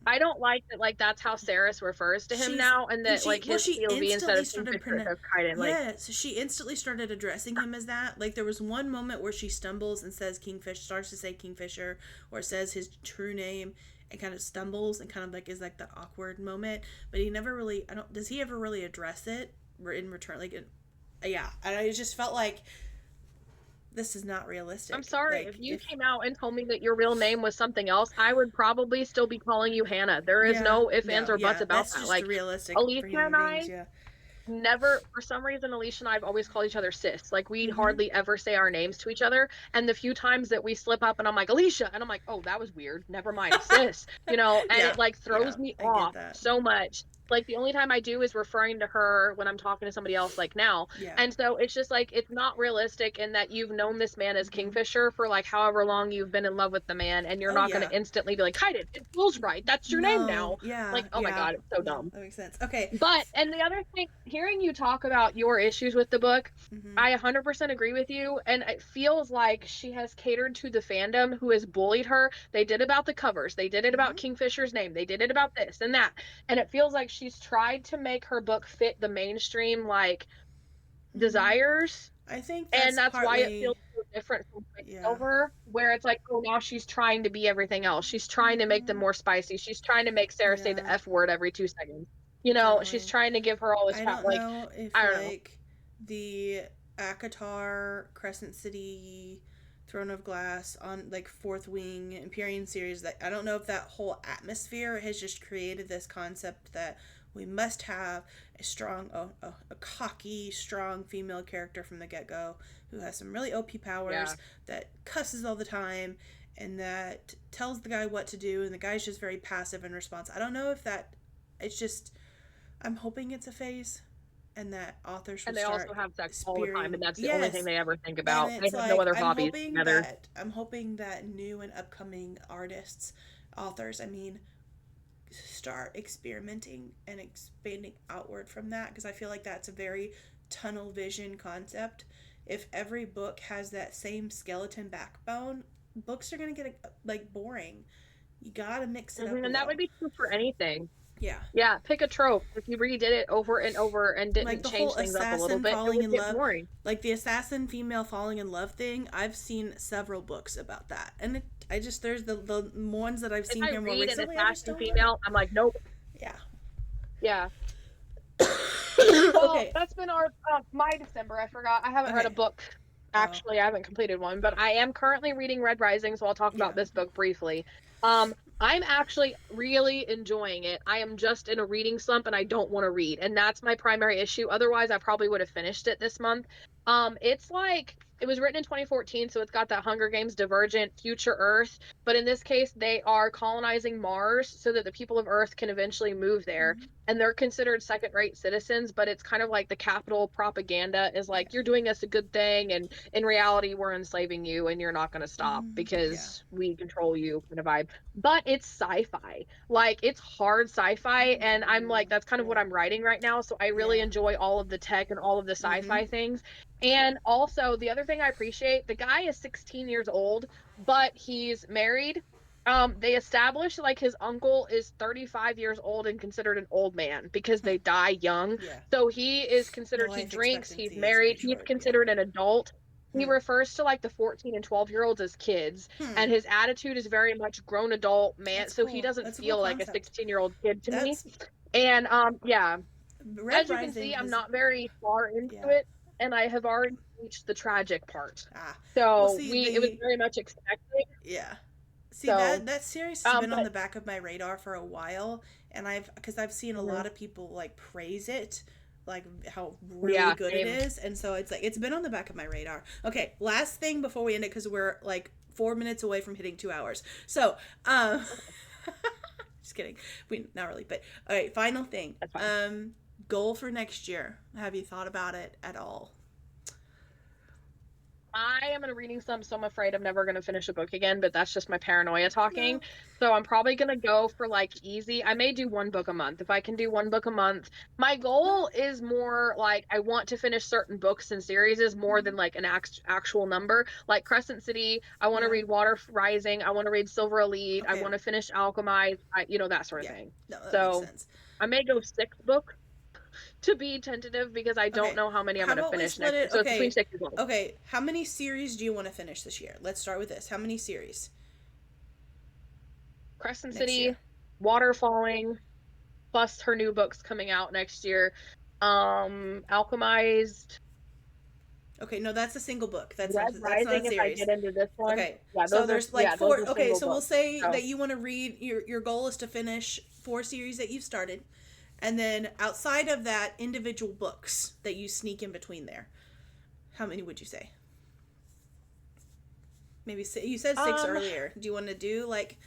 I don't like that. Like that's how Saris refers to him she's now, and and that she like well his she POV instead instantly of started Kingfisher it says Kaiden. Like yeah, so she instantly started addressing him as that. Like there was one moment where she stumbles and says Kingfish, starts to say Kingfisher, or says his true name, and kind of stumbles and kind of like is like the awkward moment, but he never really, I don't, does he ever really address it in return, like yeah, and I just felt like this is not I'm realistic, sorry, if like you if came out and told me that your real name was something else, I would probably still be calling you Hannah. There is yeah, no ifs, ands, no, or buts yeah, about that's that. just Like realistic for Alicia and human beings, I yeah. never, for some reason, Alicia and I have always called each other sis. Like we Mm-hmm. hardly ever say our names to each other. And the few times that we slip up and I'm like, Alicia, and I'm like, oh, that was weird. Never mind, sis, and Yeah, it like yeah, throws me I get off that. so much. Like the only time I do is referring to her when I'm talking to somebody else, like now. Yeah. And so it's just like, it's not realistic in that you've known this man as Mm-hmm. Kingfisher for like however long you've been in love with the man. And you're Oh not going yeah. to instantly be like, Kaiden, it feels right. That's your name No, now. yeah, Like, oh my yeah. God, it's so No, dumb. that makes sense. Okay. But, and the other thing, hearing you talk about your issues with the book, Mm-hmm. I 100% agree with you. And it feels like she has catered to the fandom who has bullied her. They did about the covers, they did it Mm-hmm. about Kingfisher's name, they did it about this and that. And it feels like she's tried to make her book fit the mainstream, like, Mm-hmm. desires. I think And that's that's why it partly. feels so different from Yeah. over where it's like, oh, now she's trying to be everything else. She's trying to make them more spicy. She's trying to make Sarah say the Yeah. F word every 2 seconds. You know, she's Definitely. trying to give her all this I power. don't Like, know if I don't know. like the Akatar Crescent City Throne of Glass on like Fourth Wing Empyrean series, that I don't know if that whole atmosphere has just created this concept that we must have a strong, a cocky, strong female character from the get go who has some really OP Yeah. powers, that cusses all the time, and that tells the guy what to do, and the guy's just very passive in response. I don't know if that. It's just, I'm hoping it's a phase, and that authors will And they also start have sex all the time, spearing. and that's the only thing Yes, they ever think and about. They it's have no like other hobbies together. I'm hoping that new and upcoming artists, authors, I mean, start experimenting and expanding outward from that, because I feel like that's a very tunnel vision concept. If every book has that same skeleton backbone, books are gonna get like boring. You gotta mix it up a And that would little. be true for anything. Yeah. Yeah, pick a trope. If you redid it over and over and Like didn't the change whole things up a little assassin bit, it falling would in get love, boring. like the assassin female falling in love thing. I've seen several books about that, and I just, there's the ones that I've If seen I here more read an recently, I just assassin don't like. female, I'm like, nope. Yeah. Yeah. Well, Okay. that's been our my December. I forgot. I haven't read a Okay. book. Oh. Actually, I haven't completed one, but I am currently reading Red Rising, so I'll talk Yeah. about this book briefly. I'm actually really enjoying it. I am just in a reading slump and I don't want to read, and that's my primary issue. Otherwise, I probably would have finished it this month. It's like it was written in 2014, so it's got that Hunger Games Divergent future Earth, but in this case, they are colonizing Mars so that the people of Earth can eventually move there, Mm-hmm. and they're considered second-rate citizens, but it's kind of like the capital propaganda is Yeah. like, you're doing us a good thing, and in reality we're enslaving you and you're not going to stop Mm-hmm. Yeah. because we control you, kind of vibe. But it's sci-fi, like it's hard sci-fi, and I'm like, Ooh, that's kind of what cool. I'm writing right now, so I really Yeah. enjoy all of the tech and all of the Mm-hmm. sci-fi things. Cool. And also the other thing I appreciate, the guy is 16 years old, but he's married. They establish like his uncle is 35 years old and considered an old man because they die young. Yeah. So he is The considered, he life drinks, he's expectancy is very married, he's short. Yeah. considered an adult. He Hmm. refers to like the 14 and 12-year-olds as kids, Hmm. and his attitude is very much grown adult man. That's So he cool. doesn't That's a cool feel like a concept. 16-year-old kid to me. That's And yeah, Red as you can Rising see, I'm has. not very far into Yeah. it, and I have already reached the tragic part. Ah. Well, So see it was the. very much expected. Yeah. See, So that series has been on but the back of my radar for a while, and because I've seen a mhm. lot of people like praise it, like how really Yeah, good it same. is, and so it's like it's been on the back of my radar. Okay, last thing before we end it, because we're like 4 minutes away from hitting 2 hours. So, just kidding. We not really, but all right. Final thing. That's fine. Goal for next year. Have you thought about it at all? I am in a reading slump, so I'm afraid I'm never going to finish a book again, but that's just my paranoia No. talking. So I'm probably going to go for like easy. I may do one book a month. If I can do one book a month, my No. goal is more like I want to finish certain books and series is more than like an actual number. Like Crescent City, I want to Yeah. read Water Rising, I want to read Silver Elite, I Okay. want to finish Alchemize, that sort of Yeah. thing. No, that makes So sense. I may go 6 books to be tentative because I don't Okay. know how many I'm How going to about we finish split next year. it? So it's between Okay. 6 and 12. Okay. How many series do you want to finish this year? Let's start with this. How many series Crescent next City, year? Water Falling, plus her new books coming out next year. Alchemized, Okay, no, that's a single book. Red That's not a Rising. If I series. get into this one, Okay. yeah, So there's like those four. are Okay, single so we'll books. say So that you want to read your goal is to finish 4 series that you've started. And then outside of that, individual books that you sneak in between there. How many would you say? Maybe you said six um, earlier. Do you want to do like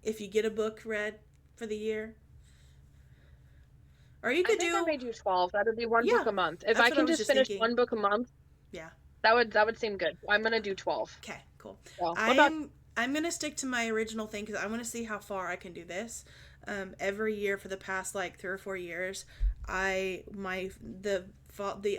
if you get a book read for the year? Or you I could think I do, may do 12. That would be one book yeah, a month. If that's I what I can was just just finish thinking. one book a month, Yeah. that would seem good. I'm gonna do 12. Okay, cool. So what about I'm gonna stick to my original thing because I want to see how far I can do this. Every year for the past like 3 or 4 years, the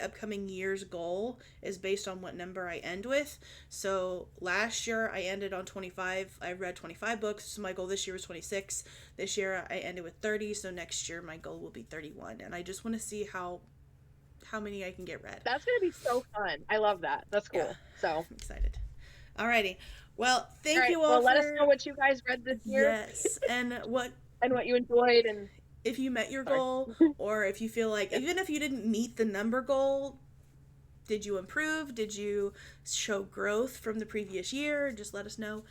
upcoming year's goal is based on what number I end with. So last year I ended on 25. I read 25 books. So my goal this year was 26. This year I ended with 30. So next year my goal will be 31. And I just want to see how many I can get read. that's gonna be so fun. I love that. That's Yeah, cool. So I'm excited. Alrighty. Well, All thank right. you all Well, let us know for what you guys read this year yes. And what and what you enjoyed. And if you met your sorry. goal, or if you feel like Yeah. even if you didn't meet the number goal, did you improve? Did you show growth from the previous year? Just let us know.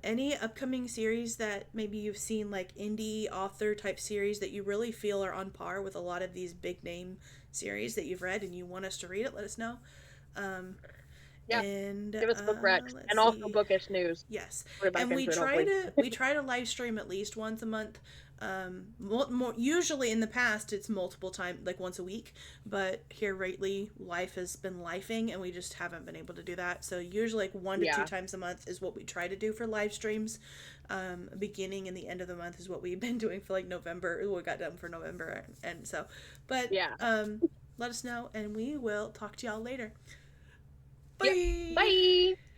Any upcoming series that maybe you've seen, like indie author type series that you really feel are on par with a lot of these big name series that you've read and you want us to read it, let us know. Um, Yeah. and Give us book recs let's and also see. bookish news. Yes, We're back and into it, hopefully. we try to live stream at least once a month. Usually in the past it's multiple times, like once a week. But here lately, life has been lifing, and we just haven't been able to do that. So usually, like 1 to 2 Yeah. times a month is what we try to do for live streams. Beginning and the end of the month is what we've been doing for like November. We got done for November, and so, but Yeah. let us know, and we will talk to y'all later. Yep. Bye. Bye.